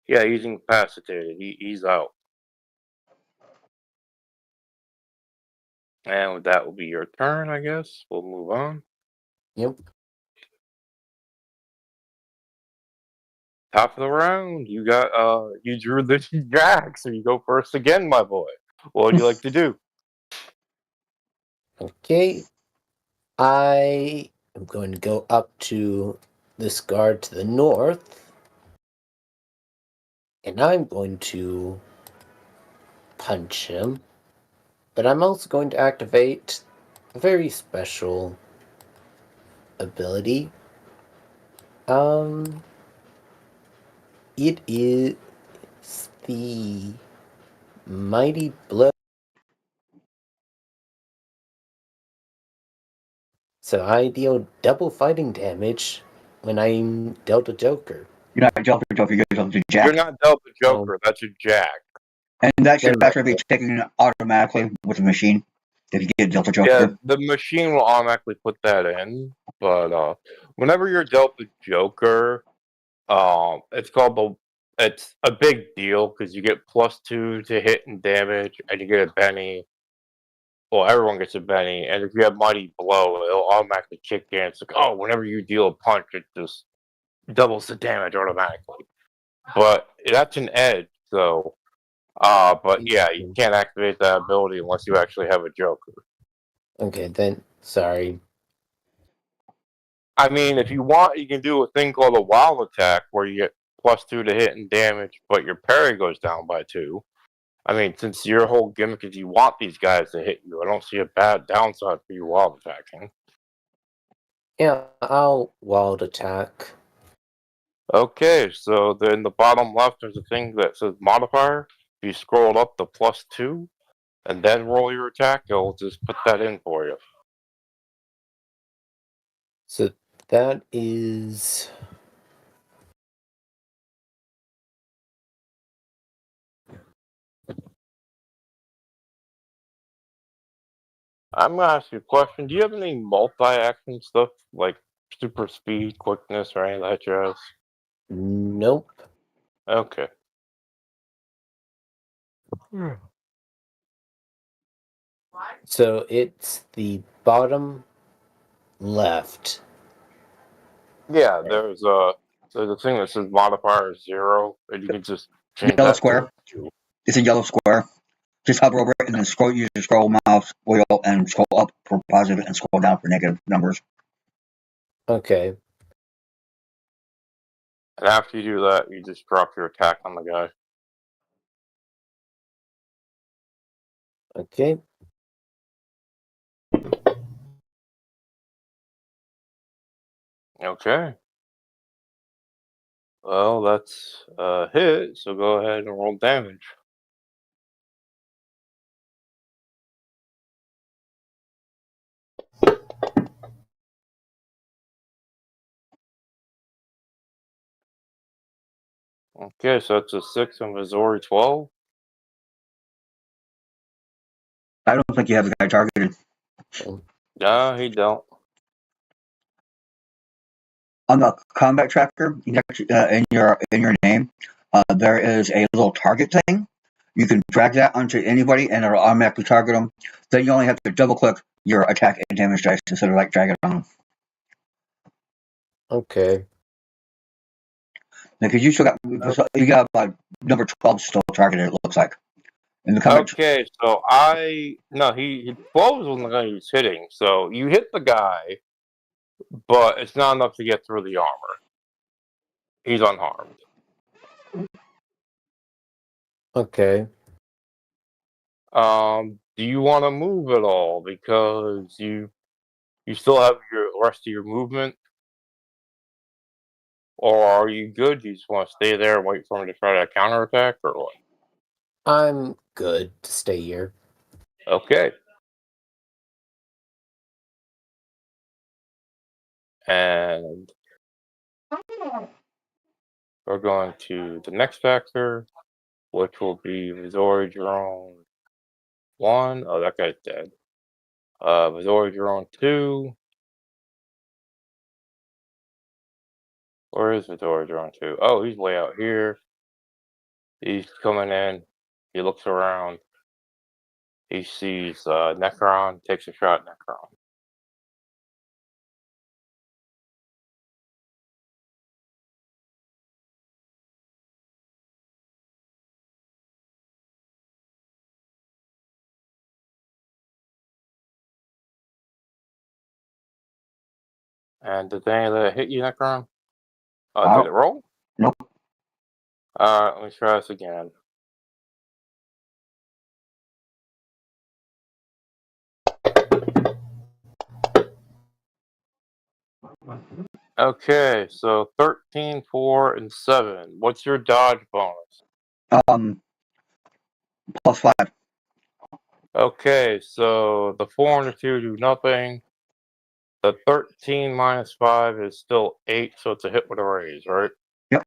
[SPEAKER 4] Yeah, he's incapacitated. He's out. And that will be your turn, I guess. We'll move on.
[SPEAKER 2] Yep.
[SPEAKER 4] Top of the round, you got you drew the jack, so you go first again, my boy. What would you like to do?
[SPEAKER 2] Okay. I am going to go up to this guard to the north. And I'm going to punch him. But I'm also going to activate a very special ability. It is the Mighty Blow. So I deal double fighting damage when I'm dealt a Joker.
[SPEAKER 3] You're not dealt a Joker, you're dealt a Jack.
[SPEAKER 4] You're not dealt the Joker, that's a jack.
[SPEAKER 3] And that should
[SPEAKER 2] Then
[SPEAKER 3] actually be taken automatically with the machine if you get dealt a Joker.
[SPEAKER 4] Yeah, the machine will automatically put that in. But whenever you're dealt the Joker, it's a big deal because you get +2 to hit and damage, and you get a Benny. Well, everyone gets a Benny, and if you have Mighty Blow, it'll automatically kick in. It's like, oh, whenever you deal a punch, it just doubles the damage automatically. But that's an edge, so. But yeah, you can't activate that ability unless you actually have a Joker.
[SPEAKER 2] Okay, then, sorry.
[SPEAKER 4] I mean, if you want, you can do a thing called a wild attack where you get +2 to hit and damage, but your parry goes down by 2. I mean, since your whole gimmick is you want these guys to hit you, I don't see a bad downside for you wild attacking.
[SPEAKER 2] Yeah, I'll wild attack.
[SPEAKER 4] Okay, so then the bottom left there's a thing that says modifier. If you scroll up to +2 and then roll your attack, it'll just put that in for you.
[SPEAKER 2] So that is...
[SPEAKER 4] I'm gonna ask you a question. Do you have any multi-action stuff like super speed, quickness, or any of that jazz?
[SPEAKER 2] Nope.
[SPEAKER 4] Okay.
[SPEAKER 2] So it's the bottom left.
[SPEAKER 4] Yeah, there's a thing that says modifier 0, and you can just change
[SPEAKER 3] Yellow
[SPEAKER 4] that
[SPEAKER 3] square.
[SPEAKER 4] to 2.
[SPEAKER 3] It's a yellow square. Just hover over it and then scroll. Use your scroll mouse wheel and scroll up for positive and scroll down for negative numbers.
[SPEAKER 2] Okay.
[SPEAKER 4] And after you do that, you just drop your attack on the guy.
[SPEAKER 2] Okay.
[SPEAKER 4] Okay. Well, that's a hit, so go ahead and roll damage. Okay, so that's a 6 and Missouri 12.
[SPEAKER 3] I don't think you have the guy targeted.
[SPEAKER 4] No, he don't.
[SPEAKER 3] On the combat tracker, in your name, there is a little target thing. You can drag that onto anybody, and it'll automatically target them. Then you only have to double click your attack and damage dice instead of like drag it on them.
[SPEAKER 2] Okay.
[SPEAKER 3] Because you still got number 12 still targeted. It looks like in the combat.
[SPEAKER 4] Okay, so no, he 12 was the guy he was hitting. So you hit the guy, but it's not enough to get through the armor. He's unharmed.
[SPEAKER 2] Okay.
[SPEAKER 4] Do you want to move at all? Because you still have your rest of your movement, or are you good? You just want to stay there and wait for him to try to counterattack, or what?
[SPEAKER 2] I'm good to stay here.
[SPEAKER 4] Okay. And we're going to the next factor, which will be Missouri Drone 1. Oh, that guy's dead. Missouri Drone 2. Where is Missouri Drone 2? Oh, he's way out here. He's coming in. He looks around. He sees Necron, takes a shot at Necron. And did any of that hit you, Necron? Did it roll?
[SPEAKER 3] Nope.
[SPEAKER 4] Alright, let me try this again. Okay, so 13, 4, and 7. What's your dodge bonus?
[SPEAKER 3] +5.
[SPEAKER 4] Okay, so the 4 and the 2 do nothing. The 13 minus 5 is still 8, so it's a hit with a raise, right?
[SPEAKER 3] Yep.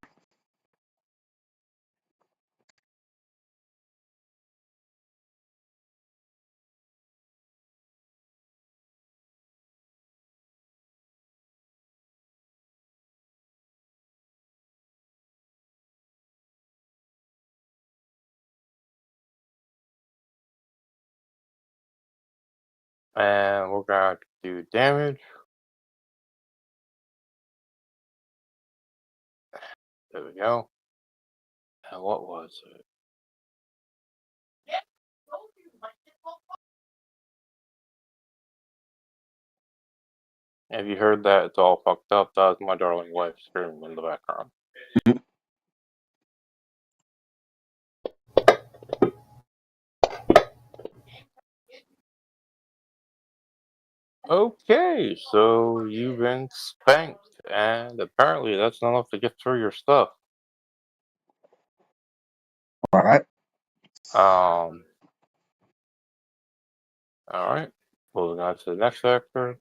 [SPEAKER 4] And we're going to do damage. There we go. And what was it? Have you heard that? It's all fucked up. That was my darling wife screaming in the background. Okay, so you've been spanked, and apparently that's not enough to get through your stuff.
[SPEAKER 3] All right.
[SPEAKER 4] All right. Moving on to the next actor.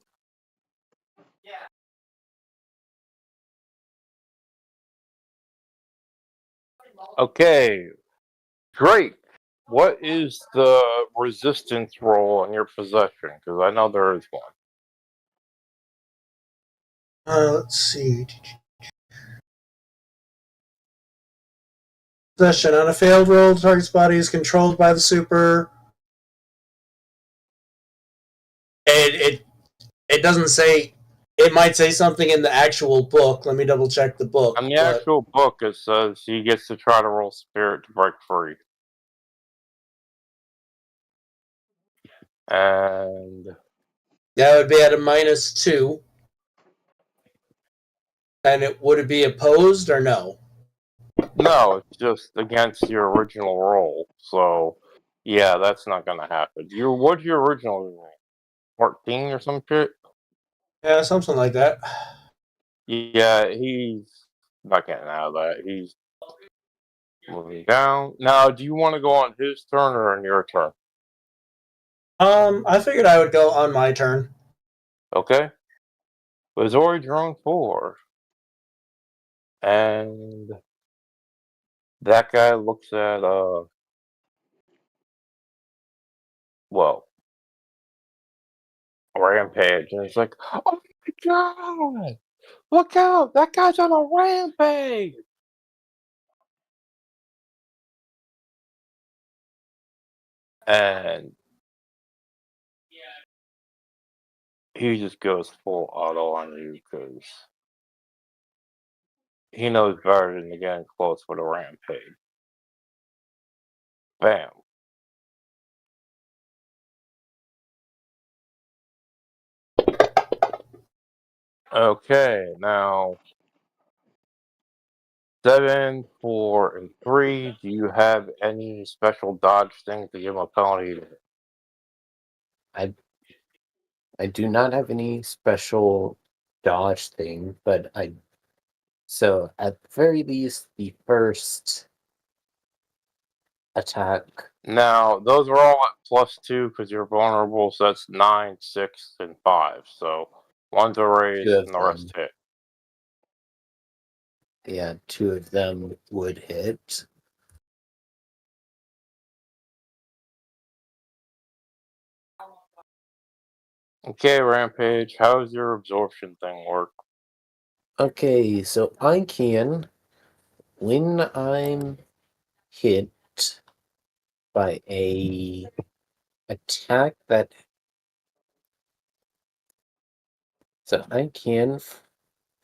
[SPEAKER 4] Okay, great. What is the resistance roll in your possession? Because I know there is one.
[SPEAKER 1] Let's see. Possession. On a failed roll, the target's body is controlled by the super. It doesn't say. It might say something in the actual book. Let me double check the book.
[SPEAKER 4] On the
[SPEAKER 1] but-
[SPEAKER 4] actual book, it says he gets to try to roll spirit to break free. And
[SPEAKER 1] That would be at a -2. And would it be opposed or no?
[SPEAKER 4] no, it's just against your original roll. So, yeah, that's not gonna happen. What's your original roll? 14 or some shit?
[SPEAKER 1] Yeah, something like that.
[SPEAKER 4] Yeah, he's not getting out of that. He's moving down. Now, do you want to go on his turn or on your turn?
[SPEAKER 1] I figured I would go on my turn.
[SPEAKER 4] Okay. But it's already drawn 4. And that guy looks at, well, Rampage, and it's like, oh my god! Look out! That guy's on a rampage! And he just goes full auto on you because he knows better than to get close with a rampage. Bam. Okay, now 7, 4, and 3. Do you have any special dodge things to give him a penalty?
[SPEAKER 2] I do not have any special dodge thing, but so at the very least, the first attack.
[SPEAKER 4] Now, those are all at +2 because you're vulnerable, so that's 9, 6, and 5. So one's a raise
[SPEAKER 2] Two of
[SPEAKER 4] and the rest hit.
[SPEAKER 2] Yeah, 2 of them would hit.
[SPEAKER 4] Okay, Rampage, how does your absorption thing work?
[SPEAKER 2] Okay, so I can, when I'm hit by a attack that, so I can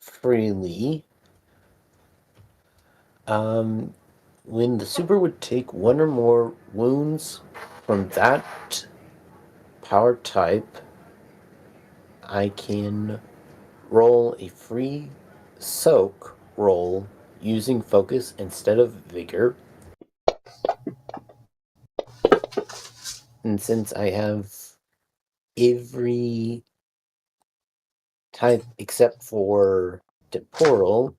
[SPEAKER 2] freely, when the super would take 1 or more wounds from that power type, I can roll a free soak roll using focus instead of vigor. And since I have every type except for temporal,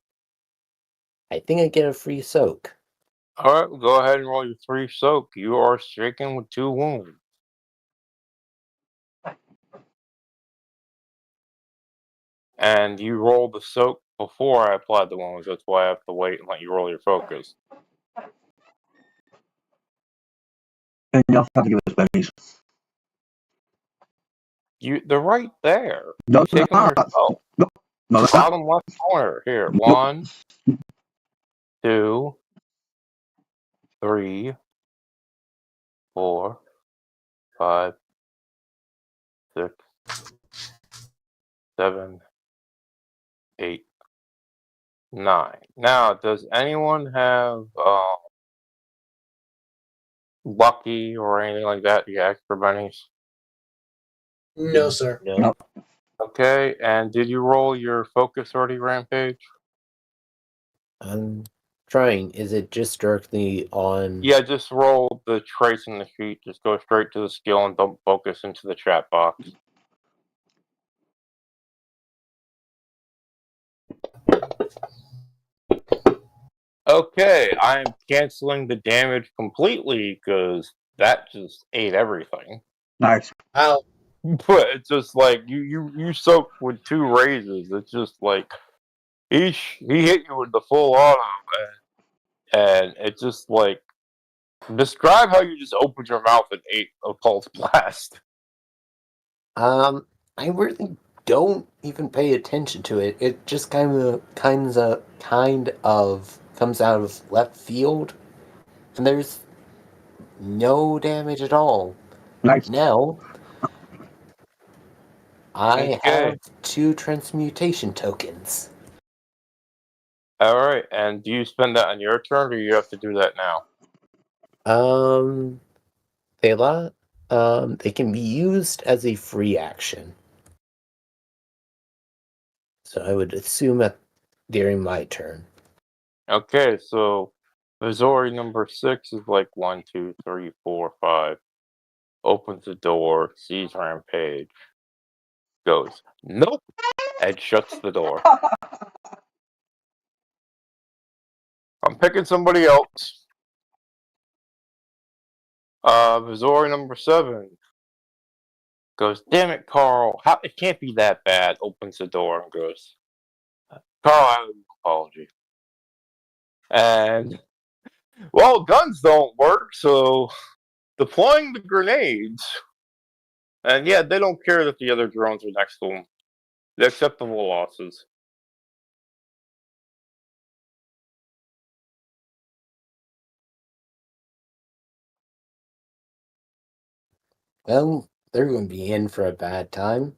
[SPEAKER 2] I think I get a free soak.
[SPEAKER 4] Alright, go ahead and roll your 3 soak. You are stricken with 2 wounds. And you rolled the soak before I applied the wounds. That's why I have to wait and let you roll your focus.
[SPEAKER 3] And you also have to give us bennies.
[SPEAKER 4] They're right there.
[SPEAKER 3] No,
[SPEAKER 4] You take them yourself.
[SPEAKER 3] no, that's not.
[SPEAKER 4] Bottom left corner. Here. 1, 2, 3, 4, 5, 6, 7, 8, 9. Now, does anyone have lucky or anything like that? You got extra bennies?
[SPEAKER 1] No, sir.
[SPEAKER 2] No.
[SPEAKER 4] Okay, and did you roll your focus already, Rampage?
[SPEAKER 2] I'm trying. Is it just directly on?
[SPEAKER 4] Yeah, just roll the trace in the sheet. Just go straight to the skill and don't focus into the chat box. Okay, I'm canceling the damage completely because that just ate everything.
[SPEAKER 3] Nice.
[SPEAKER 1] Wow.
[SPEAKER 4] But it's just like you soak with 2 raises. It's just like he hit you with the full auto, and it's just like describe how you just opened your mouth and ate a pulse blast.
[SPEAKER 2] I really don't even pay attention to it. It just kind of comes out of left field, and there's no damage at all.
[SPEAKER 3] Nice.
[SPEAKER 2] Now, I
[SPEAKER 4] Okay,
[SPEAKER 2] have 2 transmutation tokens.
[SPEAKER 4] all right. And do you spend that on your turn, or you have to do that now?
[SPEAKER 2] Um, they la- they can be used as a free action. So I would assume during my turn.
[SPEAKER 4] Okay, so Missouri number 6 is like 1, 2, 3, 4, 5. Opens the door, sees Rampage, goes, nope, and shuts the door. I'm picking somebody else. Missouri number 7 goes, damn it, Carl, how it can't be that bad. Opens the door and goes, Carl, I owe you an apology. And well, guns don't work, so deploying the grenades. And yeah, they don't care that the other drones are next to them. The acceptable losses.
[SPEAKER 2] Well, they're going to be in for a bad time.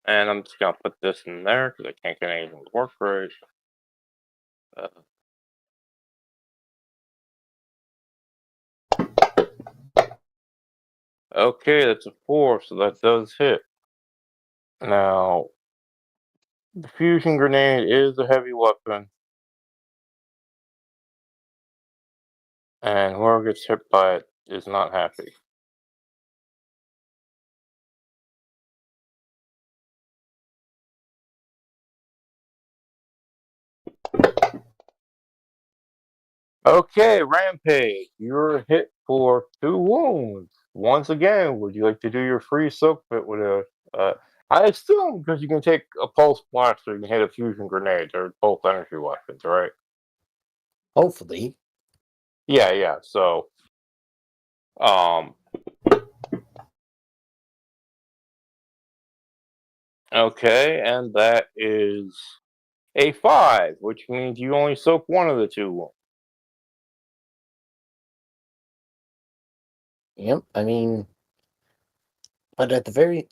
[SPEAKER 4] And I'm just gonna put this in there because I can't get anything to work right. Uh, okay, that's a 4, so that does hit. Now, the fusion grenade is a heavy weapon, and whoever gets hit by it is not happy. Okay, Rampage, you're hit for 2 wounds. Once again, would you like to do your free soak bit with a? I assume because you can take a pulse blast or you can hit a fusion grenade. They're both energy weapons, right?
[SPEAKER 2] Hopefully.
[SPEAKER 4] Yeah. So, um, okay, and that is a 5, which means you only soak one of the 2 wounds.
[SPEAKER 2] Yep, I mean, but at the very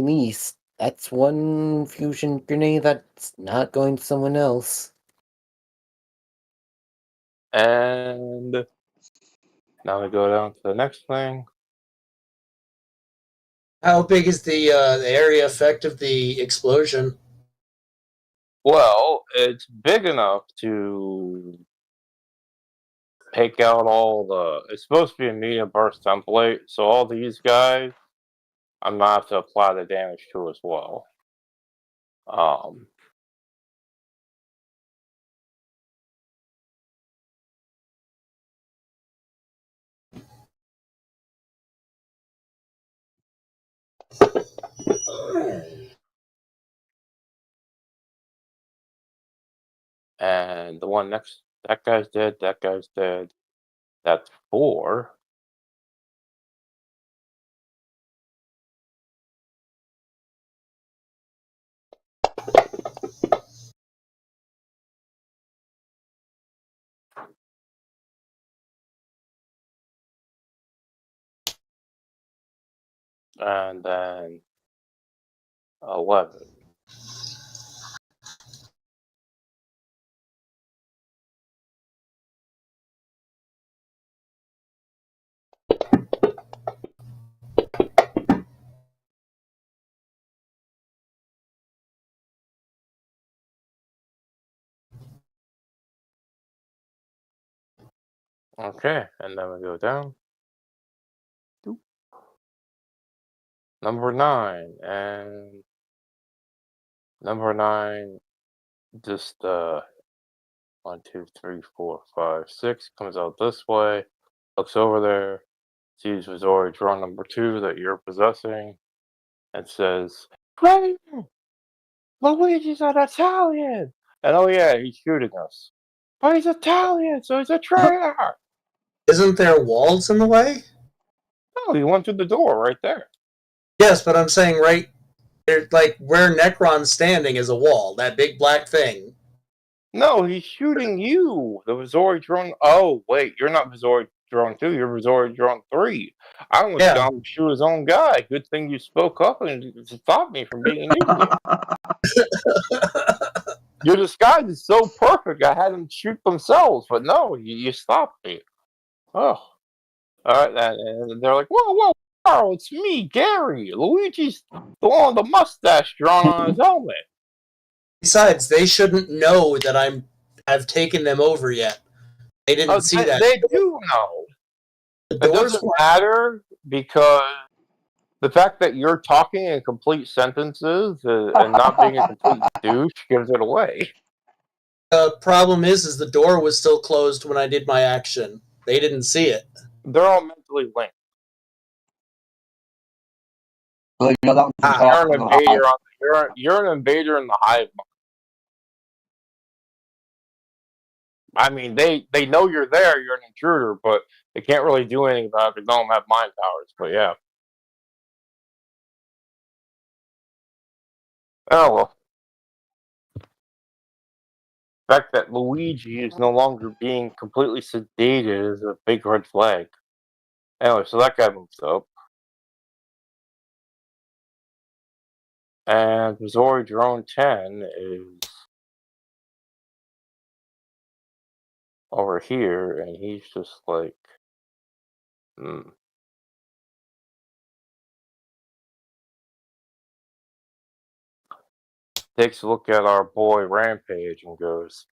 [SPEAKER 2] least, that's one fusion grenade that's not going to someone else.
[SPEAKER 4] And now we go down to the next thing.
[SPEAKER 1] How big is the area effect of the explosion?
[SPEAKER 4] Well, it's big enough to take out all the. It's supposed to be a medium burst template, so all these guys, I'm gonna have to apply the damage to as well. Um, and the one next, that guy's dead. That guy's dead. That's 4. And then 11. Okay, and then we go down. Number 9, and number 9 just 1, 2, 3, 4, 5, 6 comes out this way, looks over there, sees Missouri draw number 2 that you're possessing, and says, "Right, Luigi's an Italian!" And oh yeah, he's shooting us. But he's Italian, so he's a traitor!
[SPEAKER 1] Isn't there walls in the way?
[SPEAKER 4] Oh, he went through the door right there.
[SPEAKER 1] Yes, but I'm saying right there, like where Necron's standing is a wall, that big black thing.
[SPEAKER 4] No, he's shooting you. The Missouri drone. Oh, wait, you're not Missouri drone 2, you're Missouri drone 3. I almost
[SPEAKER 1] Yeah.
[SPEAKER 4] got him to shoot his own guy. Good thing you spoke up and stopped me from being an idiot. Your disguise is so perfect, I had them shoot themselves, but no, you stopped me. Oh. Alright, and they're like, whoa, whoa, Carl, it's me, Gary. Luigi's the one with the mustache drawn on his helmet.
[SPEAKER 1] Besides, they shouldn't know that I've taken them over yet. They didn't see that.
[SPEAKER 4] They do know.
[SPEAKER 1] The
[SPEAKER 4] It
[SPEAKER 1] doors
[SPEAKER 4] doesn't
[SPEAKER 1] were
[SPEAKER 4] matter because the fact that you're talking in complete sentences and not being a complete douche gives it away.
[SPEAKER 1] the problem is the door was still closed when I did my action. They didn't see it.
[SPEAKER 4] They're all mentally linked.
[SPEAKER 3] Well, you know, that was
[SPEAKER 4] You're an invader in the hive mind. I mean, they know you're there. You're an intruder, but they can't really do anything about it because they don't have mind powers. But yeah. Oh well. The fact that Luigi is no longer being completely sedated is a big red flag. Anyway, so that guy moves up. And Missouri Drone 10 is over here, and he's just like, Takes a look at our boy Rampage and goes,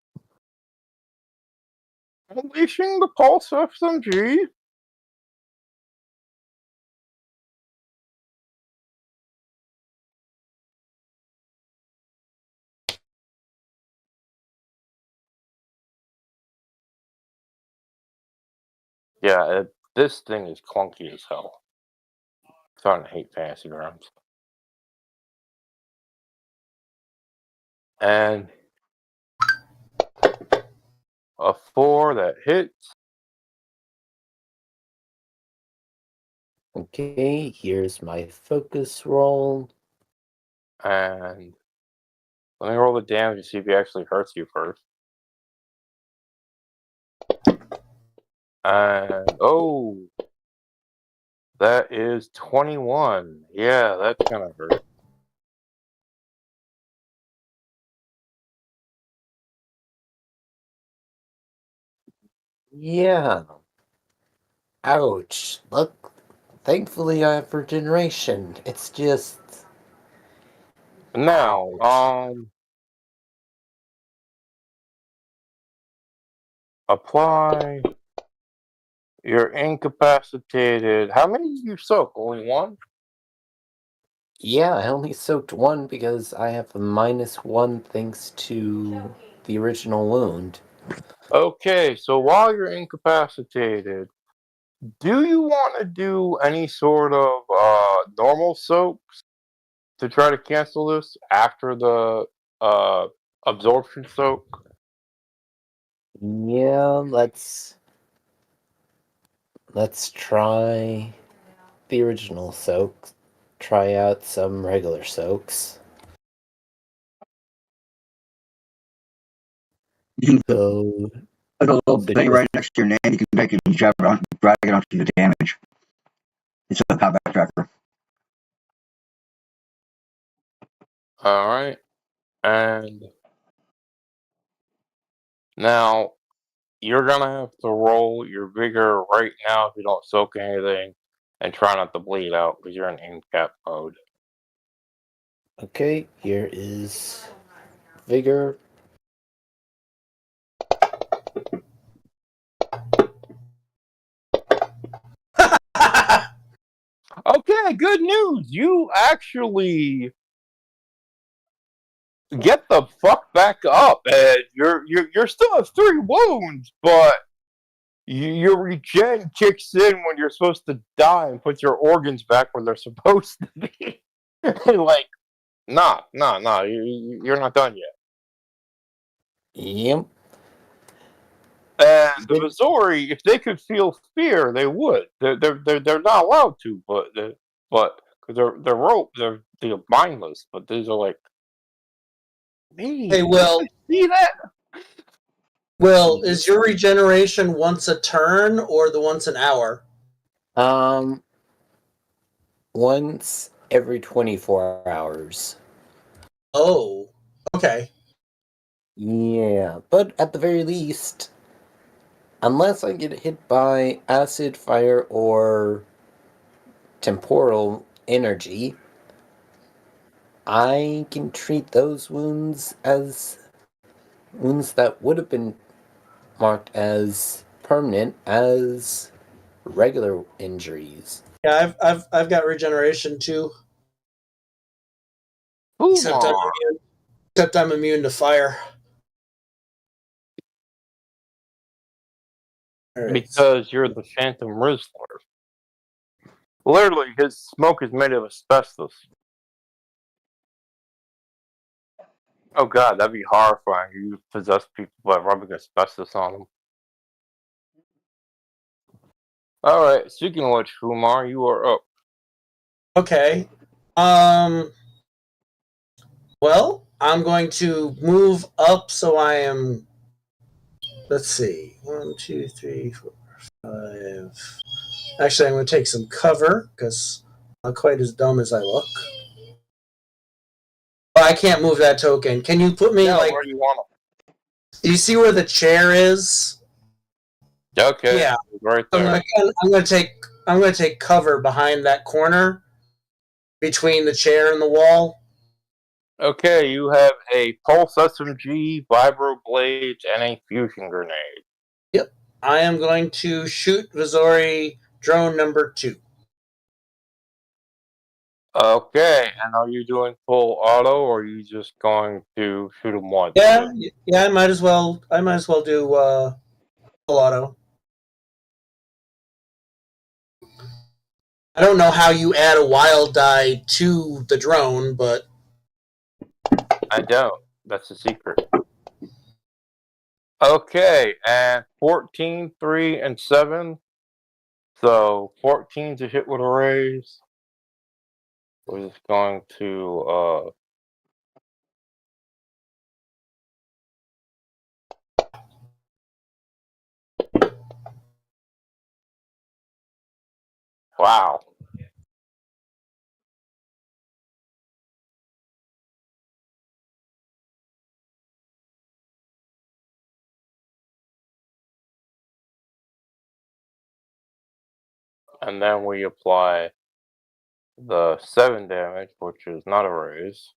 [SPEAKER 4] "Unleashing the Pulse SMG." Yeah, this thing is clunky as hell. I'm starting to hate fantasy grounds. And a 4 that hits.
[SPEAKER 2] Okay, here's my focus roll.
[SPEAKER 4] And let me roll the damage to see if he actually hurts you first. And oh, that is 21. Yeah, that's gonna hurt.
[SPEAKER 2] Yeah. Ouch. Look, thankfully I have regeneration. It's just...
[SPEAKER 4] Now, apply. You're incapacitated. How many did you soak? Only one?
[SPEAKER 2] Yeah, I only soaked one because I have a -1 thanks to the original wound.
[SPEAKER 4] Okay, so while you're incapacitated, do you want to do any sort of normal soaks to try to cancel this after the absorption soak?
[SPEAKER 2] Yeah, let's try the original soak. Try out some regular soaks.
[SPEAKER 3] You can
[SPEAKER 2] So,
[SPEAKER 3] put a little
[SPEAKER 2] so
[SPEAKER 3] thing right next to your name. You can make it drag it onto the damage. It's a combat tracker.
[SPEAKER 4] Alright. And now you're gonna have to roll your vigor right now if you don't soak anything and try not to bleed out because you're in incap mode.
[SPEAKER 2] okay, here is vigor.
[SPEAKER 4] Okay, yeah, good news. You actually get the fuck back up, and you're still at 3 wounds, but your regen kicks in when you're supposed to die and puts your organs back where they're supposed to be. Like, nah, you're not done yet.
[SPEAKER 2] Yep.
[SPEAKER 4] And the Missouri, if they could feel fear, they would. They're not allowed to, but because they're mindless. But these are like, me.
[SPEAKER 1] Hey, well,
[SPEAKER 4] See that?
[SPEAKER 1] Will, is your regeneration once a turn or the once an hour?
[SPEAKER 2] Once every 24 hours.
[SPEAKER 1] Oh, okay.
[SPEAKER 2] Yeah, but at the very least, unless I get hit by acid, fire, or temporal energy, I can treat those wounds as wounds that would have been marked as permanent as regular injuries.
[SPEAKER 1] Yeah, I've got regeneration too. Except I'm immune to fire. All right.
[SPEAKER 4] Because you're the Phantom Rizzler. Literally, his smoke is made of asbestos. Oh god, that'd be horrifying. You possess people by rubbing asbestos on them. Alright, speaking of which, Fumar, you are up.
[SPEAKER 1] Okay. Well, I'm going to move up so I am. Let's see. 1, 2, 3, 4, 5. Actually, I'm going to take some cover because I'm not quite as dumb as I look. But I can't move that token. Can you put me like?
[SPEAKER 4] Where do you want
[SPEAKER 1] Do you see where the chair is?
[SPEAKER 4] them? Okay,
[SPEAKER 1] Yeah.
[SPEAKER 4] right there.
[SPEAKER 1] I'm going to take cover behind that corner between the chair and the wall.
[SPEAKER 4] Okay, you have a pulse SMG, vibro blades, and a fusion grenade.
[SPEAKER 1] Yep. I am going to shoot Vizori drone number 2.
[SPEAKER 4] Okay, and are you doing full auto, or are you just going to shoot him once?
[SPEAKER 1] Yeah, I might as well do full auto. I don't know how you add a wild die to the drone, but
[SPEAKER 4] I don't. That's the secret. Okay, and 14, 3, and 7. So 14 to hit with a raise. We're just going to wow. And then we apply the 7 damage, which is not a raise.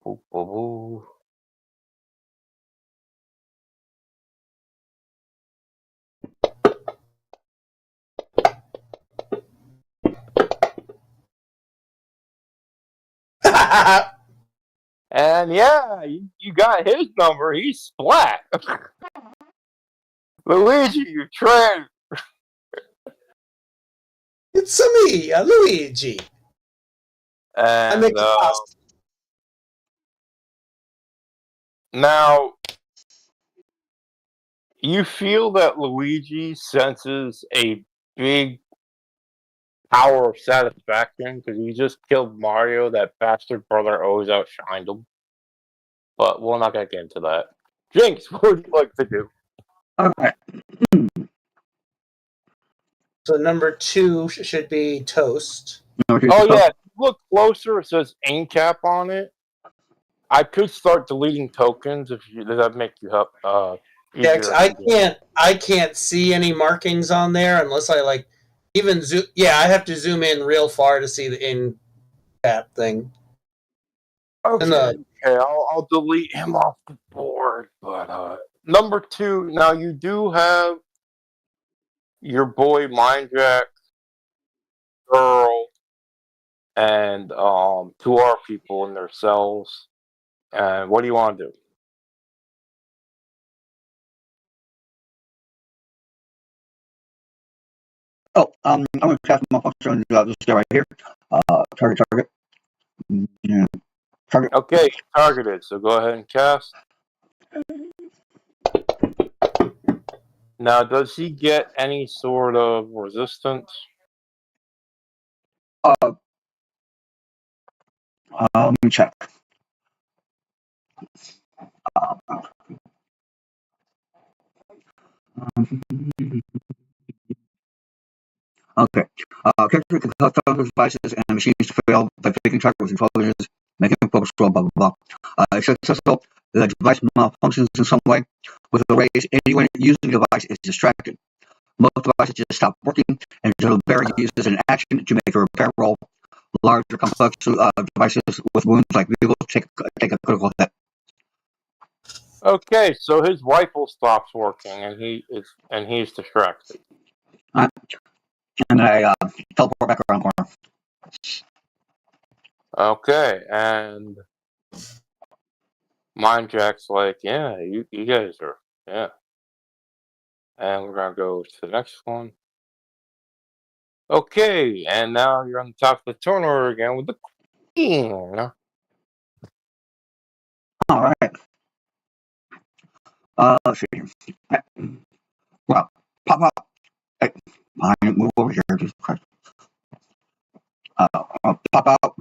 [SPEAKER 4] Boop, boop, boop. And yeah, you got his number. He's splat. Luigi, you trash.
[SPEAKER 1] it's me, Luigi. I make
[SPEAKER 4] And
[SPEAKER 1] a costume.
[SPEAKER 4] now you feel that Luigi senses a big power of satisfaction because he just killed Mario. That bastard brother always outshined him. But we're not gonna get into that. Jinx, what would you like to do?
[SPEAKER 5] Okay.
[SPEAKER 1] So number 2 should be toast.
[SPEAKER 4] Oh yeah, if you look closer, it says aim cap on it. I could start deleting tokens if you, does that make you help
[SPEAKER 1] Yeah,
[SPEAKER 4] easier.
[SPEAKER 1] I can't see any markings on there unless I like even zoom. Yeah, I have to zoom in real far to see the in cap thing.
[SPEAKER 4] Okay, I'll delete him off the board. But number 2, now you do have your boy Mindjack girl and two are people in their cells. And what do you want to do?
[SPEAKER 3] Oh, I'm going to cast my function. This guy right here. Target. Yeah, target.
[SPEAKER 4] Okay, targeted. So go ahead and cast. Now, does he get any sort of resistance?
[SPEAKER 3] Let me check. Okay. Character can cause target devices and machines to fail by faking target with intelligence, making a focus roll, blah, blah, blah. If successful, the device malfunctions in some way. With arrays, anyone using the device is distracted. Most devices just stop working, and until the bear uses an action to make a repair roll. Larger, complex devices with wounds like vehicles take a critical hit.
[SPEAKER 4] Okay, so his rifle stops working, and he's distracted.
[SPEAKER 3] And I teleport back around the corner.
[SPEAKER 4] Okay, and Mind Jack's like, yeah, you guys are, yeah. And we're gonna go to the next one. Okay, and now you're on the top of the turn order again with the queen.
[SPEAKER 3] All right. Let's see. Well, pop up. Hey, fine, move over here. Just pop out.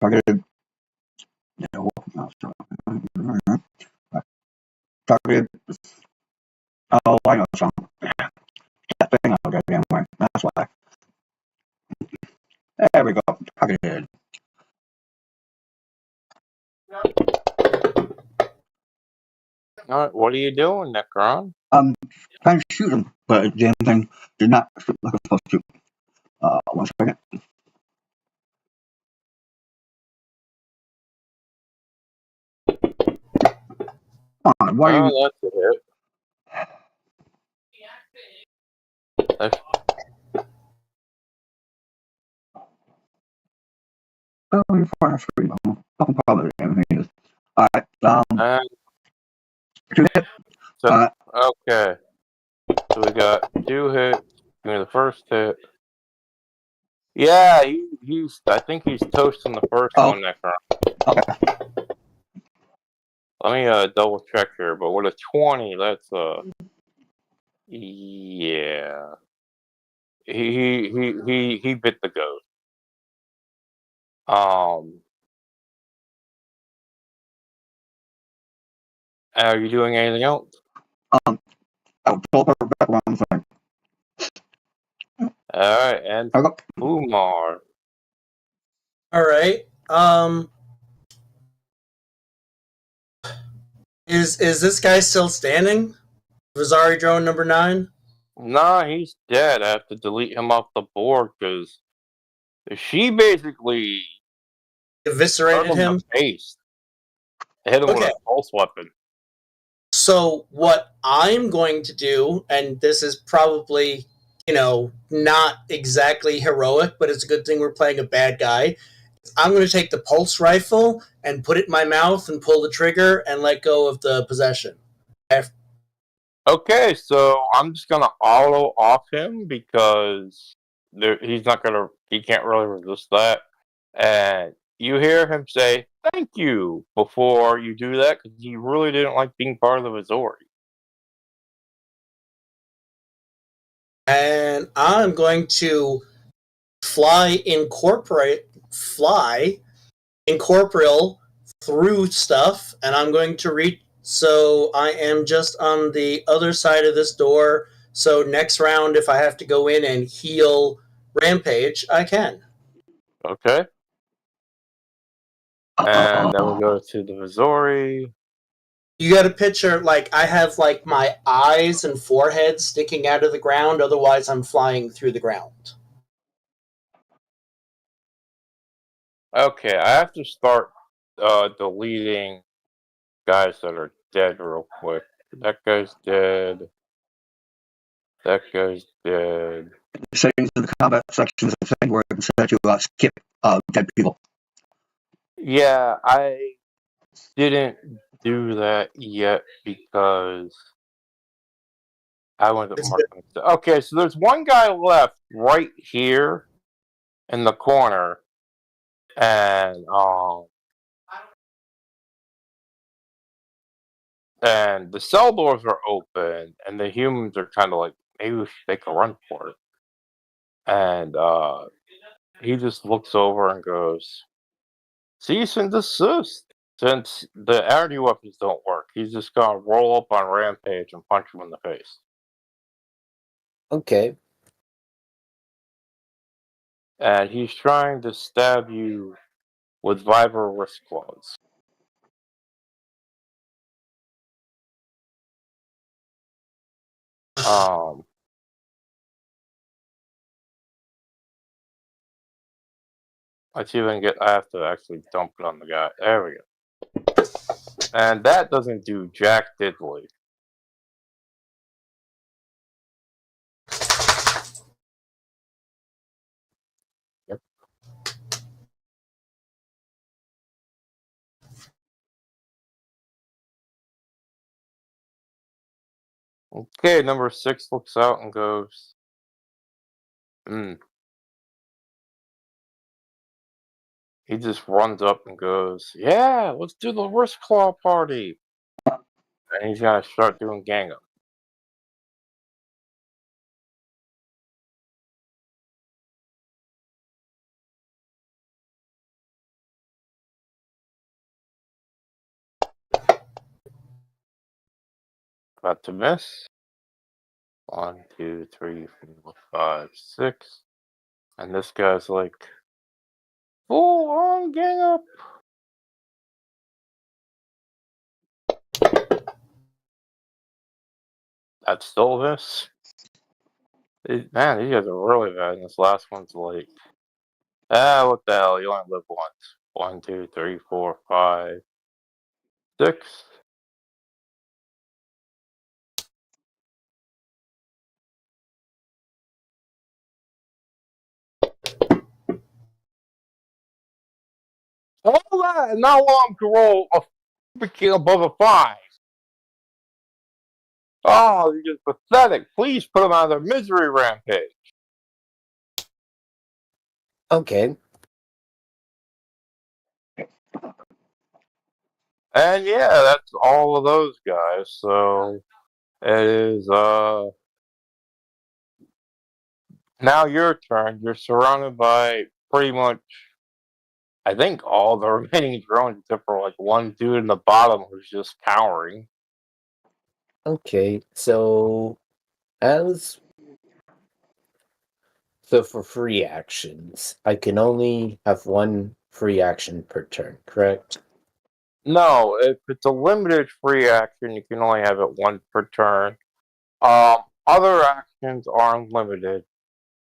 [SPEAKER 3] Targeted. No, targeted. Oh, I know the song. That thing out there, damn way. That's why. There we go. Targeted.
[SPEAKER 4] All right, what are you doing, Necron?
[SPEAKER 3] Trying to shoot him, but the damn thing did not shoot like it was supposed to. 1 second. Come on, why are you?
[SPEAKER 4] Oh, that's it. That's,
[SPEAKER 3] Oh, you're far enough for you. Fucking probably the damn thing is. All right.
[SPEAKER 4] and
[SPEAKER 3] Two hit.
[SPEAKER 4] so, okay. So we got 2 hits. Give me the first hit. Yeah, he's. I think he's toasting the first one, Necron.
[SPEAKER 3] Okay.
[SPEAKER 4] Let me double check here. But with a 20, that's yeah. He bit the ghost. Are you doing anything else?
[SPEAKER 3] I'll teleport back around the thing.
[SPEAKER 4] All right, and
[SPEAKER 3] There we go.
[SPEAKER 4] Fumar.
[SPEAKER 1] All right. Is this guy still standing? Vizari drone number 9?
[SPEAKER 4] Nah, he's dead. I have to delete him off the board because she basically
[SPEAKER 1] Eviscerated
[SPEAKER 4] hurt him in
[SPEAKER 1] him.
[SPEAKER 4] the face. Hit him with
[SPEAKER 1] Okay.
[SPEAKER 4] a pulse weapon.
[SPEAKER 1] So what I'm going to do, and this is probably, not exactly heroic, but it's a good thing we're playing a bad guy. I'm going to take the pulse rifle and put it in my mouth and pull the trigger and let go of the possession.
[SPEAKER 4] Okay, so I'm just gonna auto off him because he can't really resist that. And you hear him say thank you before you do that because he really didn't like being part of the Missouri.
[SPEAKER 1] And I'm going to fly incorporeal through stuff, and I'm going to reach. So I am just on the other side of this door. So next round, if I have to go in and heal Rampage, I can.
[SPEAKER 4] Okay. And then we go to the Missouri.
[SPEAKER 1] You got a picture, I have my eyes and forehead sticking out of the ground, otherwise I'm flying through the ground.
[SPEAKER 4] Okay, I have to start deleting guys that are dead real quick. That guy's dead. That guy's dead.
[SPEAKER 3] settings of the combat section is a thing where it says you skip dead people.
[SPEAKER 4] Yeah, I didn't do that yet because I wasn't marking it. Okay, so there's one guy left right here in the corner, and the cell doors are open, and the humans are kind of like, maybe we should take a run for it. And he just looks over and goes, cease and desist. Since the energy weapons don't work, he's just gonna roll up on Rampage and punch him in the face.
[SPEAKER 2] Okay.
[SPEAKER 4] And he's trying to stab you with Viper wrist claws. Let's even get. I have to actually dump it on the guy. There we go. And that doesn't do jack diddly.
[SPEAKER 2] Yep.
[SPEAKER 4] Okay, number 6 looks out and goes, He just runs up and goes, yeah, let's do the wrist claw party. And he's gonna start doing gang up. About to miss. 1, 2, 3, 4, 5, 6. And this guy's like, full on gang up. That's still this. Man, these guys are really bad. And this last one's like, what the hell? You only live once. 1, 2, 3, 4, 5, 6. All that, and now I'm to roll a freaking above a 5. Oh, you're just pathetic. Please put them on their misery rampage.
[SPEAKER 2] Okay.
[SPEAKER 4] And yeah, that's all of those guys. So it is now your turn. You're surrounded by pretty much, I think, all the remaining drones except for like one dude in the bottom who's just cowering.
[SPEAKER 2] Okay. So for free actions, I can only have one free action per turn, correct?
[SPEAKER 4] No, if it's a limited free action, you can only have it one per turn. Other actions are unlimited.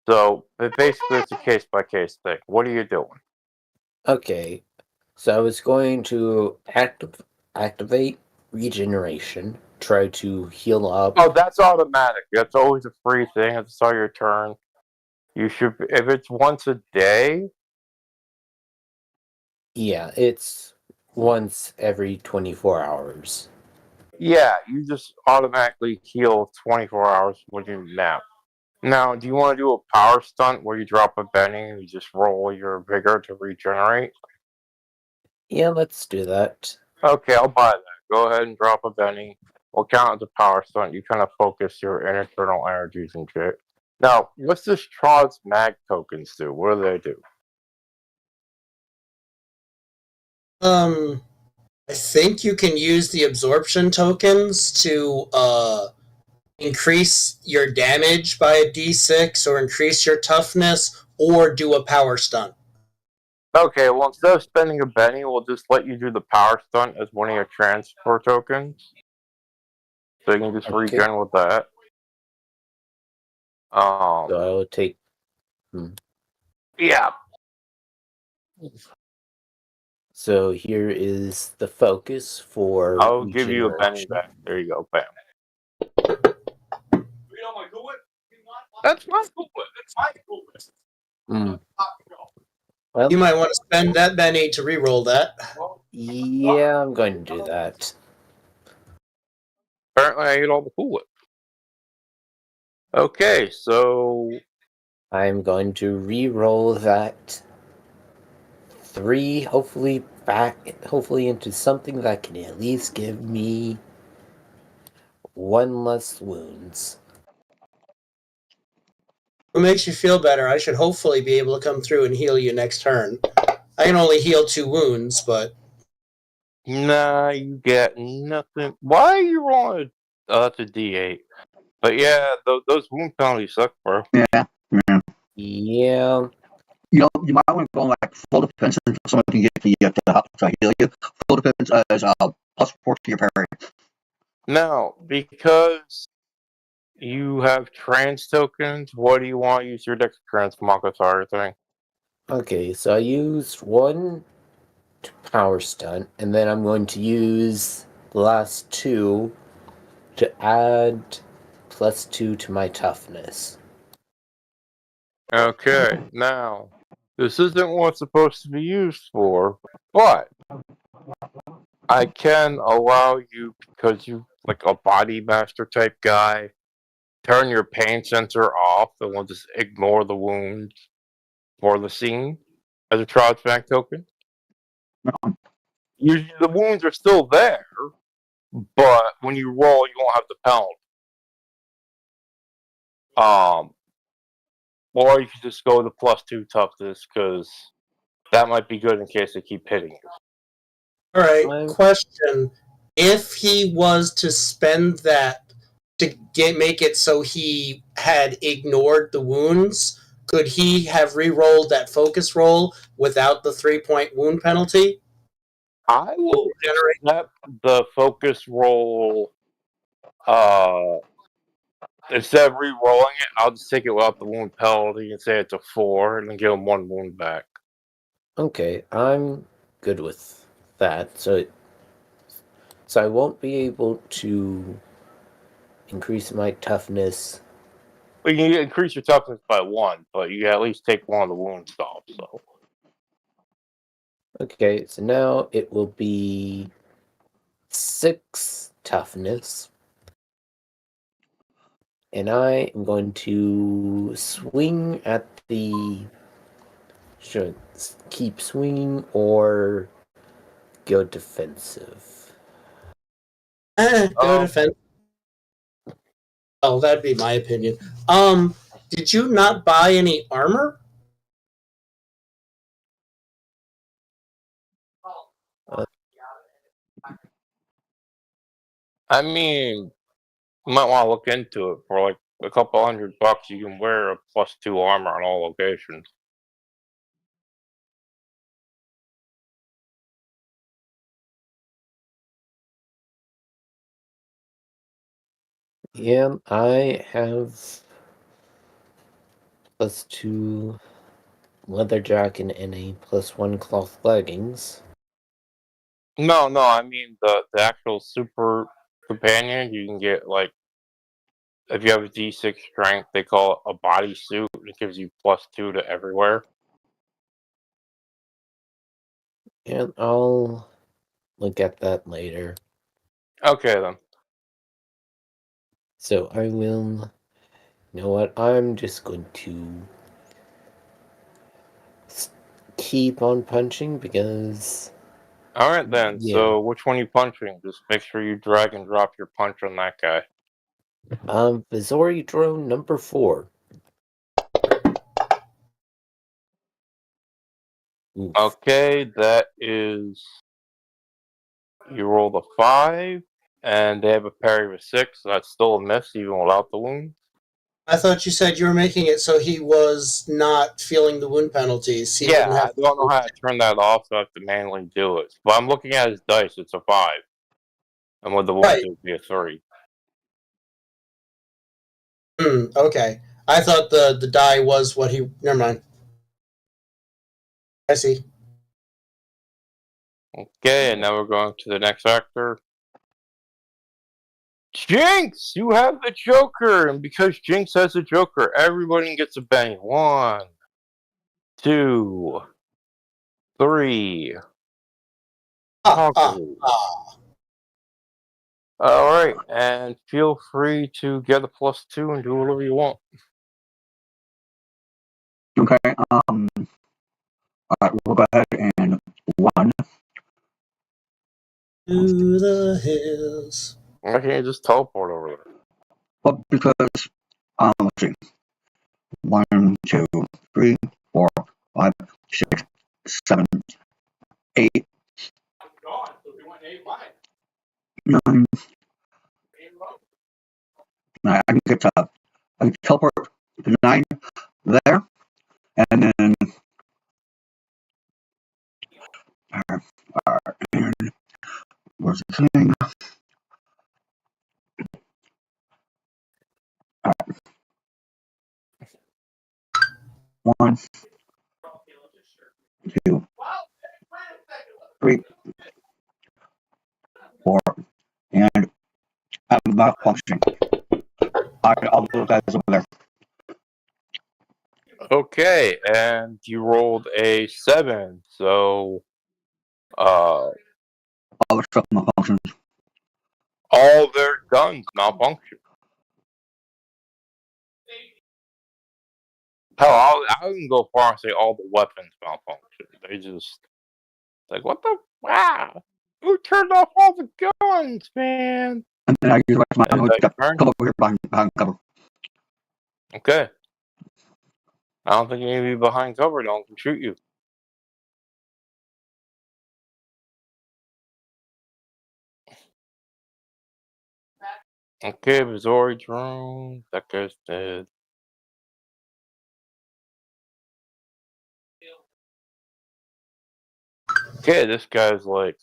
[SPEAKER 4] So basically, it's a case by case thing. What are you doing?
[SPEAKER 2] Okay. So I was going to activate regeneration, try to heal up.
[SPEAKER 4] Oh, that's automatic. That's always a free thing. It's all your turn. You should, if it's once a day.
[SPEAKER 2] Yeah, it's once every 24 hours.
[SPEAKER 4] Yeah, you just automatically heal 24 hours when you nap. Now, do you want to do a power stunt where you drop a Benny and you just roll your vigor to regenerate?
[SPEAKER 2] Yeah, let's do that.
[SPEAKER 4] Okay, I'll buy that. Go ahead and drop a Benny. We'll count as a power stunt. You kind of focus your internal energies and shit. Now, what's this Trod's mag tokens do? What do they do?
[SPEAKER 1] I think you can use the absorption tokens to increase your damage by a d6 or increase your toughness or do a power stunt.
[SPEAKER 4] Okay, well, instead of spending a Benny, we'll just let you do the power stunt as one of your transfer tokens. So you can just regen with that.
[SPEAKER 2] So I will take.
[SPEAKER 4] Yeah.
[SPEAKER 2] So here is the focus for.
[SPEAKER 4] I'll give you a Benny back. There you go, bam. That's my bullet.
[SPEAKER 2] Hmm. Well,
[SPEAKER 1] You might want to spend that Benny to re-roll that.
[SPEAKER 2] yeah, I'm going to do that.
[SPEAKER 4] Apparently, I ate all the Cool Whip. Okay, so
[SPEAKER 2] I'm going to re-roll that 3, hopefully into something that can at least give me 1 less wounds.
[SPEAKER 1] What makes you feel better? I should hopefully be able to come through and heal you next turn. I can only heal 2 wounds, but
[SPEAKER 4] nah, you get nothing. Why are you rolling? Oh, that's a D8. But yeah, those wound penalties suck, bro.
[SPEAKER 3] Yeah.
[SPEAKER 2] Yeah,
[SPEAKER 3] You might want to go like full defense until someone can get to help to heal you. Full defense is +4 to your parry.
[SPEAKER 4] Now, because you have trans tokens, what do you want to use your Dex Transmogrifier thing?
[SPEAKER 2] okay, so I used 1 to power stunt, and then I'm going to use the last 2 to add +2 to my toughness.
[SPEAKER 4] Okay, now, this isn't what it's supposed to be used for, but I can allow you, because you like a body master type guy, turn your pain sensor off and we'll just ignore the wounds for the scene as a chargeback token. Usually the wounds are still there, but when you roll, you won't have the penalty. Or you could just go to +2 toughness, because that might be good in case they keep hitting you.
[SPEAKER 1] alright,
[SPEAKER 2] I'm-
[SPEAKER 1] question. If he was to spend that to make it so he had ignored the wounds, could he have re-rolled that focus roll without the 3-point wound penalty?
[SPEAKER 4] I will
[SPEAKER 1] Generate.
[SPEAKER 4] accept the focus roll. Instead of re-rolling it, I'll just take it without the wound penalty and say it's a 4, and then give him 1 wound back.
[SPEAKER 2] Okay, I'm good with that. So I won't be able to increase my toughness.
[SPEAKER 4] Well, you can increase your toughness by 1, but you at least take 1 of the wounds off. So
[SPEAKER 2] Okay, so now it will be 6 toughness. And I am going to swing at the... Should keep swinging or go defensive?
[SPEAKER 1] Go defense. Oh, that'd be my opinion. Did you not buy any armor?
[SPEAKER 4] I mean, you might want to look into it. For like a couple $100, you can wear a +2 armor on all locations.
[SPEAKER 2] Yeah, I have +2 leather jacket and a +1 cloth leggings.
[SPEAKER 4] No, I mean the actual super companion. You can get like, if you have a D6 strength, they call it a body suit. It gives you +2 to everywhere.
[SPEAKER 2] And I'll look at that later.
[SPEAKER 4] Okay then.
[SPEAKER 2] So I will... You know what? I'm just going to keep on punching because...
[SPEAKER 4] All right then.
[SPEAKER 2] Yeah.
[SPEAKER 4] So which one you punching? Just make sure you drag and drop your punch on that guy.
[SPEAKER 2] Vizori drone number 4. Oof.
[SPEAKER 4] Okay, that is, you roll the 5, and they have a parry of a 6. So that's still a miss even without the wound.
[SPEAKER 1] I thought you said you were making it so he was not feeling the wound penalties. He wouldn't
[SPEAKER 4] Yeah,
[SPEAKER 1] have.
[SPEAKER 4] I don't know how to turn that off, so I have to manually do it. But I'm looking at his dice. It's a 5, and with the wounds
[SPEAKER 1] Right.
[SPEAKER 4] it would be a 3.
[SPEAKER 1] Okay. I thought the die was what he. Never mind. I see.
[SPEAKER 4] Okay, and now we're going to the next actor. Jinx, you have the Joker, and because Jinx has the Joker, everybody gets a bang. 1, 2, 3. Toggle. Alright, and feel free to get a +2 and do whatever you want.
[SPEAKER 3] Okay. Alright, we'll go ahead and 1.
[SPEAKER 1] To the hills.
[SPEAKER 4] Why can't you just teleport over there?
[SPEAKER 3] Well, because, let's see. 1, 2, 3, 4, 5, 6, 7, 8, 9. I can get I can teleport to 9 there, and then and where's the thing? One, 2, 3, 4, and I'm not functioning. All those guys over there.
[SPEAKER 4] Okay, and you rolled a 7, so
[SPEAKER 3] All the stuff malfunctions.
[SPEAKER 4] all their guns malfunction. Hell, I can go far and say all the weapons malfunction. They just like, what the wow? Who turned off all the guns, man?
[SPEAKER 3] And then I use the rest of my
[SPEAKER 4] And
[SPEAKER 3] ammo to
[SPEAKER 4] turn.
[SPEAKER 3] come over here behind cover.
[SPEAKER 4] Okay. I don't think anybody behind cover don't can shoot you. Okay, Missouri drone. That guy's dead. Okay, this guy's like,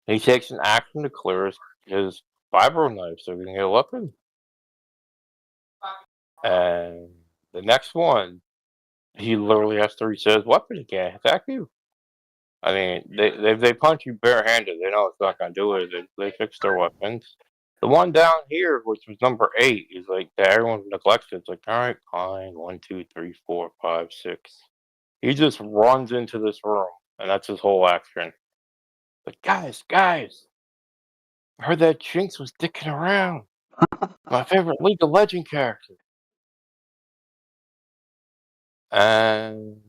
[SPEAKER 4] he takes an action to clear his vibro knife so he can get a weapon. And the next one, he literally has to reset his weapon. He can't attack you. I mean, they punch you barehanded. They know it's not gonna do it. They fix their weapons. The one down here, which was number 8, is like that everyone neglects it. It's like, all right, fine. 1, 2, 3, 4, 5, 6. He just runs into this room, and that's his whole action. But guys, I heard that Jinx was dicking around. My favorite League of Legends character. And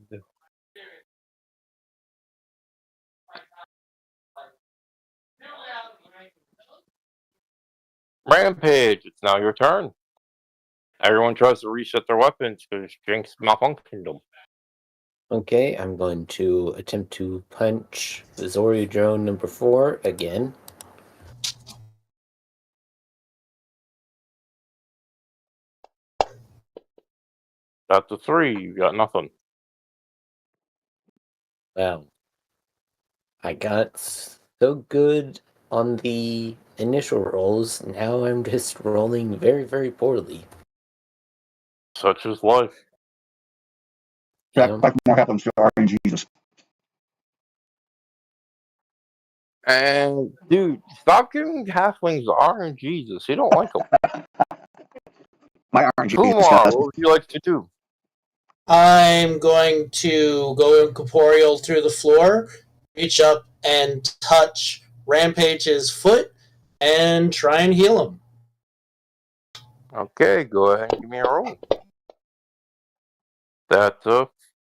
[SPEAKER 4] Rampage, it's now your turn. Everyone tries to reset their weapons because Jinx malfunctioned them.
[SPEAKER 2] Okay, I'm going to attempt to punch the Zori drone number 4 again.
[SPEAKER 4] That's a 3, you got nothing.
[SPEAKER 2] Wow. I got so good on the initial rolls, now I'm just rolling very, very poorly.
[SPEAKER 4] Such is life.
[SPEAKER 3] That like more happens to RNGs.
[SPEAKER 4] And dude, stop giving halflings RNGs. You don't like them.
[SPEAKER 3] My RNG
[SPEAKER 4] Fumar,
[SPEAKER 3] disgust.
[SPEAKER 4] what would you like to do?
[SPEAKER 1] I'm going to go incorporeal through the floor, reach up and touch Rampage's foot, and try and heal him.
[SPEAKER 4] Okay, go ahead and give me a roll. That's a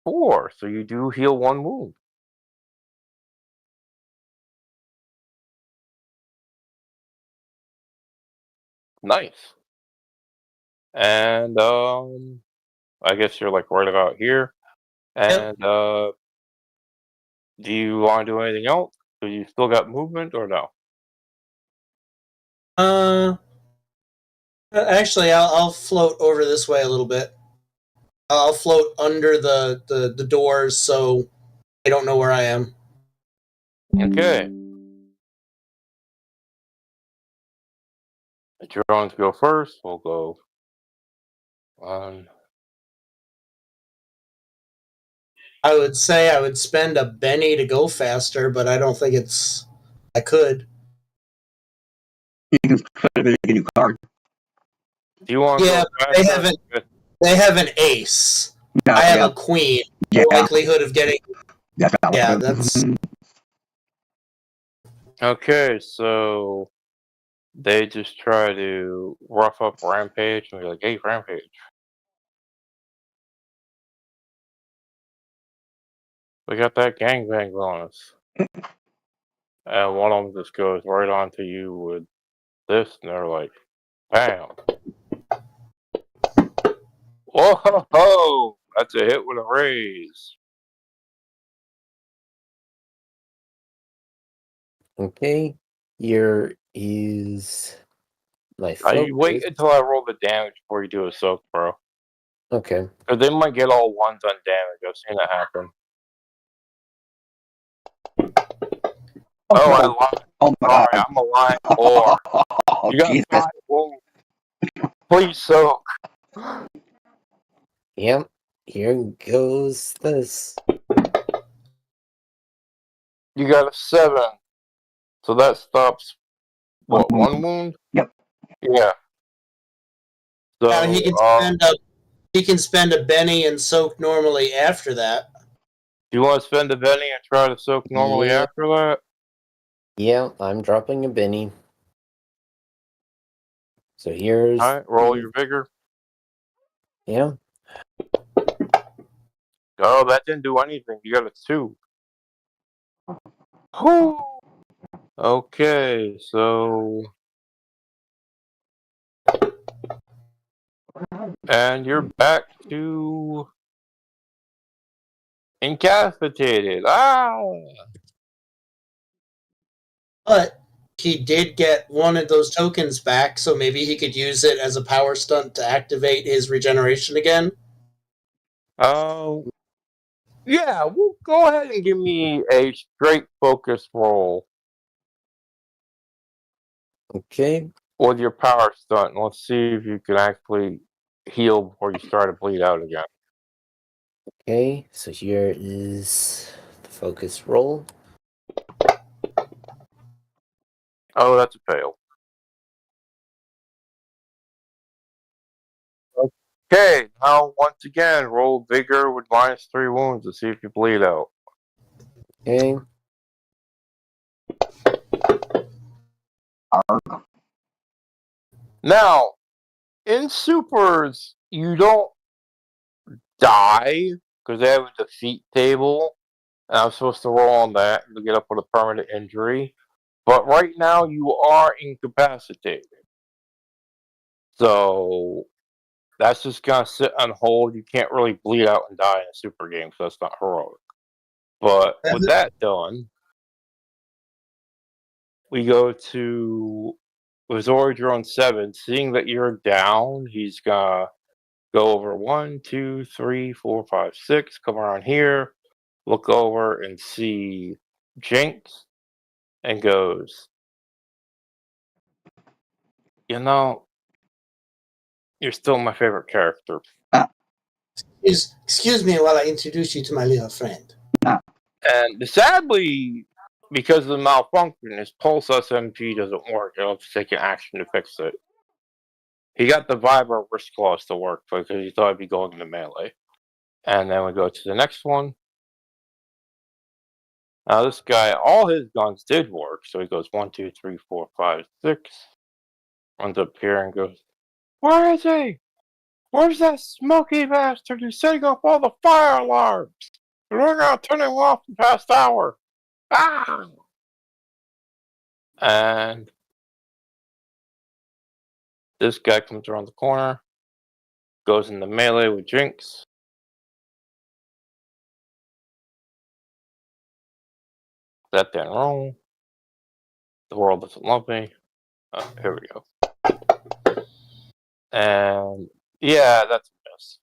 [SPEAKER 4] 4, so you do heal 1 wound. Nice. And I guess you're like right about here. And do you want to do anything else? Do you still got movement or no?
[SPEAKER 1] Actually, I'll float over this way a little bit. I'll float under the doors so they don't know where I am.
[SPEAKER 4] Okay. The drones go first. We'll go 1.
[SPEAKER 1] I would say I would spend a Benny to go faster, but I don't think I could.
[SPEAKER 3] You can get a new card.
[SPEAKER 4] Do you want to
[SPEAKER 1] Yeah,
[SPEAKER 4] go
[SPEAKER 1] but they
[SPEAKER 4] faster?
[SPEAKER 1] haven't. They have an ace.
[SPEAKER 3] Yeah,
[SPEAKER 1] I have
[SPEAKER 3] yeah,
[SPEAKER 1] a queen.
[SPEAKER 3] yeah.
[SPEAKER 1] The likelihood of getting.
[SPEAKER 3] That's not
[SPEAKER 1] Yeah,
[SPEAKER 3] what
[SPEAKER 1] that's.
[SPEAKER 4] Okay, so they just try to rough up Rampage and be like, hey, Rampage. We got that gangbang bonus. And one of them just goes right on to you with this, and they're like, bam. Whoa, ho, ho! That's a hit with a raise.
[SPEAKER 2] Okay. Here is my
[SPEAKER 4] You wait
[SPEAKER 2] focus.
[SPEAKER 4] until I roll the damage before you do a soak, bro.
[SPEAKER 2] Okay.
[SPEAKER 4] Because they might get all ones on damage. I've seen that happen. Oh, I lied.
[SPEAKER 3] Oh my
[SPEAKER 4] Sorry,
[SPEAKER 3] god.
[SPEAKER 4] I'm a lying whore.
[SPEAKER 3] Oh,
[SPEAKER 4] You got
[SPEAKER 3] Jesus.
[SPEAKER 4] 5 wounds. Please soak.
[SPEAKER 2] Yep. Here goes this.
[SPEAKER 4] You got a 7. So that stops, what,
[SPEAKER 3] One
[SPEAKER 4] 1 wound?
[SPEAKER 3] Yep.
[SPEAKER 4] Yeah.
[SPEAKER 1] Now
[SPEAKER 4] So,
[SPEAKER 1] he can spend a Benny and soak normally after that.
[SPEAKER 4] do you want to spend a Benny and try to soak normally
[SPEAKER 2] Yeah.
[SPEAKER 4] after that?
[SPEAKER 2] Yeah, I'm dropping a Benny. So here's.
[SPEAKER 4] Alright, roll your vigor.
[SPEAKER 2] Yeah.
[SPEAKER 4] Oh, that didn't do anything. You got a 2. Whew. Okay, so. And you're back to incapacitated. Ah!
[SPEAKER 1] But he did get one of those tokens back, so maybe he could use it as a power stunt to activate his regeneration again.
[SPEAKER 4] Oh. Yeah, well, go ahead and give me a straight focus roll
[SPEAKER 2] Okay.
[SPEAKER 4] with your power stunt. And let's see if you can actually heal before you start to bleed out again.
[SPEAKER 2] Okay. So here is the focus roll.
[SPEAKER 4] Oh, that's a fail. Okay, now once again, roll vigor with -3 wounds to see if you bleed out.
[SPEAKER 2] Okay.
[SPEAKER 4] Now, in supers, you don't die because they have a defeat table, and I'm supposed to roll on that to get up with a permanent injury. But right now, you are incapacitated. So that's just gonna sit on hold. You can't really bleed out and die in a super game, so that's not heroic. But with that done, we go to Zord, you're on 7. Seeing that you're down, he's gonna go over 1, 2, 3, 4, 5, 6. Come around here, look over and see Jinx, and goes, you know, you're still my favorite character.
[SPEAKER 1] Excuse me while I introduce you to my little friend.
[SPEAKER 4] And sadly, because of the malfunction, his Pulse SMG doesn't work. He'll have to take an action to fix it. He got the Vibro wrist claws to work because he thought he'd be going into melee. And then we go to the next one. Now this guy, all his guns did work, so he goes 1, 2, 3, 4, 5, 6. Runs up here and goes, where is he? Where's that smoky bastard? He's setting off all the fire alarms. We're gonna turn him off in the past hour. Ah! And this guy comes around the corner, goes into melee with Jinx. That didn't roll. The world doesn't love me. Here we go. And yeah, that's a miss.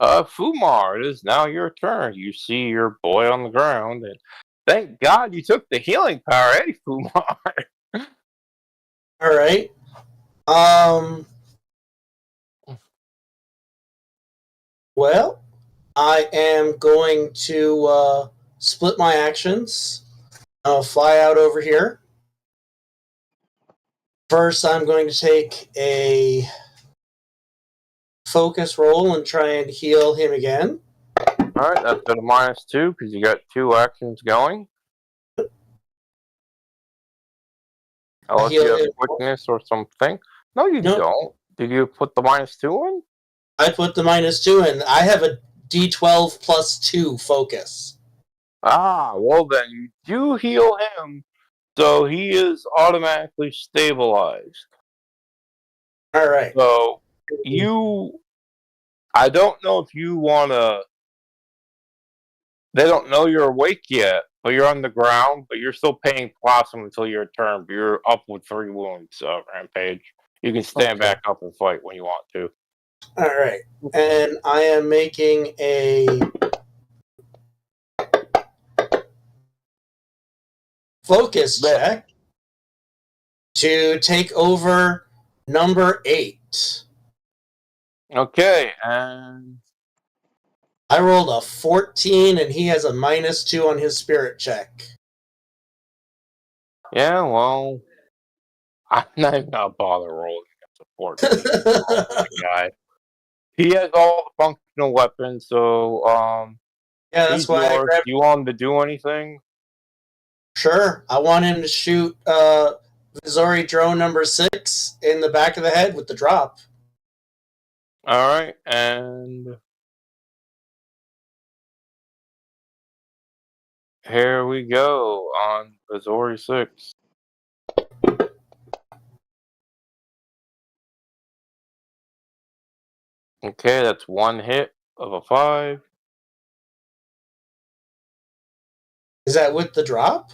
[SPEAKER 4] Fumar, it is now your turn. You see your boy on the ground, and thank God you took the healing power, eh, Fumar?
[SPEAKER 1] All right. Well, I am going to split my actions. I'll fly out over here. First, I'm going to take a focus roll and try and heal him again.
[SPEAKER 4] Alright, that's got a -2 because you got 2 actions going. Unless
[SPEAKER 1] heal
[SPEAKER 4] you have
[SPEAKER 1] him.
[SPEAKER 4] quickness or something. No, you
[SPEAKER 1] Nope.
[SPEAKER 4] don't. Did you put the -2 in?
[SPEAKER 1] I put the -2 in. I have a D12 plus 2 focus.
[SPEAKER 4] Ah, well then, you do heal him, so he is automatically stabilized.
[SPEAKER 1] All right.
[SPEAKER 4] So, I don't know if you wanna. They don't know you're awake yet, but you're on the ground, but you're still paying plasma until your turn. But you're up with 3 wounds, Rampage. You can stand
[SPEAKER 2] Okay.
[SPEAKER 4] back up and fight when you want to.
[SPEAKER 1] All right. And I am making a focus check to take over number 8.
[SPEAKER 4] Okay, and
[SPEAKER 1] I rolled a 14 and he has a -2 on his spirit check.
[SPEAKER 4] yeah, well, I'm not even gonna bother rolling against a 14 guy. He has all the functional weapons, so
[SPEAKER 1] Yeah, that's
[SPEAKER 4] he's
[SPEAKER 1] why I
[SPEAKER 4] yours.
[SPEAKER 1] grabbed.
[SPEAKER 4] Do you want him to do anything?
[SPEAKER 1] Sure. I want him to shoot Vizori drone number 6 in the back of the head with the drop.
[SPEAKER 4] Alright, and here we go on Azori 6. Okay, that's 1 hit of a 5.
[SPEAKER 1] Is that with the drop?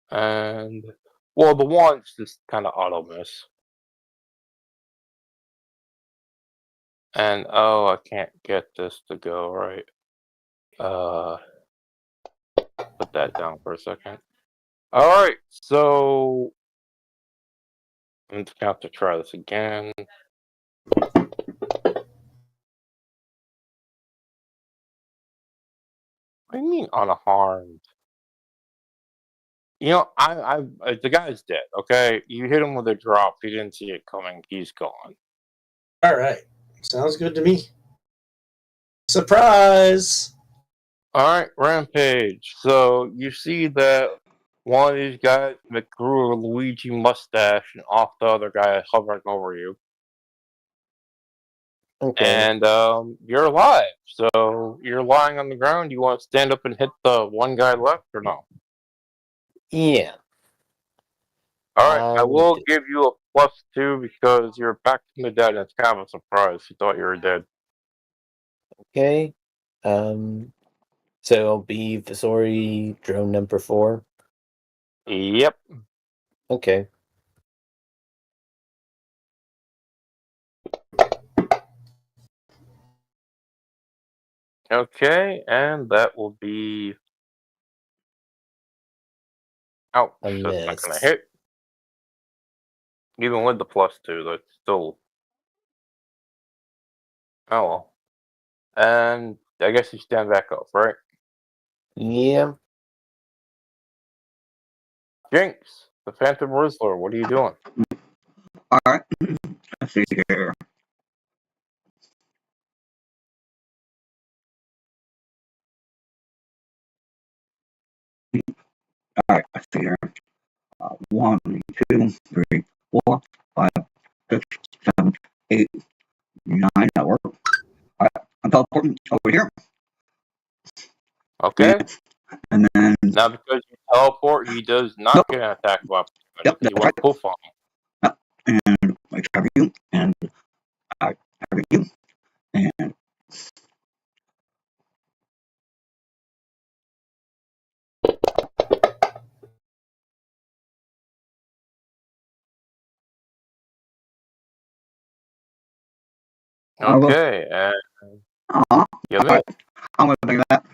[SPEAKER 4] And, well, the 1's just kind of auto miss. And, oh, I can't get this to go right. Put that down for a second. Alright, so I'm just gonna have to try this again. What do you mean unharmed? You know, the guy's dead. Okay, you hit him with a drop. He didn't see it coming. He's gone.
[SPEAKER 1] All right. Sounds good to me. Surprise!
[SPEAKER 4] All right, Rampage. So you see that one of these guys that grew a Luigi mustache and off the other guy hovering over you,
[SPEAKER 2] Okay.
[SPEAKER 4] and you're alive. So you're lying on the ground. You want to stand up and hit the one guy left, or no?
[SPEAKER 2] Yeah.
[SPEAKER 4] All right, I will
[SPEAKER 2] d-
[SPEAKER 4] give you a +2 because you're back from the dead, and it's kind of a surprise. You thought you were dead.
[SPEAKER 2] Okay. So it'll be Visori drone number 4.
[SPEAKER 4] Yep.
[SPEAKER 2] Okay.
[SPEAKER 4] Okay, and that will be. Ouch,
[SPEAKER 2] A
[SPEAKER 4] that's not gonna
[SPEAKER 2] miss.
[SPEAKER 4] hit. Even with the +2, that's still. Oh well. And I guess you stand back up, right?
[SPEAKER 2] Yeah.
[SPEAKER 4] Jinx, the Phantom Rizzler, what are you doing?
[SPEAKER 3] Alright. Let's see here. Alright, let's see here. 1, 2, 3, 4, 5, 6, 7, 8, 9. That worked. Alright, I'm teleporting over here.
[SPEAKER 4] Okay.
[SPEAKER 3] And then.
[SPEAKER 4] Now, because you teleport, he does not
[SPEAKER 3] Nope.
[SPEAKER 4] get an attack of opportunity
[SPEAKER 3] Yep,
[SPEAKER 4] because you
[SPEAKER 3] that's
[SPEAKER 4] went
[SPEAKER 3] right.
[SPEAKER 4] poof on him.
[SPEAKER 3] Yep. And I cover you, and I cover you, and.
[SPEAKER 4] Okay, and you missed.
[SPEAKER 3] Alright, I'm gonna think of that.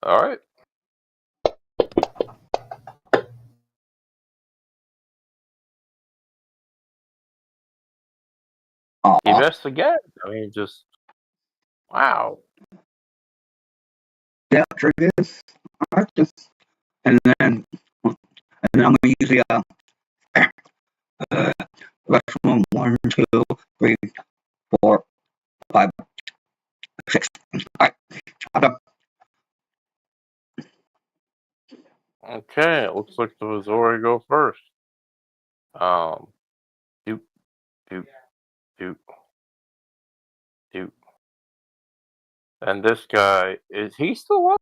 [SPEAKER 4] Alright. He missed again. I mean, just. Wow.
[SPEAKER 3] Yeah, sure is. Alright, and then I'm gonna use the rest of them. 1, 2, 3, 4, 5, 6. Alright, I'm done.
[SPEAKER 4] Okay, it looks like the Missouri go first. Doop, doop, doop, doop. And this guy, is he still up?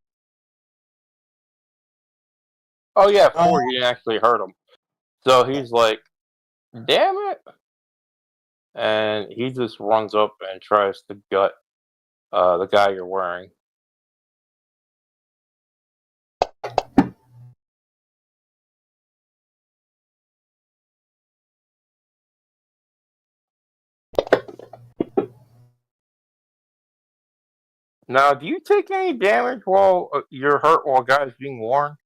[SPEAKER 4] Oh yeah, 4, he didn't actually hurt him. So he's like, damn it! And he just runs up and tries to gut the guy you're wearing. Now, do you take any damage while you're hurt while a guy's being worn?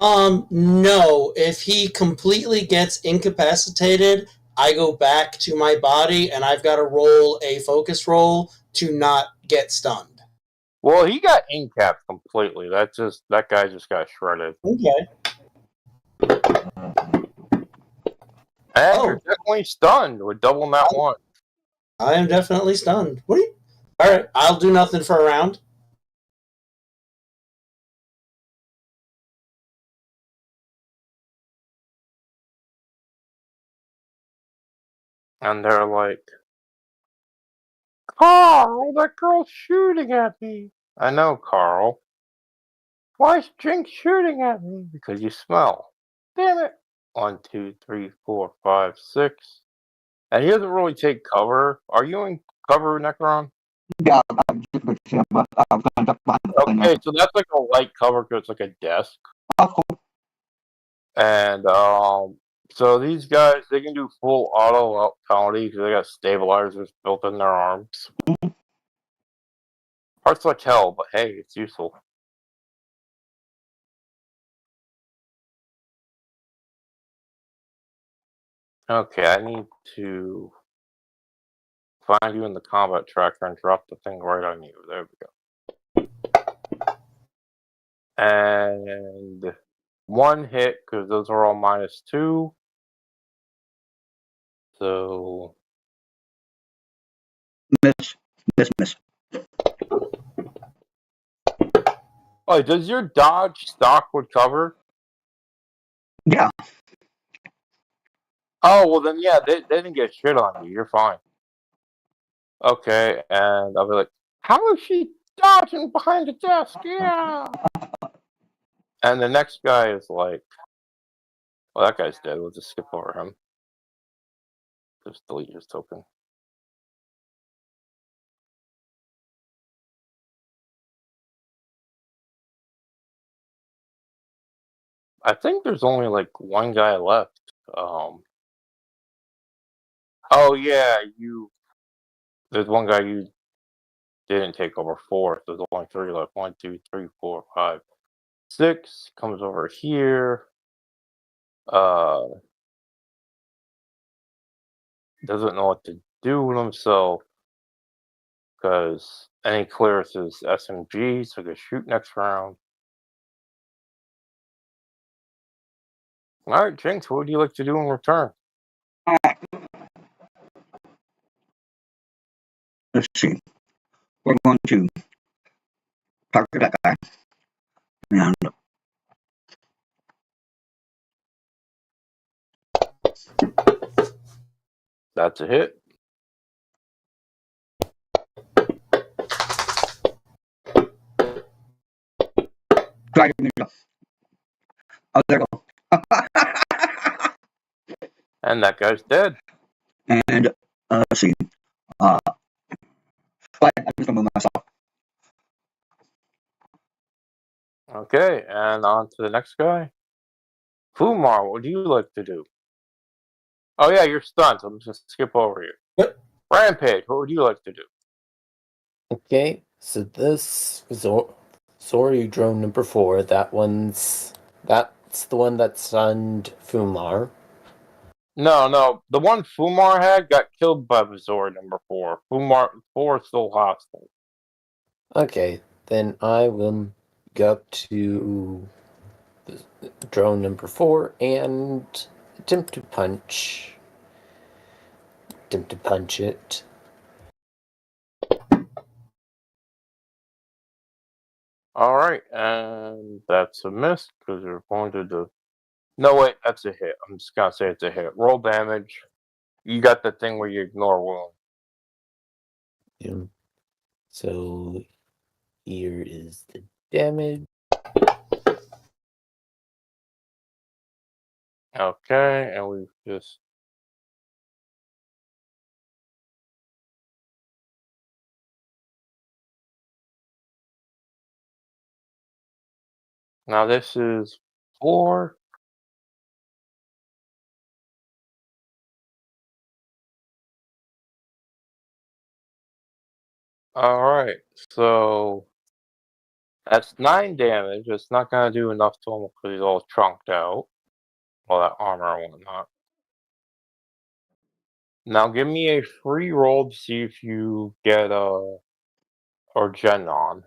[SPEAKER 1] No. If he completely gets incapacitated, I go back to my body and I've got to roll a focus roll to not get stunned.
[SPEAKER 4] Well, he got incapped completely. That guy just got shredded.
[SPEAKER 1] Okay.
[SPEAKER 4] And you're definitely stunned with double that one.
[SPEAKER 1] I am definitely stunned. What are you? Alright, I'll do nothing for a round.
[SPEAKER 4] And they're like, Carl, that girl's shooting at me. I know, Carl. Why is Jinx shooting at me? Because you smell. Damn it. 1, 2, 3, 4, 5, 6. And he doesn't really take cover. Are you in cover, Necron?
[SPEAKER 3] Yeah, I'm just gonna see. I'm gonna duck behind the thing.
[SPEAKER 4] Okay, so that's like a light cover because it's like a desk.
[SPEAKER 3] Oh, cool.
[SPEAKER 4] And so these guys, they can do full auto penalty because they got stabilizers built in their arms. Hurts like hell, but hey, it's useful. Okay, I need to find you in the combat tracker and drop the thing right on you. There we go. And 1 hit because those are all -2. So
[SPEAKER 3] Miss.
[SPEAKER 4] oh, does your dodge stock with cover?
[SPEAKER 3] Yeah.
[SPEAKER 4] Oh, well then, yeah, they didn't get shit on you. You're fine. Okay, and I'll be like, how is she dodging behind the desk? Yeah. And the next guy is like, well, that guy's dead. We'll just skip over him. Just delete his token. I think there's only like 1 guy left. Oh yeah, there's 1 guy you didn't take over 4th. There's only 3 left. 1, 2, 3, 4, 5, 6 comes over here. Doesn't know what to do with himself because any clears his SMG, so they shoot next round. All right, Jinx, what would you like to do in return?
[SPEAKER 3] Let's see. We're going to target that guy. And
[SPEAKER 4] That's a hit.
[SPEAKER 3] try to go. Oh, there we go.
[SPEAKER 4] And that guy's dead.
[SPEAKER 3] And let's see. I'm just gonna move myself.
[SPEAKER 4] Okay, and on to the next guy. Fumar, what would you like to do? Oh yeah, you're stunned, so I'm just gonna skip over you.
[SPEAKER 1] What?
[SPEAKER 4] Rampage, what would you like to do?
[SPEAKER 2] Okay, so this Zori drone number 4. That's the one that stunned Fumar.
[SPEAKER 4] No. The one Fumar had got killed by Bazor number 4. Fumar 4 is still hostile.
[SPEAKER 2] Okay, then I will go up to the drone number 4 and attempt to punch. Attempt to punch it.
[SPEAKER 4] Alright, and that's a miss because you're going to the. No, wait, that's a hit. I'm just gonna say it's a hit. Roll damage. You got the thing where you ignore wound.
[SPEAKER 2] Yeah. So here is the damage.
[SPEAKER 4] Okay, and we've just. Now this is 4. Alright, so that's 9 damage. It's not gonna do enough to him because he's all trunked out. All that armor and whatnot. Now give me a free roll to see if you get or Genon.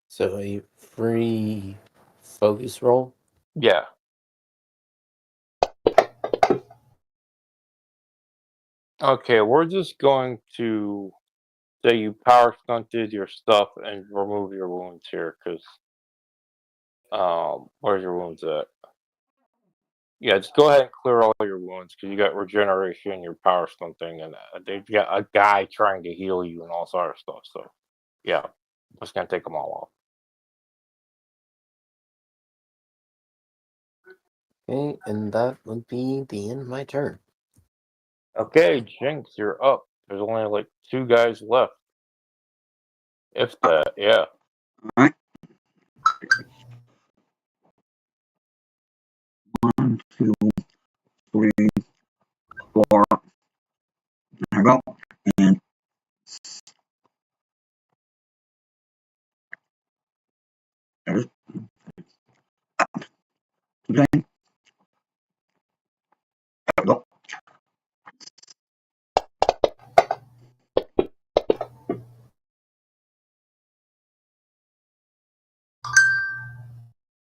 [SPEAKER 2] So a free focus roll.
[SPEAKER 4] Yeah. Okay, we're just going to say you power stunted your stuff and remove your wounds here, because where's your wounds at? Yeah, just go ahead and clear all your wounds because you got regeneration, your power stunting, and they've got a guy trying to heal you and all sort of stuff. So, yeah, just gonna take them all
[SPEAKER 2] Okay, and that would be the end of my turn.
[SPEAKER 4] off. Okay, Jinx, you're up. There's only like 2 guys left, if that. Yeah.
[SPEAKER 3] Alright. 1, 2, 3, 4. There I go. And there's the thing. There we go.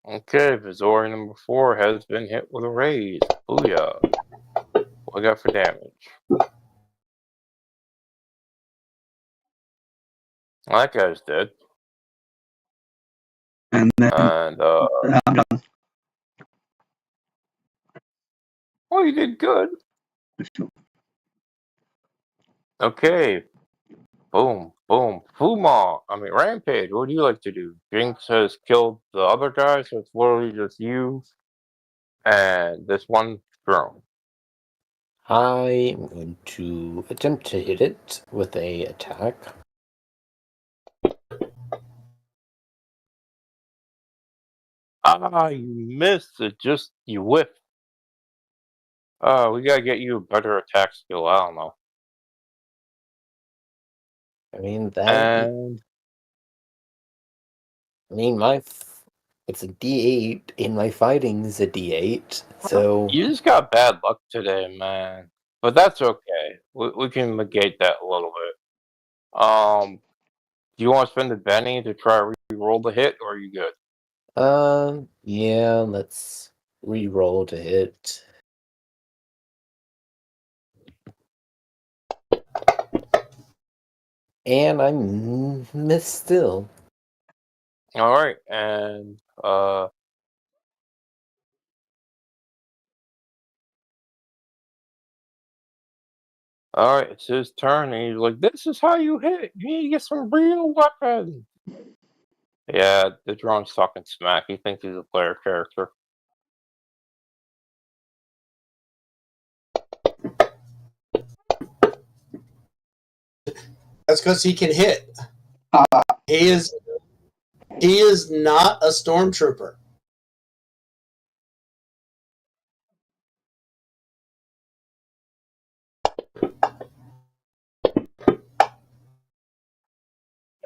[SPEAKER 4] Okay, Vizori number 4 has been hit with a raise. Booyah. What I got for damage? Well, that guy's dead.
[SPEAKER 3] And then
[SPEAKER 4] And,
[SPEAKER 3] I'm done.
[SPEAKER 4] well, you did good. Okay. Boom, boom. Fumar. Rampage. What would you like to do? Jinx has killed the other guy, so it's literally just you and this one drone.
[SPEAKER 2] I am going to attempt to hit it with a attack.
[SPEAKER 4] Ah, you missed. You whiffed. We gotta get you a better attack skill. I don't know.
[SPEAKER 2] I mean that.
[SPEAKER 4] And
[SPEAKER 2] I mean it's a D8, and my fighting is a D8. So
[SPEAKER 4] you just got bad luck today, man. But that's okay. We can negate that a little bit. Do you want to spend the Benny to try to re-roll the hit, or are you good?
[SPEAKER 2] yeah, let's re-roll to hit. And I missed still.
[SPEAKER 4] All right, and all right, it's his turn, and he's like, "This is how you hit. You need to get some real weapons." Yeah, the drone's talking smack. He thinks he's a player character.
[SPEAKER 1] That's because he can hit.
[SPEAKER 3] Uh,
[SPEAKER 1] He is not a stormtrooper.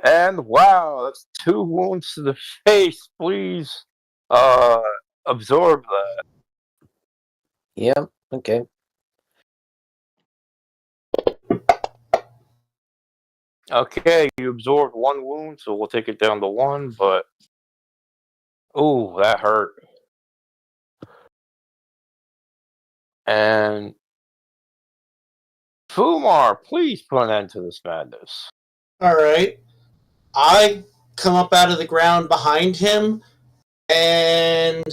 [SPEAKER 4] And wow, that's 2 wounds to the face. Please, absorb that.
[SPEAKER 2] Yeah, okay.
[SPEAKER 4] Okay, you absorbed 1 wound, so we'll take it down to 1, but... Ooh, that hurt. And... Fumar, please put an end to this madness.
[SPEAKER 1] Alright. I come up out of the ground behind him, and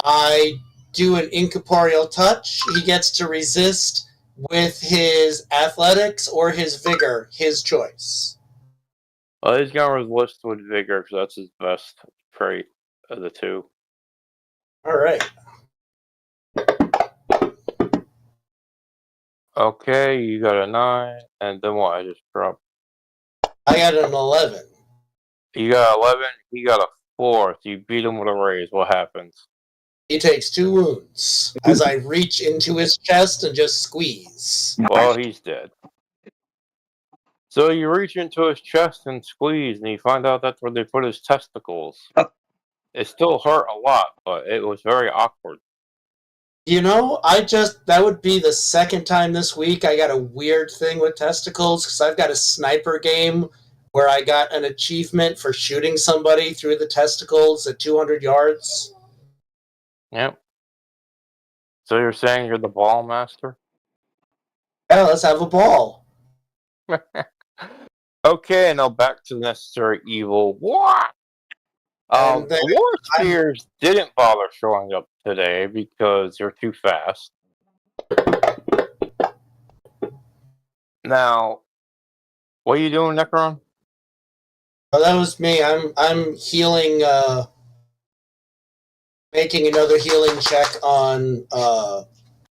[SPEAKER 1] I do an incorporeal touch. He gets to resist with his athletics or his vigor, his choice.
[SPEAKER 4] Well, he's gonna resist with vigor, because that's his best trait of the two.
[SPEAKER 1] Alright.
[SPEAKER 4] Okay, you got a 9, and then what? I just dropped.
[SPEAKER 1] I got an 11.
[SPEAKER 4] You got 11, he got a 4, so you beat him with a raise. What happens?
[SPEAKER 1] He takes 2 wounds as I reach into his chest and just squeeze.
[SPEAKER 4] Well, he's dead. So you reach into his chest and squeeze, and you find out that's where they put his testicles. It still hurt a lot, but it was very awkward.
[SPEAKER 1] You know, that would be the second time this week I got a weird thing with testicles, because I've got a sniper game where I got an achievement for shooting somebody through the testicles at 200 yards.
[SPEAKER 4] Yep. So you're saying you're the ball master?
[SPEAKER 1] Yeah, let's have a ball.
[SPEAKER 4] Okay, now back to necessary evil. What?
[SPEAKER 1] And then
[SPEAKER 4] War Spears didn't bother showing up today because you're too fast. Now, what are you doing, Necron?
[SPEAKER 1] Oh, that was me. I'm healing, making another healing check on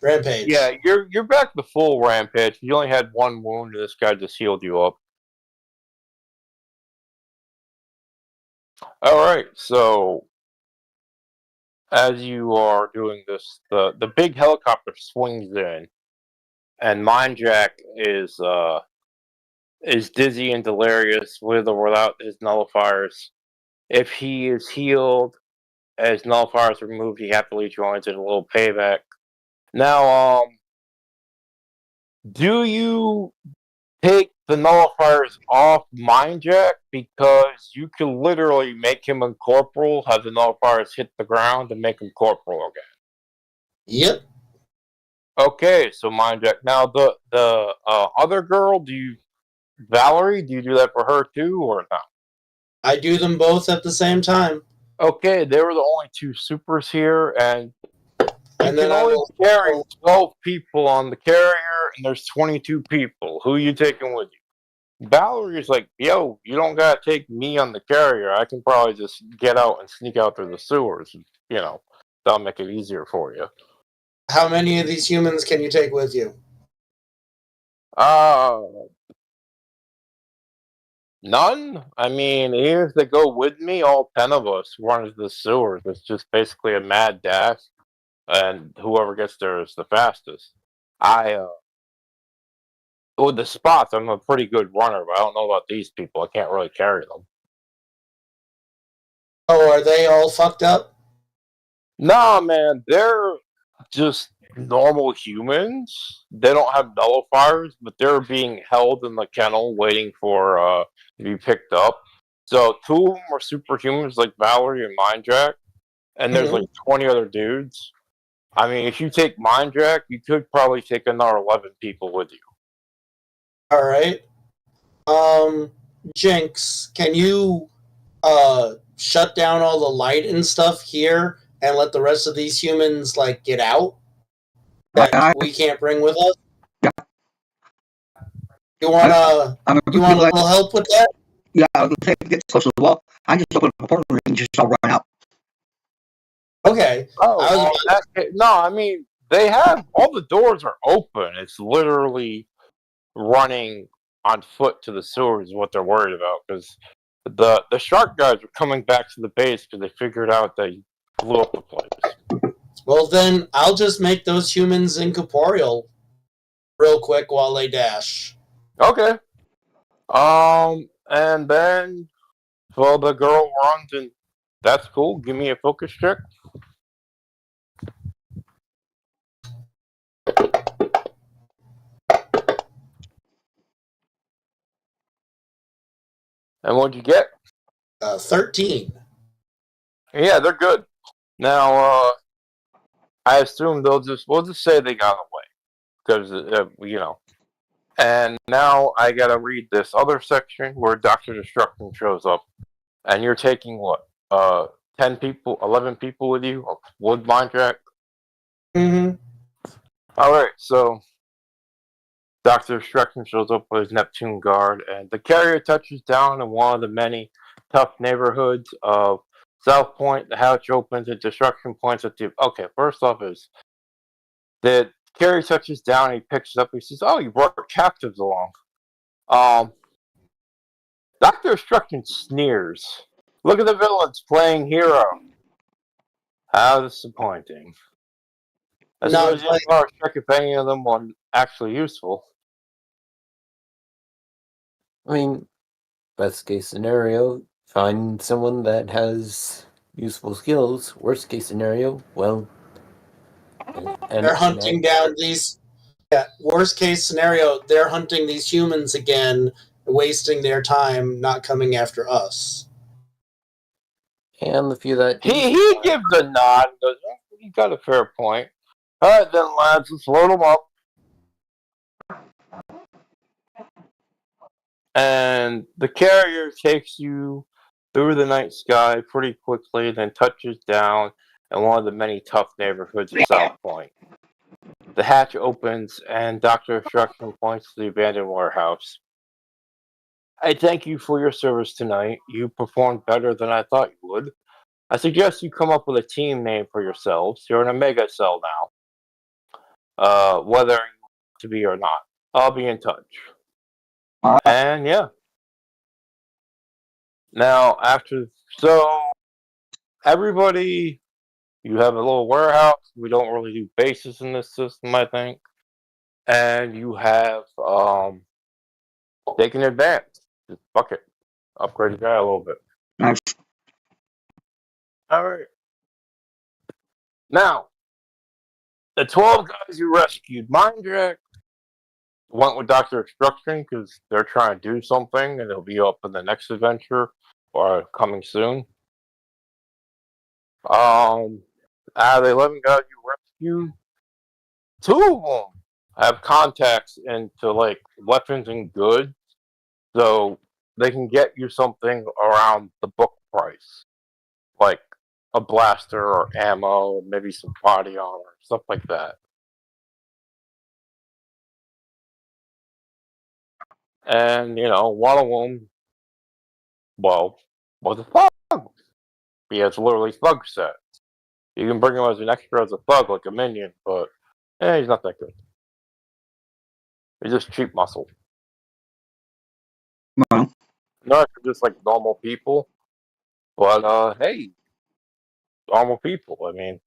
[SPEAKER 1] Rampage.
[SPEAKER 4] Yeah, you're back to full Rampage. You only had 1 wound, and this guy just healed you up. Alright, so as you are doing this, the big helicopter swings in, and Mindjack is dizzy and delirious with or without his nullifiers. If he is healed, as nullifiers removed, he happily joins in a little payback. Now, do you take the nullifiers off Mindjack, because you can literally make him incorporeal, have the nullifiers hit the ground, and make him corporeal again?
[SPEAKER 1] Yep.
[SPEAKER 4] Okay, so Mindjack. Now, the other girl, Valerie, do you do that for her too, or not?
[SPEAKER 1] I do them both at the same time.
[SPEAKER 4] Okay, they were the only 2 supers here, and you
[SPEAKER 1] And then
[SPEAKER 4] can
[SPEAKER 1] I
[SPEAKER 4] only
[SPEAKER 1] will
[SPEAKER 4] carry 12 people on the carrier, and there's 22 people. Who you taking with you? Valerie's like, yo, you don't gotta take me on the carrier. I can probably just get out and sneak out through the sewers. You know, that'll make it easier for you.
[SPEAKER 1] How many of these humans can you take with you?
[SPEAKER 4] None. I mean, even if they go with me, all 10 of us run into the sewers. It's just basically a mad dash, and whoever gets there is the fastest. With the spots, I'm a pretty good runner, but I don't know about these people. I can't really carry them.
[SPEAKER 1] Oh, are they all fucked up?
[SPEAKER 4] Nah, man, they're just normal humans. They don't have nullifiers, but they're being held in the kennel waiting for to be picked up. So 2 of them are superhumans like Valerie and Mindjack, and there's like 20 other dudes. I mean, if you take Mindjack, you could probably take another 11 people with you.
[SPEAKER 1] Alright. Jinx, can you shut down all the light and stuff here and let the rest of these humans like get out that we can't bring with us?
[SPEAKER 3] Yeah.
[SPEAKER 1] You want a little help with that?
[SPEAKER 3] Yeah, I was going to get close as well. I just open the portal and just all run out.
[SPEAKER 1] Okay.
[SPEAKER 4] Oh, no, I mean, they have, all the doors are open. It's literally running on foot to the sewers is what they're worried about, because the shark guys are coming back to the base because they figured out that you blew up the place.
[SPEAKER 1] Well, then I'll just make those humans incorporeal real quick while they dash.
[SPEAKER 4] Okay. And then, well, the girl runs, and that's cool. Give me a focus check. And what'd you get?
[SPEAKER 1] 13.
[SPEAKER 4] Yeah, they're good. Now, I assume we'll just say they got away because And now I gotta read this other section where Doctor Destruction shows up, and you're taking what? 11 people with you? Wood mine jack?
[SPEAKER 1] Mm-hmm.
[SPEAKER 4] Alright, so Doctor Destruction shows up with his Neptune guard, and the carrier touches down in one of the many tough neighborhoods of South Point. The hatch opens, and Destruction points at the. Okay, first off is the carrier touches down, and he picks it up. He says, "Oh, you brought captives along." Doctor Destruction sneers. Look at the villains playing hero. How disappointing. I
[SPEAKER 1] Not
[SPEAKER 4] suppose you
[SPEAKER 1] quite.
[SPEAKER 4] have to check if any of them were actually useful.
[SPEAKER 2] I mean, best case scenario, find someone that has useful skills. Worst case scenario, well,
[SPEAKER 1] They're hunting down these. Yeah, worst case scenario, they're hunting these humans again, wasting their time, not coming after us.
[SPEAKER 2] and the few that do.
[SPEAKER 4] He gives a nod and goes, oh, you got a fair point. Alright then, lads, let's load them up. And the carrier takes you through the night sky pretty quickly, then touches down in one of the many tough neighborhoods of South Point. The hatch opens, and Dr. Destruction points to the abandoned warehouse. I thank you for your service tonight. You performed better than I thought you would. I suggest you come up with a team name for yourselves. You're in a mega cell now. Whether you want to be or not. I'll be in touch. And yeah. Now, everybody, you have a little warehouse. We don't really do bases in this system, I think. And you have, taken advance. Just fuck it. Upgrade your guy a little bit.
[SPEAKER 3] Nice.
[SPEAKER 4] Alright. Now, the 12 guys you rescued, Mind Jack went with Dr. Destruction because they're trying to do something and it'll be up in the next adventure or coming soon. Out of the 11 guys you rescued, 2 of them have contacts into like weapons and goods, so they can get you something around the book price, like a blaster or ammo, maybe some body armor, stuff like that. And one of them, well, was a thug. He has literally thug sets. You can bring him as an extra as a thug, like a minion, but he's not that good. He's just cheap muscle.
[SPEAKER 3] Well,
[SPEAKER 4] Not just like normal people, but hey, normal people. I mean,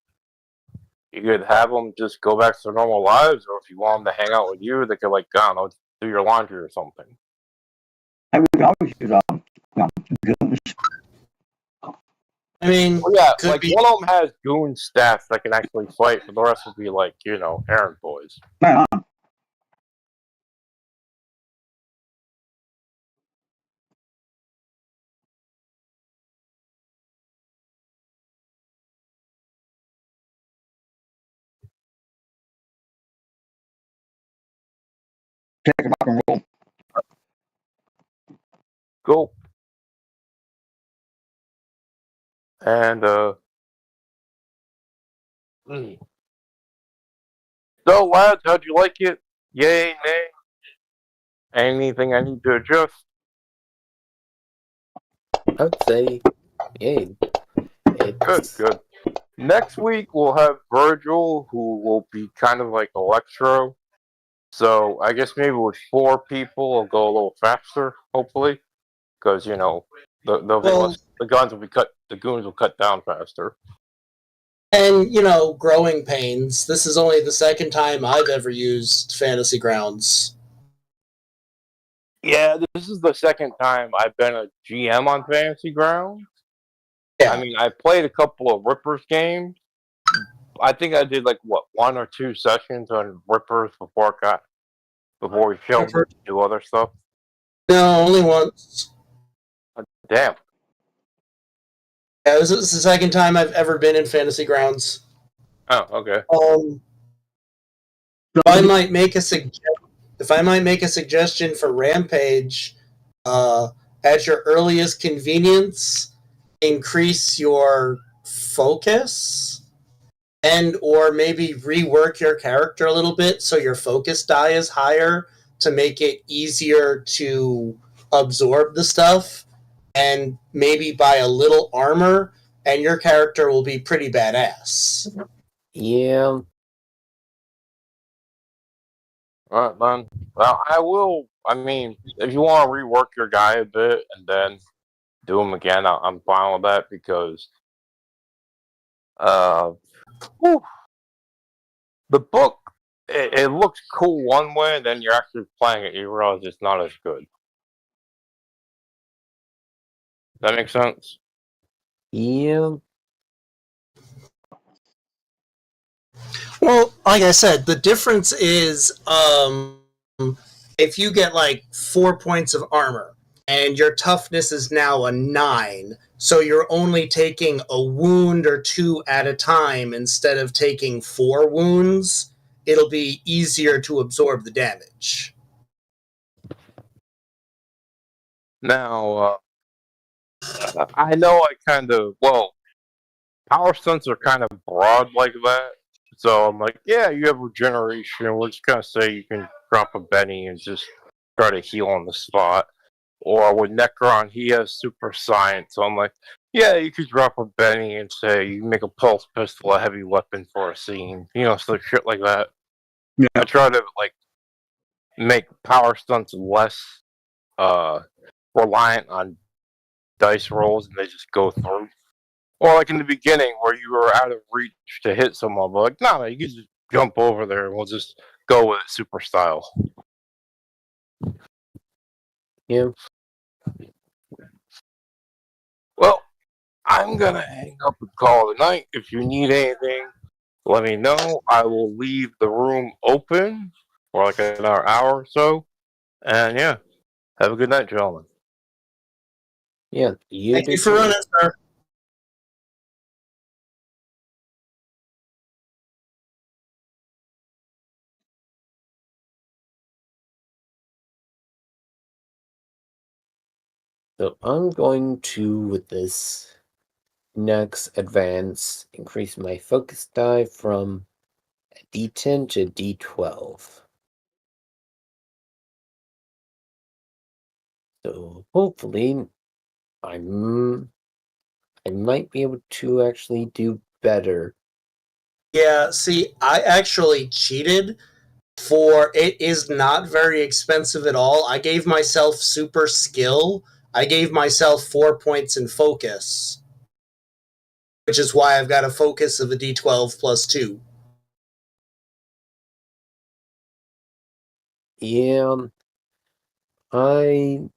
[SPEAKER 4] you could have them just go back to their normal lives, or if you want them to hang out with you, they could I don't know, do your laundry or something.
[SPEAKER 3] I would always use goons.
[SPEAKER 1] I mean,
[SPEAKER 4] Well, yeah,
[SPEAKER 1] could be.
[SPEAKER 4] one of them has goon stats that can actually fight, but the rest would be errand boys.
[SPEAKER 3] Right on. Take a rock and roll.
[SPEAKER 4] Cool. And so lads, how'd you like it? Yay, nay? Anything I need to adjust?
[SPEAKER 2] I would say, yay.
[SPEAKER 4] Good. Next week we'll have Virgil, who will be kind of like Electro. So I guess maybe with 4 people, it'll go a little faster, hopefully, because they'll be less. The guns will be cut. The goons will cut down faster.
[SPEAKER 1] And, growing pains. This is only the second time I've ever used Fantasy Grounds.
[SPEAKER 4] Yeah, this is the second time I've been a GM on Fantasy Grounds.
[SPEAKER 1] Yeah.
[SPEAKER 4] I mean, I played a couple of Rippers games. I think I did 1 or 2 sessions on Rippers before we filmed to do other stuff.
[SPEAKER 1] No, only once.
[SPEAKER 4] Damn.
[SPEAKER 1] Yeah, this is the second time I've ever been in Fantasy Grounds.
[SPEAKER 4] Oh, okay.
[SPEAKER 1] If I might make a suggestion for Rampage, at your earliest convenience, increase your focus and or maybe rework your character a little bit so your focus die is higher to make it easier to absorb the stuff, and maybe buy a little armor and your character will be pretty badass.
[SPEAKER 2] Yeah.
[SPEAKER 4] Alright, man. Well, I will. I mean, if you want to rework your guy a bit and then do him again, I'm fine with that because, whew, the book, it looks cool one way, and then you're actually playing it, you realize it's not as good. Does that make sense?
[SPEAKER 2] Yeah.
[SPEAKER 1] Well, like I said, the difference is if you get like 4 points of armor and your toughness is now a 9, so you're only taking a wound or 2 at a time instead of taking 4 wounds, it'll be easier to absorb the damage.
[SPEAKER 4] Now, I know I kind of, well, power stunts are kind of broad like that. So I'm like, yeah, you have regeneration. We're just gonna say you can drop a Benny and just try to heal on the spot. Or with Necron, he has super science. So I'm like, yeah, you could drop a Benny and say you make a pulse pistol a heavy weapon for a scene. You know, so shit like that.
[SPEAKER 3] Yeah.
[SPEAKER 4] I try to like make power stunts less reliant on dice rolls and they just go through. Or like in the beginning where you were out of reach to hit someone, but like, nah, man, you can just jump over there and we'll just go with it super style.
[SPEAKER 2] Yeah.
[SPEAKER 4] Well, I'm gonna hang up and call it a night. If you need anything, let me know. I will leave the room open for like another hour or so. And yeah, have a good night, gentlemen.
[SPEAKER 2] Yeah. You
[SPEAKER 1] Thank
[SPEAKER 2] do
[SPEAKER 1] you for
[SPEAKER 2] too.
[SPEAKER 1] running, sir.
[SPEAKER 2] So I'm going to, with this next advance, increase my focus die from a D10 to D12. So hopefully I might be able to actually do better.
[SPEAKER 1] Yeah, see, I actually cheated. For it is not very expensive at all. I gave myself super skill. I gave myself 4 points in focus, which is why I've got a focus of a D12 plus 2.
[SPEAKER 2] Yeah, for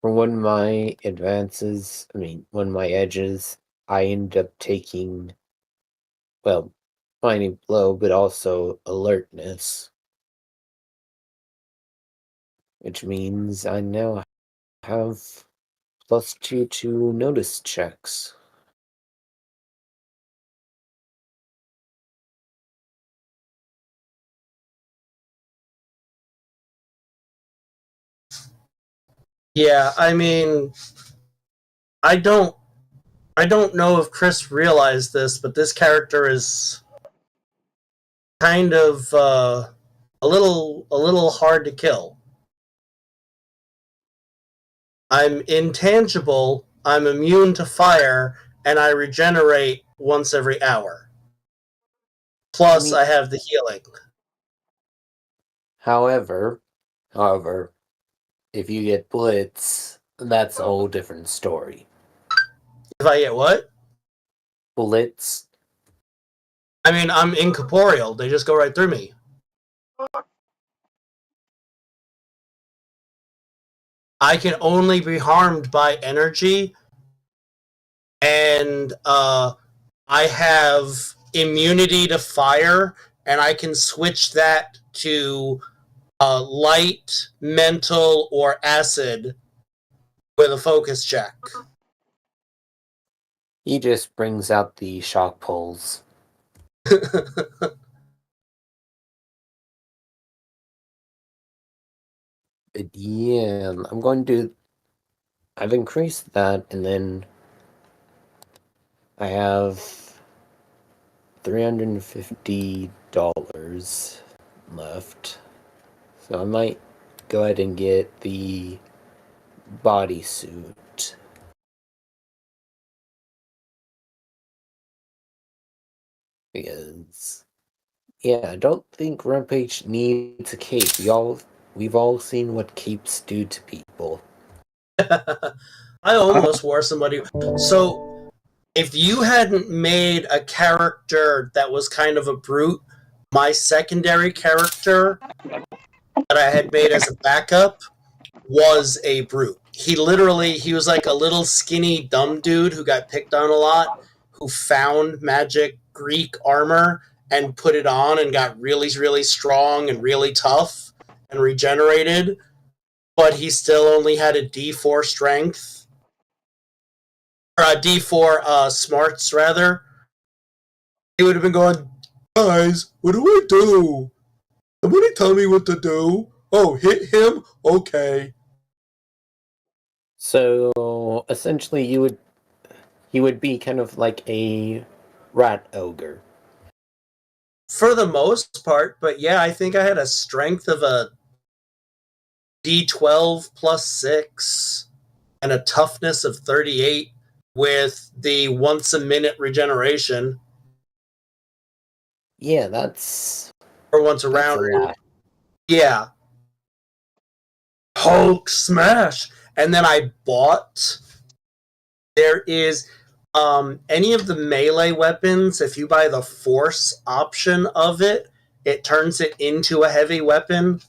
[SPEAKER 2] one of my advances, one of my edges, I ended up taking, well, finding blow, but also alertness. Which means I now have +2 to notice checks.
[SPEAKER 1] Yeah, I mean, I don't know if Chris realized this, but this character is kind of a little hard to kill. I'm intangible, I'm immune to fire, and I regenerate once every hour. Plus, I have the healing.
[SPEAKER 2] However, if you get Blitz, that's a whole different story.
[SPEAKER 1] If I get what?
[SPEAKER 2] Blitz?
[SPEAKER 1] I mean, I'm incorporeal. They just go right through me. I can only be harmed by energy, and I have immunity to fire, and I can switch that to light, mental, or acid with a focus check.
[SPEAKER 2] He just brings out the shock poles. But yeah, I'm going to. I've increased that, and then I have $350 left. So I might go ahead and get the bodysuit. Because, yeah, I don't think Rampage needs a cape. We've all seen what capes do to people.
[SPEAKER 1] I almost wore somebody. So, if you hadn't made a character that was kind of a brute, my secondary character that I had made as a backup was a brute. He was like a little skinny dumb dude who got picked on a lot, who found magic Greek armor and put it on and got really, really strong and really tough and regenerated, but he still only had a D4 strength. Or a D4 smarts, rather. He would have been going, guys, what do I do? Somebody tell me what to do. Oh, hit him? Okay.
[SPEAKER 2] So essentially, he would be kind of like a rat ogre.
[SPEAKER 1] For the most part, but yeah, I think I had a strength of a D12 plus 6 and a toughness of 38 with the once a minute regeneration.
[SPEAKER 2] Yeah, that's
[SPEAKER 1] Or once a
[SPEAKER 2] that's
[SPEAKER 1] round.
[SPEAKER 2] a lot.
[SPEAKER 1] Yeah. Hulk smash. And then I bought. There is any of the melee weapons, if you buy the force option of it, it turns it into a heavy weapon.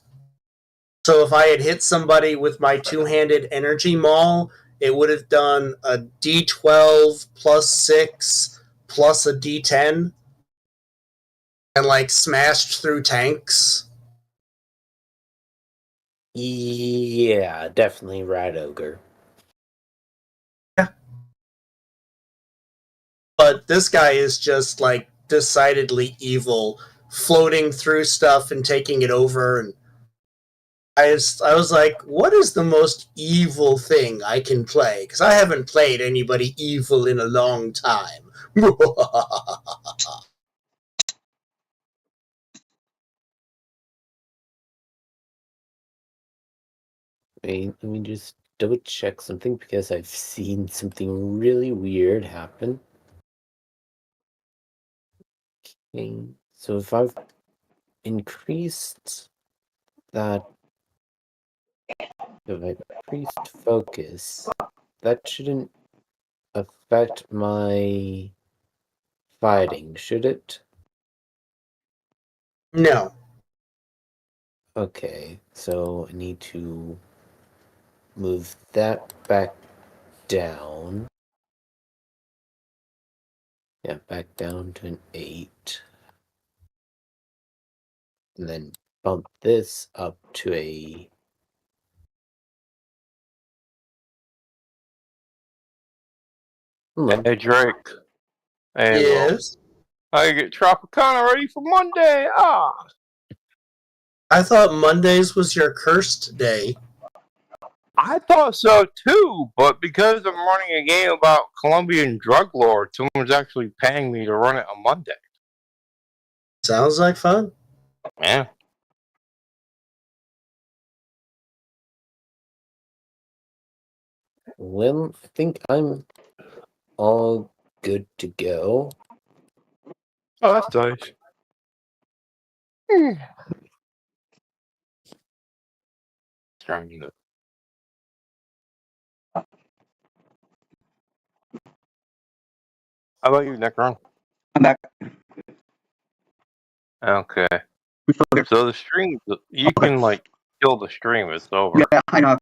[SPEAKER 1] So if I had hit somebody with my two-handed energy maul, it would have done a D12 plus 6 plus a D10 and like smashed through tanks.
[SPEAKER 2] Yeah, definitely rat ogre.
[SPEAKER 1] But this guy is just like decidedly evil, floating through stuff and taking it over. And I was like, what is the most evil thing I can play? Because I haven't played anybody evil in a long time.
[SPEAKER 2] Wait, let me just double check something because I've seen something really weird happen. Okay, so if I've increased that, if I increased focus, that shouldn't affect my fighting, should it?
[SPEAKER 1] No.
[SPEAKER 2] Okay, so I need to move that back down. Yeah, back down to an 8. And then bump this up to a...
[SPEAKER 4] Hey, Drake. Hey, Will.
[SPEAKER 1] Yes.
[SPEAKER 4] I get Tropicana ready for Monday. Ah!
[SPEAKER 1] I thought Mondays was your cursed day.
[SPEAKER 4] I thought so too, but because I'm running a game about Colombian drug lords, someone's actually paying me to run it on Monday.
[SPEAKER 1] Sounds like fun.
[SPEAKER 4] Yeah.
[SPEAKER 2] Well, I think I'm all good to go.
[SPEAKER 4] Oh, that's nice. Trying to. How about you, Necron?
[SPEAKER 3] I'm back.
[SPEAKER 4] Okay. So the stream, you can like kill the stream. It's over.
[SPEAKER 3] Yeah, I know.